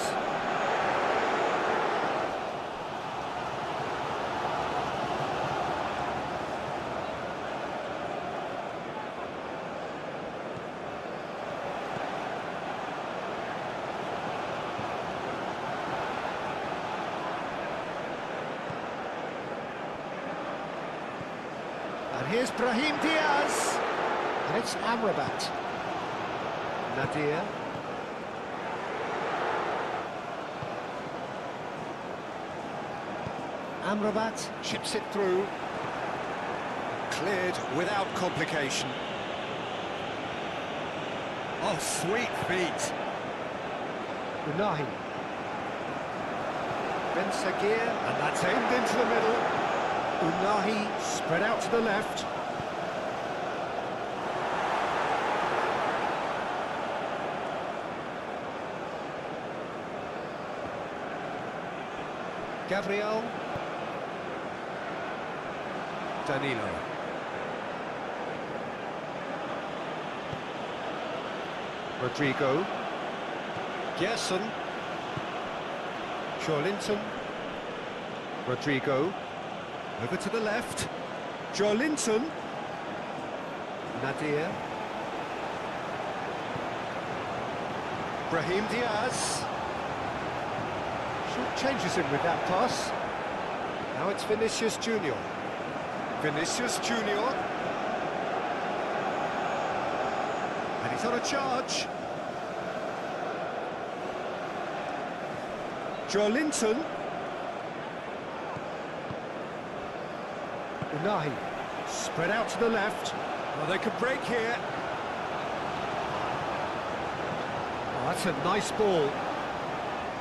And here's Brahim Diaz. And it's Amrabat. Nadir. Amrabat chips it through. Cleared without complication. Oh, sweet feet. Unahi. Ben Sagir, and that's aimed into the middle. Unahi spread out to the left. Gabriel. Danilo. Rodrigo. Gerson. Linton. Rodrigo. Over to the left. Linton. Nadir. Brahim Diaz. Short changes him with that pass. Now it's Vinicius Junior. Vinicius Junior. And he's on a charge. Linton. Unahi. Spread out to the left. Well, they could break here. Oh, that's a nice ball.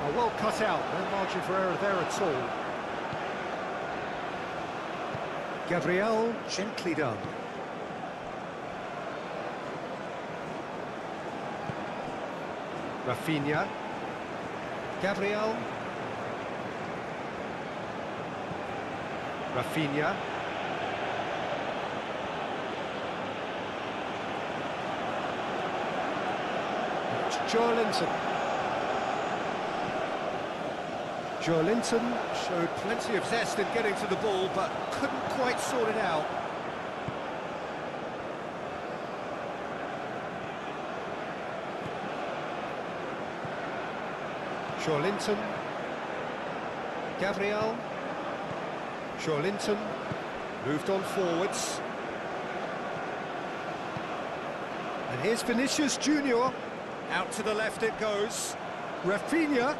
Oh, well cut out. No margin for error there at all. Gabriel, gently done. Rafinha. Gabriel. Rafinha. Linton showed plenty of zest in getting to the ball, but couldn't quite sort it out. Linton. Gabriel. Linton. Moved on forwards. And here's Vinicius Junior. Out to the left it goes. Rafinha.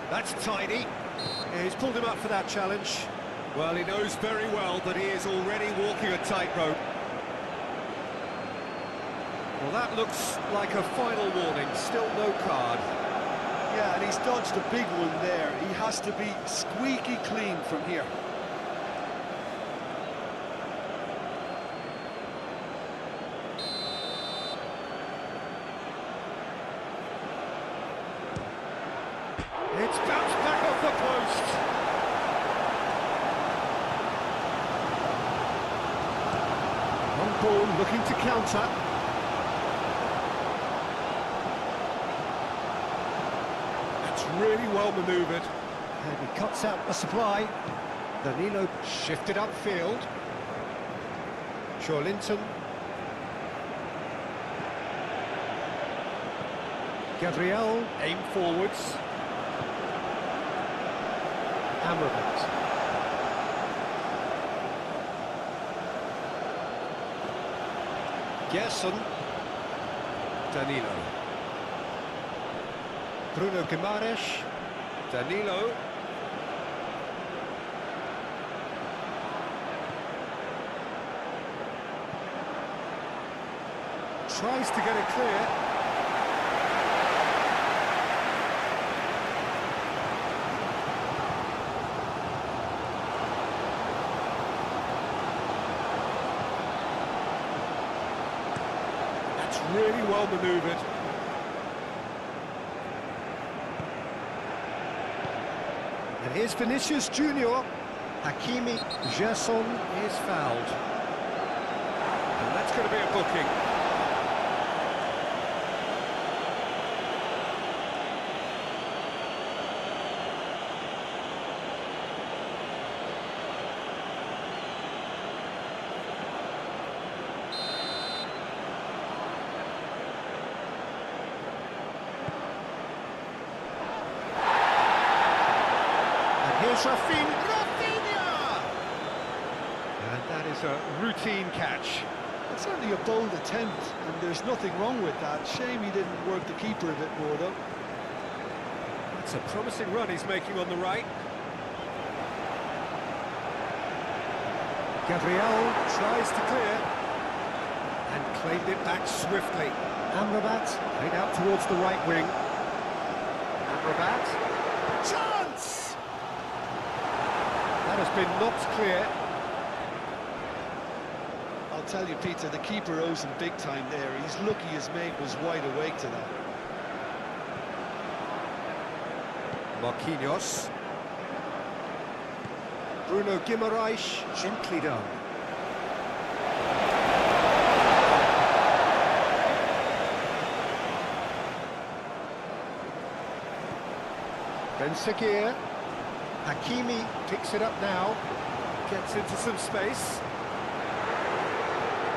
That's tidy. Yeah, he's pulled him up for that challenge. Well, he knows very well that he is already walking a tightrope. Well, that looks like a final warning. Still no card. Yeah, and he's dodged a big one there. He has to be squeaky clean from here. It's bounced back off the post. Long ball looking to counter. That's really well manoeuvred. And he cuts out the supply. Danilo shifted upfield. Linton. Gabriel aim forwards. Amrabat. Gerson. Danilo. Bruno Guimaraes. Danilo. Tries to get it clear. Really well manoeuvred. And here's Vinicius Junior. Hakimi Gerson is fouled. And that's going to be a booking. Here's Rafinha! And that is a routine catch. It's certainly a bold attempt, and there's nothing wrong with that. Shame he didn't work the keeper a bit more, though. It's a promising run he's making on the right. Gabriel tries to clear. And claimed it back swiftly. Amrabat played out towards the right wing. Amrabat. Chance! That has been knocked clear. I'll tell you, Peter, the keeper owes him big time there. He's lucky his mate was wide awake to that. Marquinhos. Bruno Guimaraes, gently done. Ben Sekir. Hakimi picks it up now, gets into some space.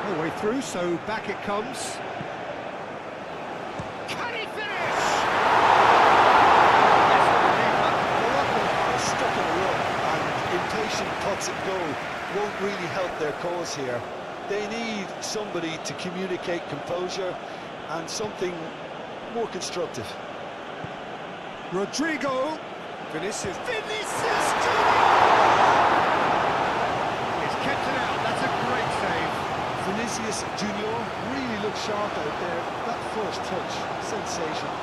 All the way through, so back it comes. Can he finish? Morocco are stuck in a rut, and impatient touch and go won't really help their cause here. They need somebody to communicate composure and something more constructive. Rodrigo. Vinicius Junior! He's kept it out, that's a great save. Vinicius Junior really looked sharp out there. That first touch, sensational.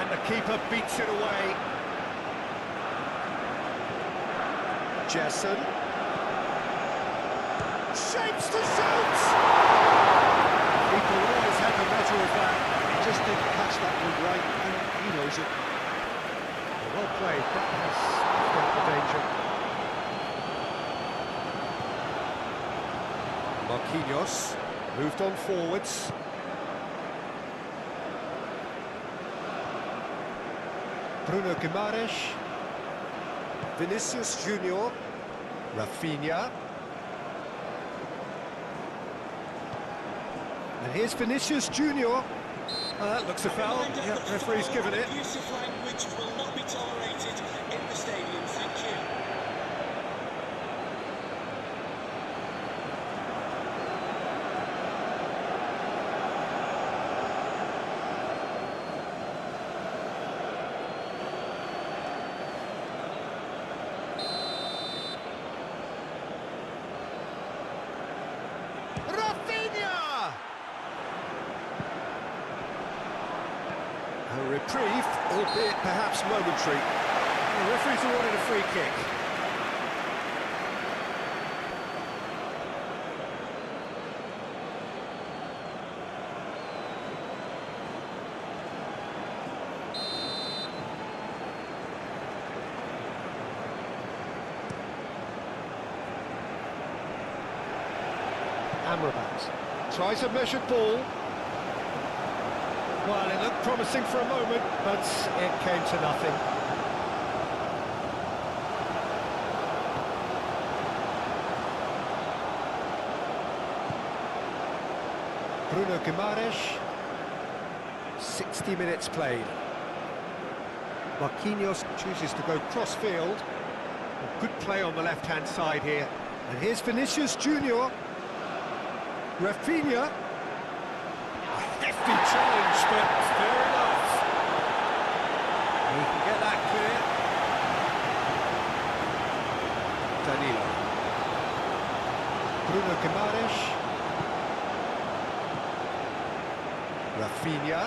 The keeper beats it away. Gerson. Shapes to shoot! Keeper always had the measure of that. He just didn't catch that one right, and he knows it. Well played, that has stopped the danger. Marquinhos. Moved on forwards. Bruno Guimaraes. Vinicius Junior. Rafinha. And here's Vinicius Junior. That looks a foul. Yeah, referee's given it. Abusive language will not be tolerated in the stadium. Thank you. Rafinha! A reprieve, albeit perhaps momentary. The referee's awarded a free kick. Amrabat tries a measured ball. Well, it looked promising for a moment, but it came to nothing. Bruno Guimaraes. 60 minutes played. Marquinhos chooses to go cross-field. Good play on the left-hand side here. And here's Vinicius Junior. Rafinha. A hefty challenge, but fair enough. He can get that clear. Danilo. Bruno Guimaraes. Rafinha.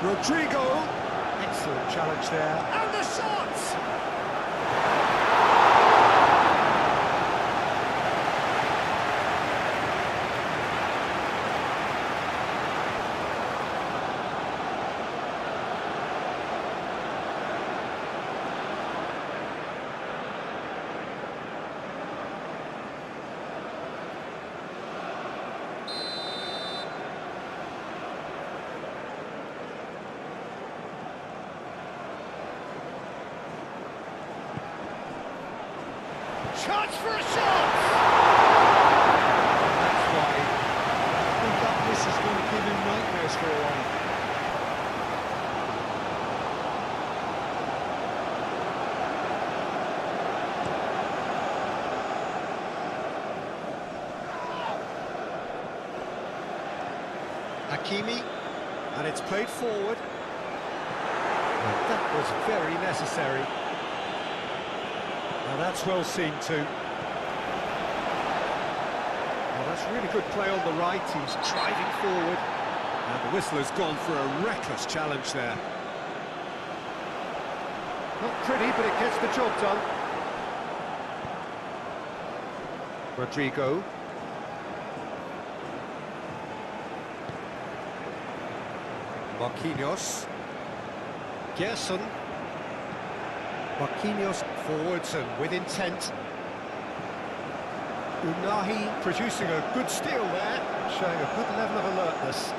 Rodrigo. Excellent challenge there. And the shot! Chance for a shot! That's wide. I think that miss is going to give him nightmares for a while. Hakimi, and it's played forward. And that was very necessary. Now that's well seen too. Well, that's really good play on the right. He's driving forward. And the whistle has gone for a reckless challenge there. Not pretty, but it gets the job done. Rodrigo. Marquinhos. Gerson. Marquinhos forwards and with intent. Unahi producing a good steal there, showing a good level of alertness.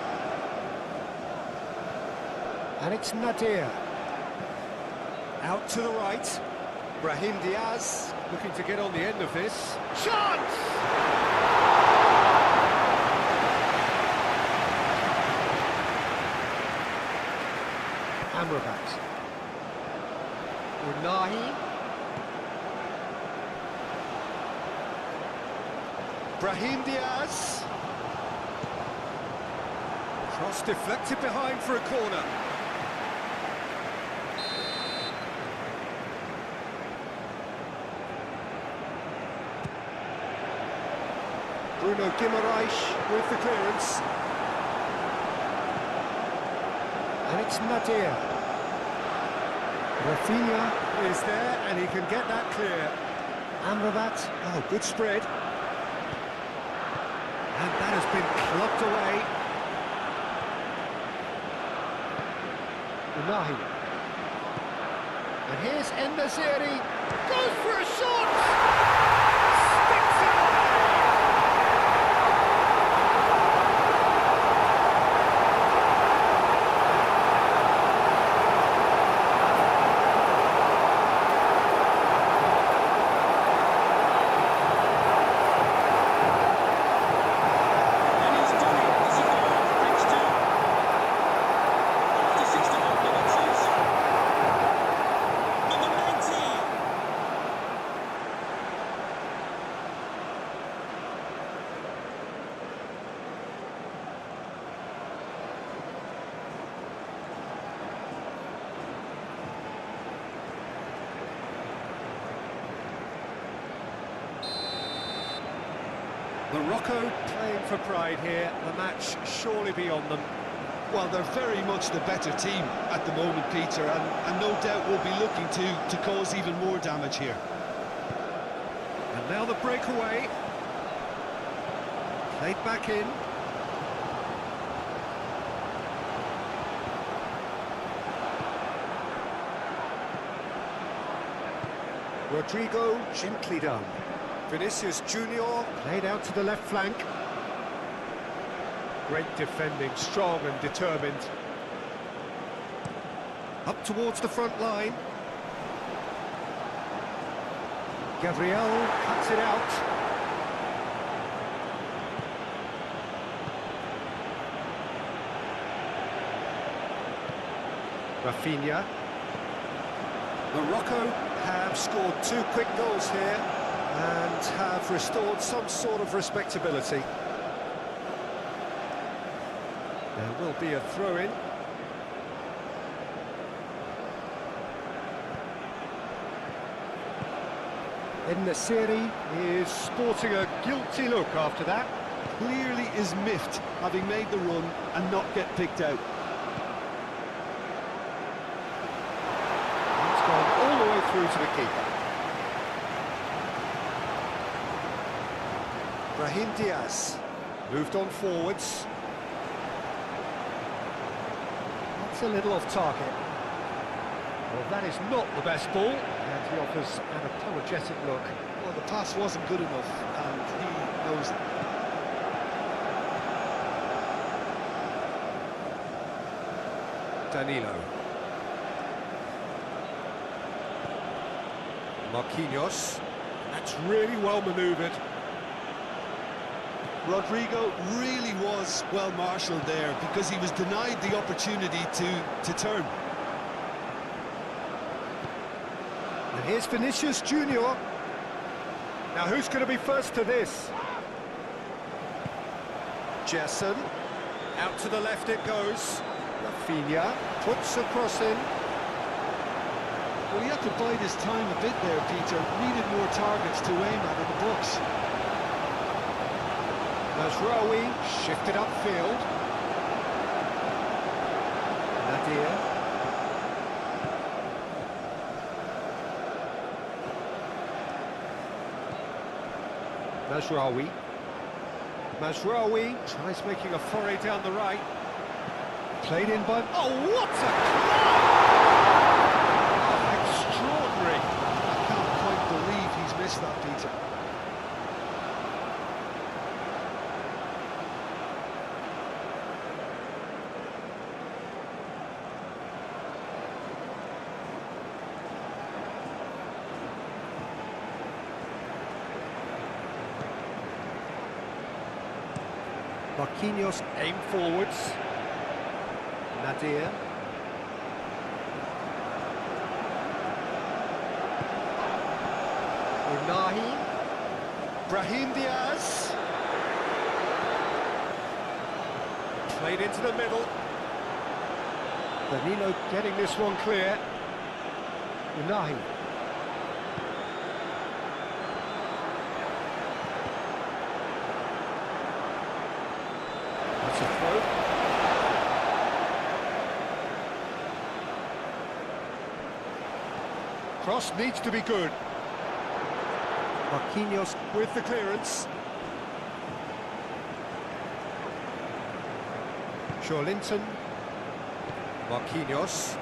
And it's Nadir. Out to the right. Brahim Diaz looking to get on the end of this. Chance! Amrabat. Unahi. Brahim Diaz. Cross deflected behind for a corner. Bruno Guimaraes with the clearance. And it's Nadir. Rafinha is there and he can get that clear. Amrabat, oh, good spread. And that has been clocked away. Unahi. And here's En-Nesyri. Goes for a shot! Sticks it away! And he's done it. It's a goal, thanks to after 61 minutes is number 19. Morocco playing for pride here. The match surely beyond them. Well, they're very much the better team at the moment, Peter, and no doubt will be looking to cause even more damage here. And now the breakaway. Played back in. Rodrigo gently done. Vinicius Junior played out to the left flank. Great defending, strong and determined. Up towards the front line. Gabriel cuts it out. Rafinha. Morocco have scored 2 quick goals here and have restored some sort of respectability. There will be a throw-in. En-Nesyri is sporting a guilty look after that. Clearly is miffed, having made the run and not get picked out. It's gone all the way through to the keeper. Brahim Diaz moved on forwards. That's a little off target. Well, that is not the best ball, and he offers an apologetic look. Well, the pass wasn't good enough, and he knows it. Danilo. Marquinhos. That's really well manoeuvred. Rodrigo really was well marshalled there because he was denied the opportunity to turn. And here's Vinicius Junior. Now who's going to be first to this? Jessen. Out to the left it goes. Rafinha puts a cross in. Well, he had to bide his time a bit there, Peter. Needed more targets to aim at in the box. Mazraoui shifted upfield. Nadir. Mazraoui. Mazraoui tries making a foray down the right. Played in by... Oh, what a try! Extraordinary. I can't quite believe he's missed that, Peter. Marquinhos aim forwards. Nadir. Unahi. Brahim Diaz. Played into the middle. Danilo getting this one clear. Unahi. That's a throw. Cross needs to be good. Marquinhos with the clearance. Linton. Marquinhos.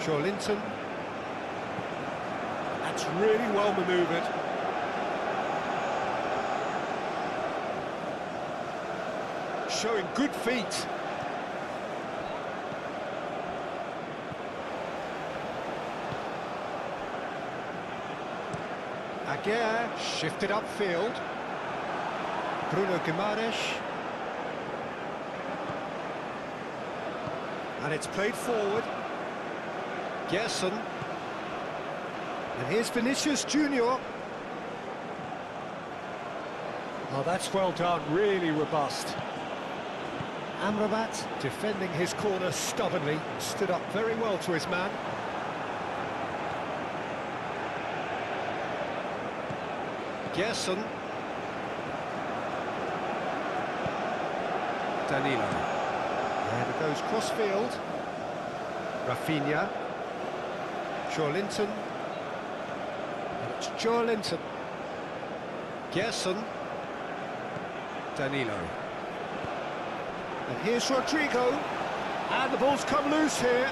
Linton. That's really well manoeuvred. Showing good feet. Aguirre shifted upfield. Bruno Guimaraes. And it's played forward. Gerson. And here's Vinicius Junior. Oh, that's well done, really robust. Amrabat defending his corner stubbornly, stood up very well to his man. Gerson. Danilo. And it goes cross-field. Rafinha. Joelinton. And it's Joelinton. Gerson. Danilo. And here's Rodrigo. And the ball's come loose here.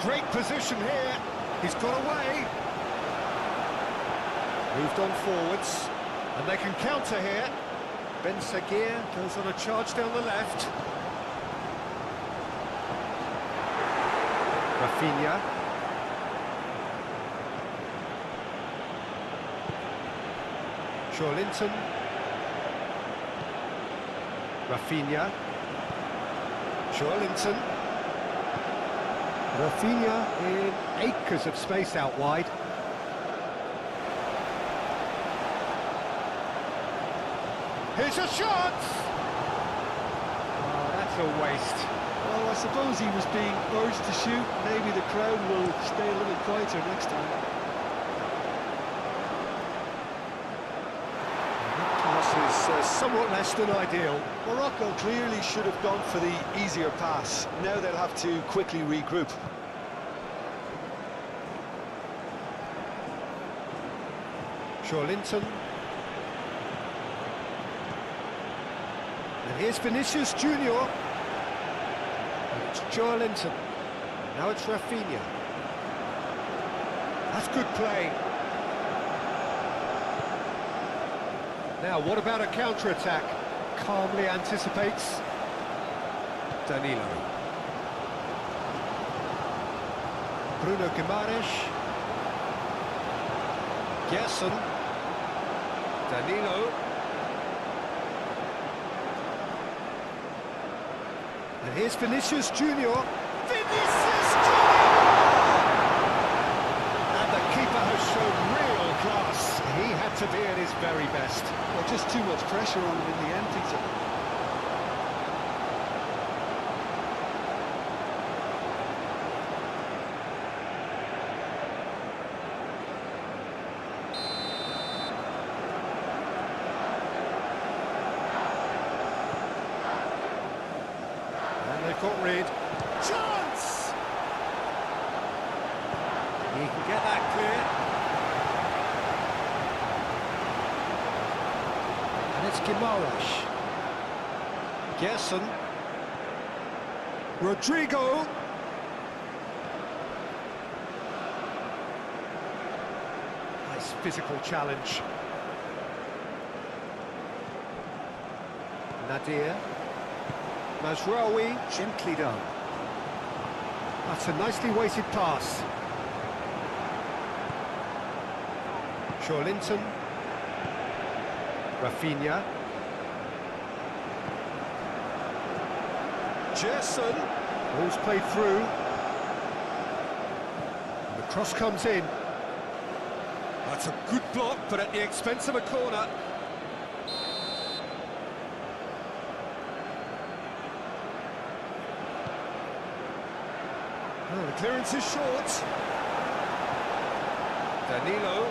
Great position here. He's got away. Moved on forwards. And they can counter here. Ben Seguir goes on a charge down the left. Rafinha. Joelinton. Rafinha. Joelinton. Rafinha in acres of space out wide. Here's a shot! Oh, that's a waste. Well, I suppose he was being urged to shoot. Maybe the crowd will stay a little quieter next time. This is somewhat less than ideal. Morocco clearly should have gone for the easier pass. Now they'll have to quickly regroup. Joelinton. And here's Vinicius Junior. And it's Joelinton. Now it's Rafinha. That's good play. Now, what about a counter-attack? Calmly anticipates. Danilo. Bruno Guimaraes. Gerson. Danilo. And here's Vinicius Junior. Vinicius Junior! And the keeper has shown real class. He had to be at his very best. Well, just too much pressure on him in the end, Peter. And they've got rid. Chance! He can get that clear. And it's Guimaraes. Gerson. Rodrigo. Nice physical challenge. Nadir. Mazraoui, gently done. That's a nicely weighted pass. Joelinton. Rafinha. Gerson. Ball's played through. And the cross comes in. That's a good block, but at the expense of a corner. Oh, the clearance is short. Danilo.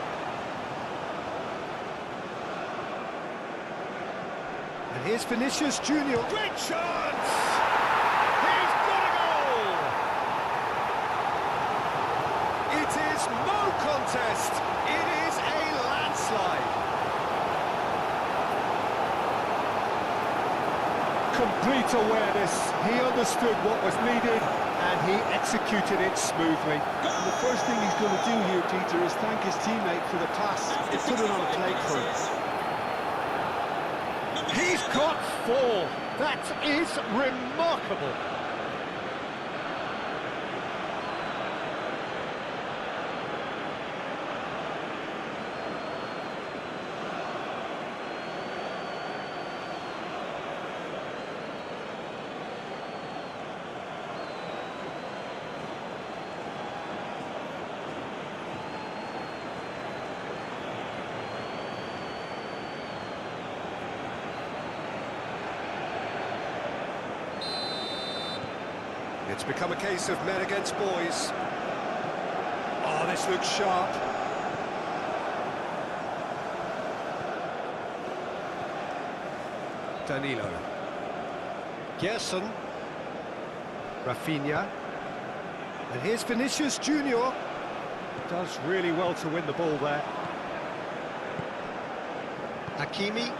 And here's Vinicius Junior. Great chance! He's got a goal! It is no contest. It is a landslide. Complete awareness. He understood what was needed. And he executed it smoothly. And the first thing he's going to do here, Peter, is thank his teammate for the pass. He put it on a plate for him. He's got 4. That is remarkable. It's become a case of men against boys. Oh, this looks sharp. Danilo. Gerson. Rafinha. And here's Vinicius Junior. Does really well to win the ball there. Hakimi.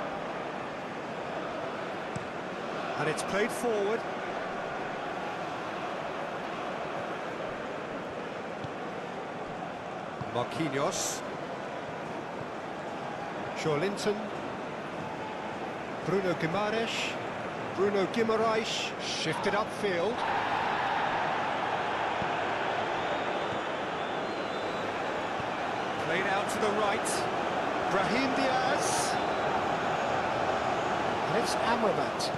And it's played forward. Marquinhos. Linton. Bruno Guimaraes. Bruno Guimaraes shifted upfield. Played out to the right. Brahim Diaz. And it's Amrabat.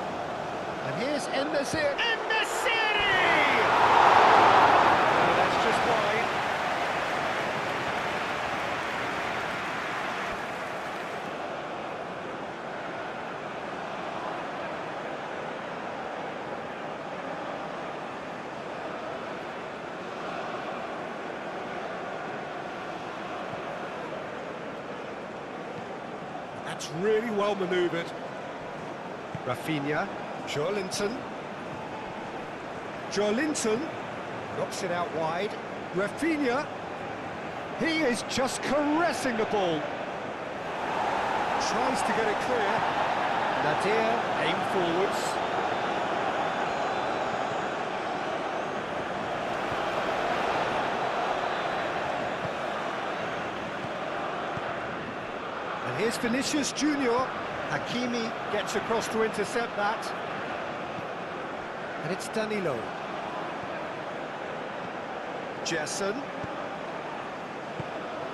And here's En-Nesyri. En-Nesyri! Oh, that's just wide. That's really well manoeuvred. Rafinha, Linton. Linton knocks it out wide. Rafinha, he is just caressing the ball. Tries to get it clear. Nadir, aim forwards. And here's Vinicius Junior. Hakimi gets across to intercept that. And it's Danilo. Gerson.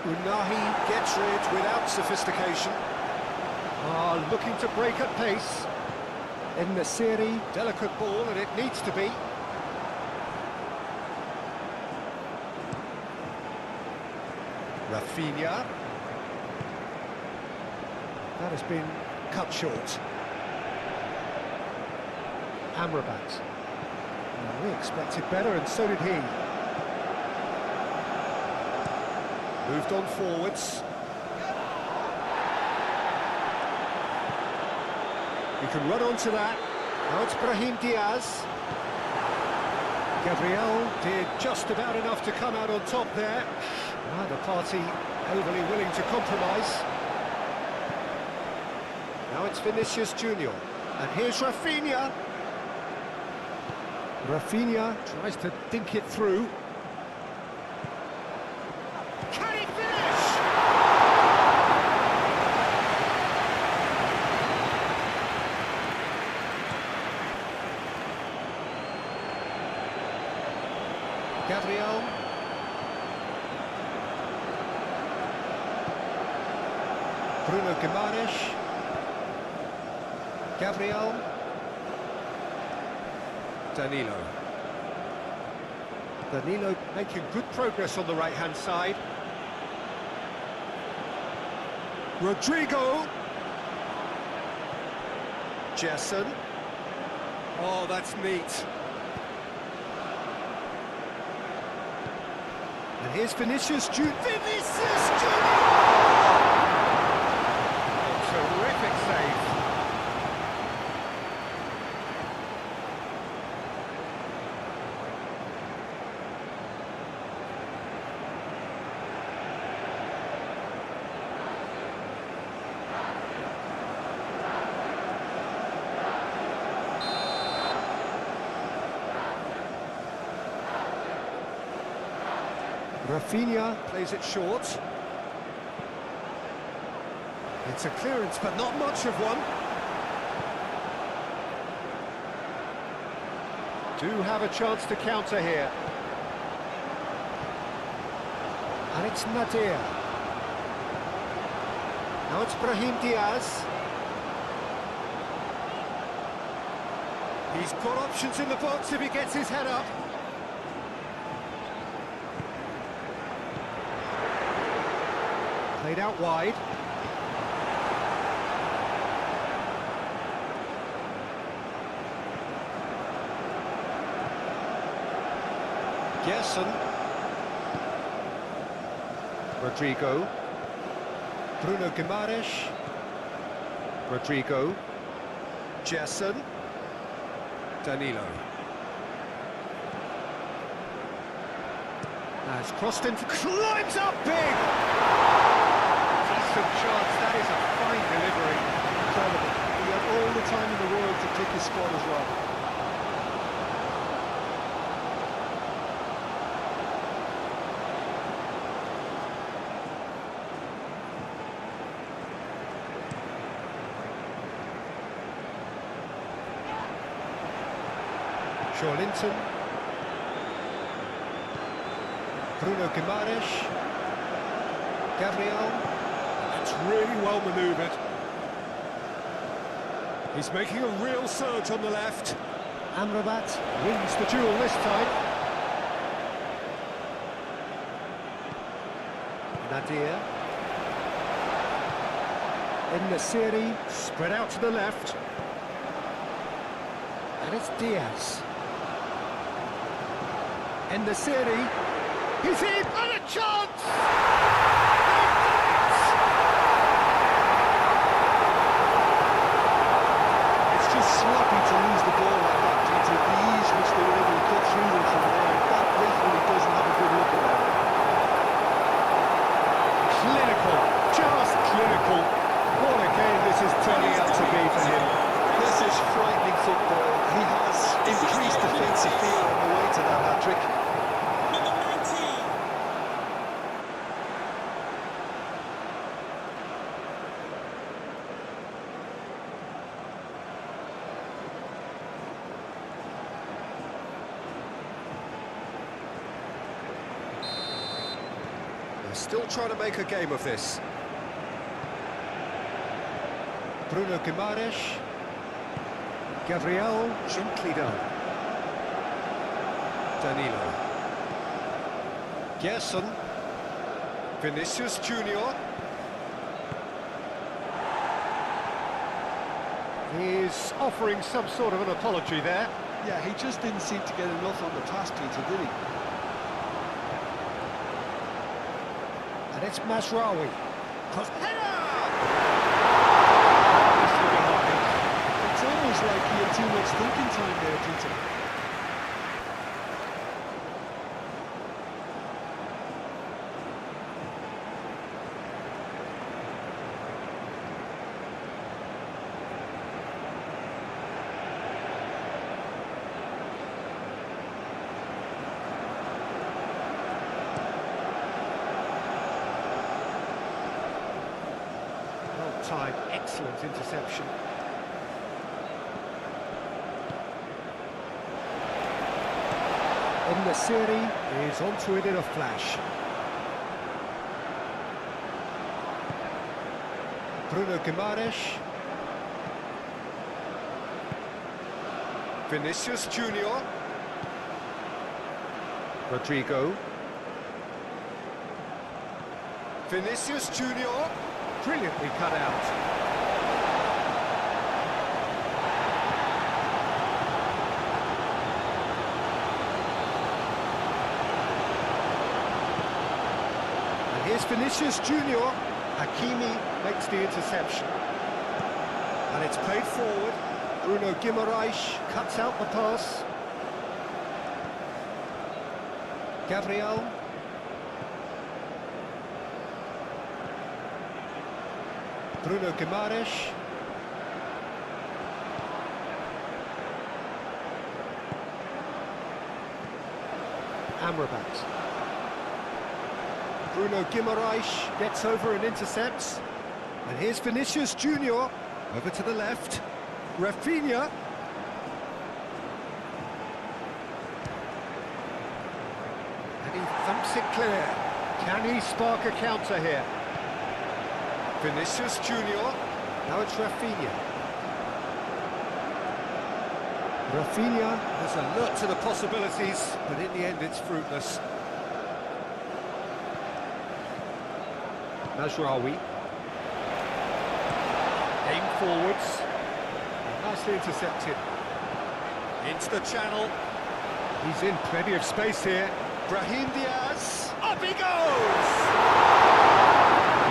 Unahi gets rid without sophistication. Looking to break at pace. En-Nesyri, delicate ball, and it needs to be. Rafinha. That has been cut short. Amrabat. We expected better, and so did he. Moved on forwards. You can run onto that. Now it's Brahim Diaz. Gabriel did just about enough to come out on top there. Neither party overly willing to compromise. Now it's Vinicius Junior. And here's Rafinha. Rafinha tries to dink it through. Can he finish? Gabriel. Bruno Guimaraes. Gabriel. Danilo. Danilo making good progress on the right-hand side. Rodrigo. Gerson. Oh, that's neat. And here's Vinicius Junior. Vinicius Junior! Oh, terrific save. Rafinha plays it short. It's a clearance, but not much of one. Do have a chance to counter here. And it's Nadir. Now it's Brahim Diaz. He's got options in the box if he gets his head up. Played out wide. Gerson. Rodrigo. Bruno Guimaraes. Rodrigo. Gerson. Danilo. Now it's crossed into... climbs up big! Decent chance, that is a fine delivery. Incredible. He had all the time in the world to pick his spot as well. Linton. Bruno Guimaraes. Gabriel. That's really well manoeuvred. He's making a real surge on the left. Amrabat wins the duel this time. Nadir. En-Nesyri spread out to the left. And it's Diaz. En-Nesyri, he's in, and a chance! It's just sloppy to lose the ball like that due to the ease which they were able to cut through them from there. That definitely doesn't have a good look about it. Clinical, just clinical. What a game this is turning out to be for him. This is frightening football. He has increased defensive fear on the way to that hat-trick. Number 19. They're still trying to make a game of this. Bruno Guimaraes. Gabriel, gently done. Danilo. Gerson. Vinicius Junior. He's offering some sort of an apology there. Yeah, he just didn't seem to get enough on the pass, Peter, did he? And it's Masraoui. Header! It's almost like he had too much thinking time there, Peter. Well timed, excellent interception. En-Nesyri is onto it in a flash. Bruno Guimaraes. Vinicius Junior. Rodrigo. Vinicius Junior. Brilliantly cut out. Here's Vinicius Junior. Hakimi makes the interception. And it's played forward. Bruno Guimaraes cuts out the pass. Gabriel. Bruno Guimaraes. Amrabat. Bruno Guimaraes gets over and intercepts. And here's Vinicius Junior, over to the left. Rafinha. And he thumps it clear. Can he spark a counter here? Vinicius Junior. Now it's Rafinha. Rafinha has alert to the possibilities, but in the end it's fruitless. Mazraoui. Aim forwards. Nicely intercepted. Into the channel. He's in plenty of space here. Brahim Diaz. Up he goes!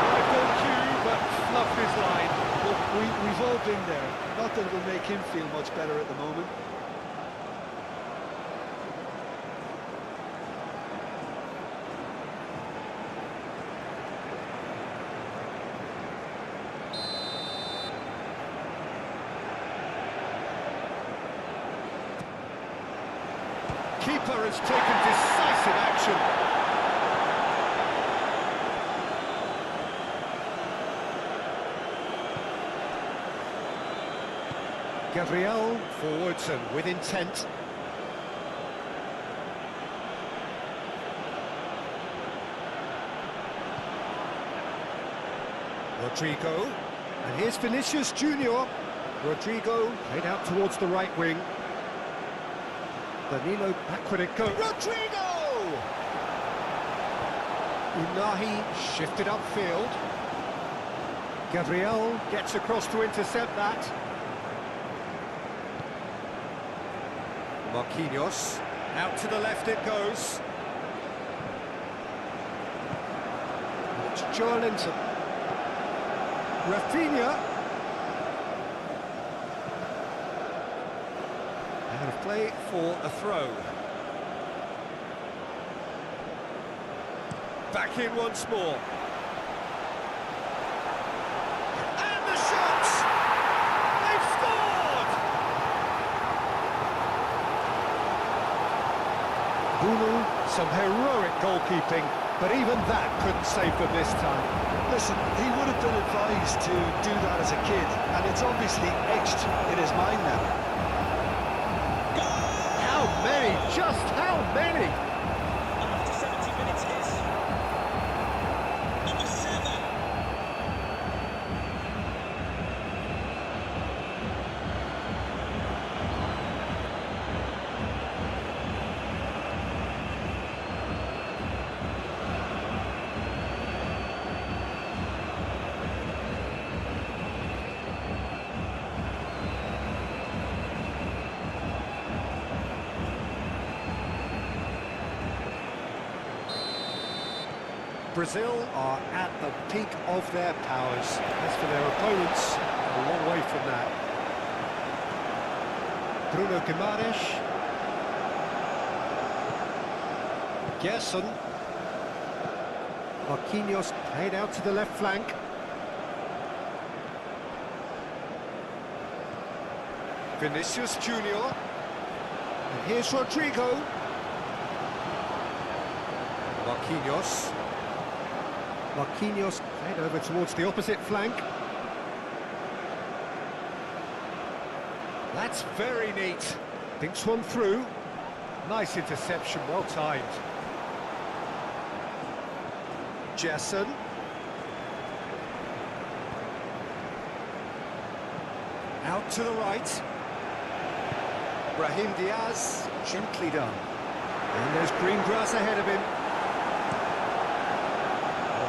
Right on cue, but fluffed his line. Look, we've all been there. Not that it'll make him feel much better at the moment. Keeper has taken decisive action. Gabriel forwards and with intent. Rodrigo, and here's Vinicius Junior. Rodrigo played out towards the right wing. Danilo, backward it goes. Rodrigo! Unahi shifted upfield. Gabriel gets across to intercept that. Marquinhos, out to the left it goes. It's Joelinton. Rafinha. And a play for a throw. Back in once more. And the shot! They've scored! Bruno, some heroic goalkeeping, but even that couldn't save them this time. Listen, he would have been advised to do that as a kid, and it's obviously etched in his mind now. How many? Just how many? After 70 minutes is number 7. Brazil are at the peak of their powers. As for their opponents, a long way from that. Bruno Guimaraes. Gerson. Marquinhos played out to the left flank. Vinicius Junior. And here's Rodrigo. Marquinhos. Marquinhos played over towards the opposite flank. That's very neat. Thinks one through. Nice interception, well timed. Gerson. Out to the right. Brahim Diaz, gently done. And there's green grass ahead of him.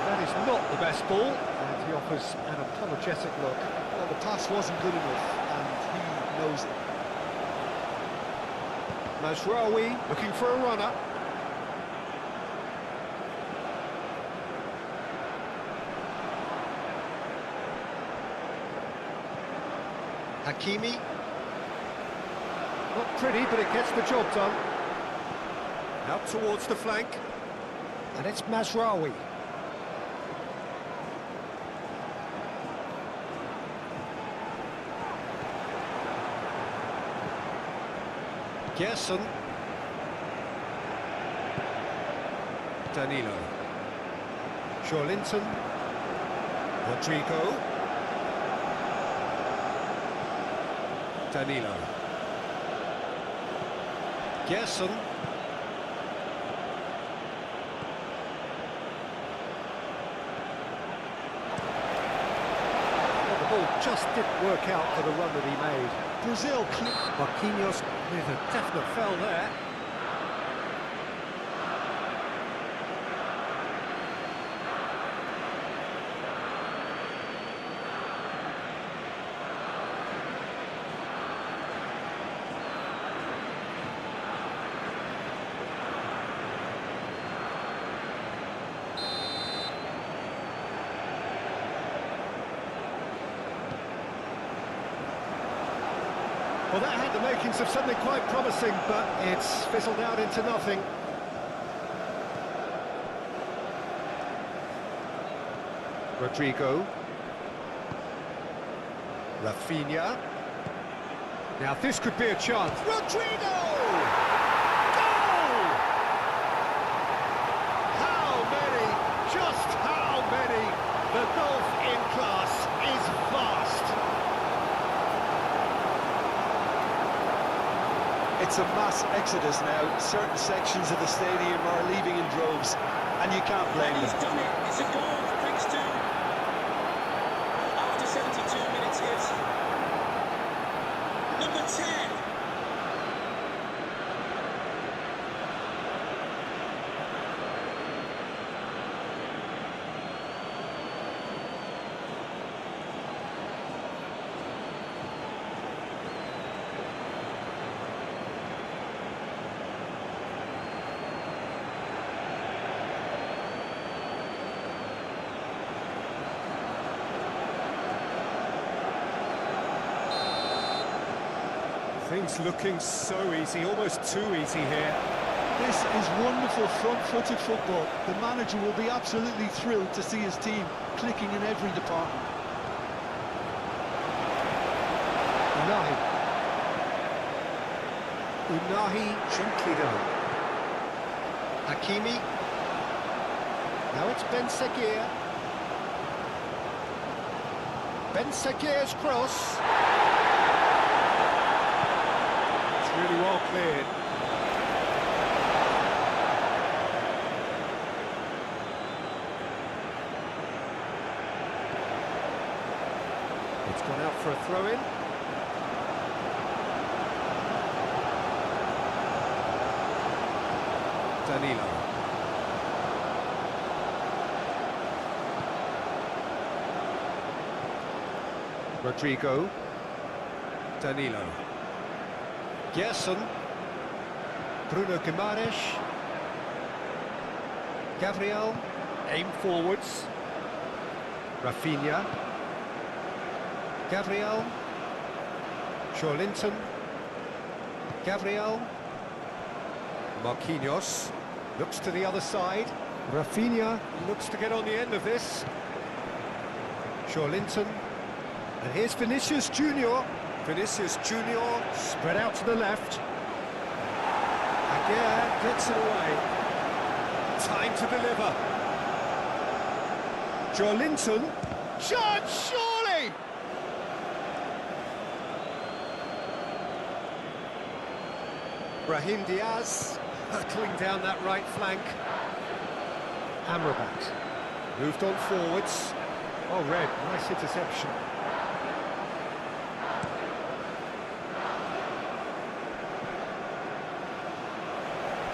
That is not the best ball, and he offers an apologetic look. Well, the pass wasn't good enough, and he knows it. Mazraoui looking for a runner. Hakimi. Not pretty, but it gets the job done. Out towards the flank. And it's Mazraoui. Gerson. Danilo. Linton. Rodrigo. Danilo. Gerson. Well, the ball just didn't work out for the run that he made. Brazil. Marquinhos with a definite foul there. Well, that had the makings of something quite promising, but it's fizzled out into nothing. Rodrigo. Rafinha. Now this could be a chance. Rodrigo! Goal! How many? Just how many? The golf in class is vast. It's a mass exodus now. Certain sections of the stadium are leaving in droves, and you can't blame And them. he's done it. It's a goal thanks to, after 72 minutes, hits number 10. Things looking so easy, almost too easy here. This is wonderful front-footed football. The manager will be absolutely thrilled to see his team clicking in every department. Unahi gently down. Hakimi. Now it's Ben Seguir. Ben Seguir's cross. It's really well cleared. It's gone out for a throw-in. Danilo. Rodrigo. Danilo. Gerson. Bruno Guimaraes. Gabriel. Aim forwards. Rafinha. Gabriel. Linton. Gabriel. Marquinhos looks to the other side. Rafinha looks to get on the end of this. Linton. And here's Vinicius Junior. Vinicius Junior spread out to the left. Aguirre gets it away. Time to deliver. Linton. Chance, surely! Brahim Diaz hurtling down that right flank. Amrabat moved on forwards. Oh, red, nice interception.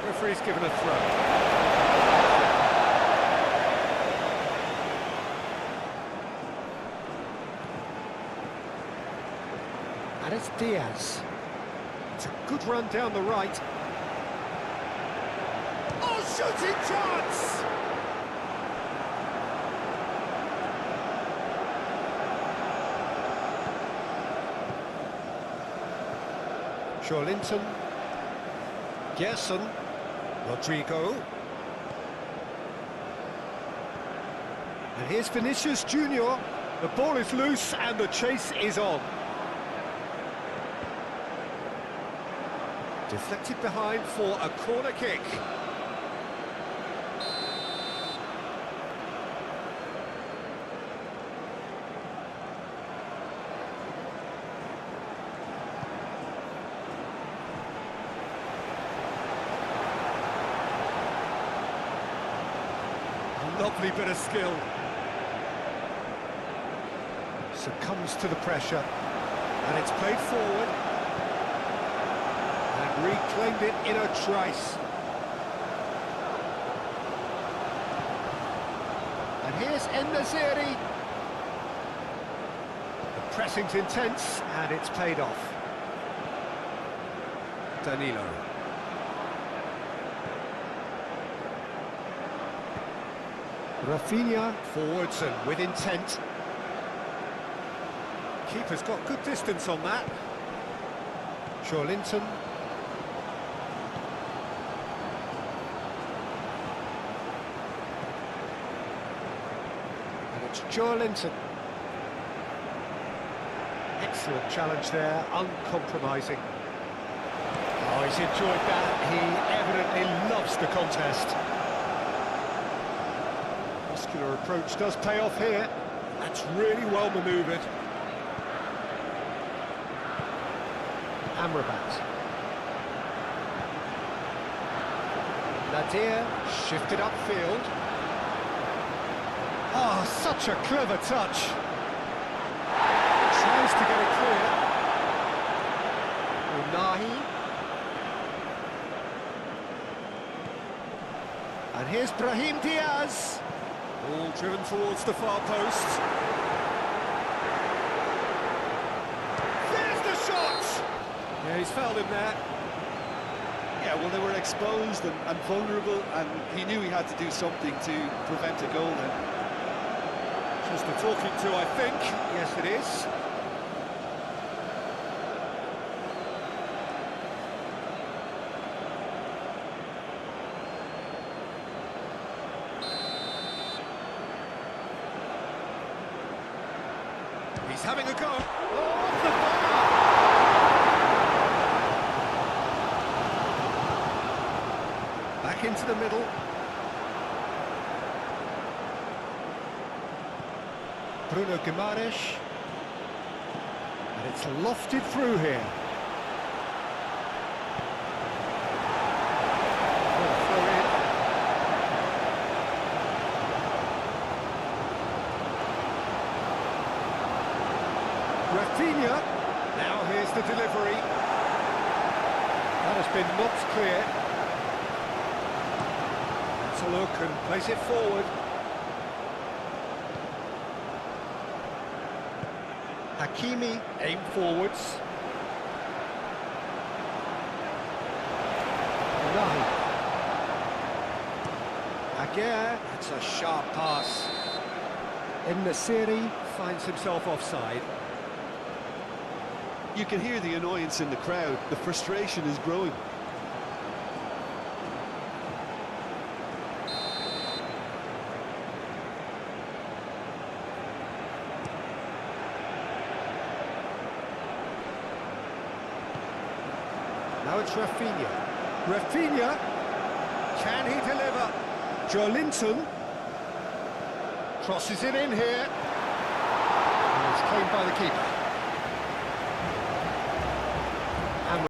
Referee's given a throw. And it's Diaz. It's a good run down the right. Oh, shooting chance! Linton. Gerson. Rodrigo. And here's Vinicius Junior. The ball is loose and the chase is on. Deflected behind for a corner kick. Lovely bit of skill. Succumbs to the pressure. And it's played forward. And reclaimed it in a trice. And here's En-Nesyri. The pressing's intense, and it's paid off. Danilo. Rafinha forwards and with intent. Keeper's got good distance on that. Joelinton. And it's Joelinton. Excellent challenge there, uncompromising. Oh, he's enjoyed that. He evidently loves the contest. Muscular approach does pay off here. That's really well manoeuvred. Amrabat. Nadir shifted upfield. Oh, such a clever touch. Tries to get it clear. Unahi. And here's Brahim Diaz. All driven towards the far post. There's the shot! Yeah, he's fouled him there. Yeah, well, they were exposed and vulnerable, and he knew he had to do something to prevent a goal then. Just a talking to, I think. Yes, it is. He's having a go. Oh, off the bar! Back into the middle. Bruno Guimaraes. And it's lofted through here. Oh, throw in. Rafinha. Now here's the delivery. That has been knocked clear. Let's a look and place it forward. Hakimi aim forwards. Aguirre, that's a sharp pass. En-Nesyri finds himself offside. You can hear the annoyance in the crowd. The frustration is growing. Now it's Rafinha. Rafinha, can he deliver? Joelinton crosses it in here. And it's claimed by the keeper.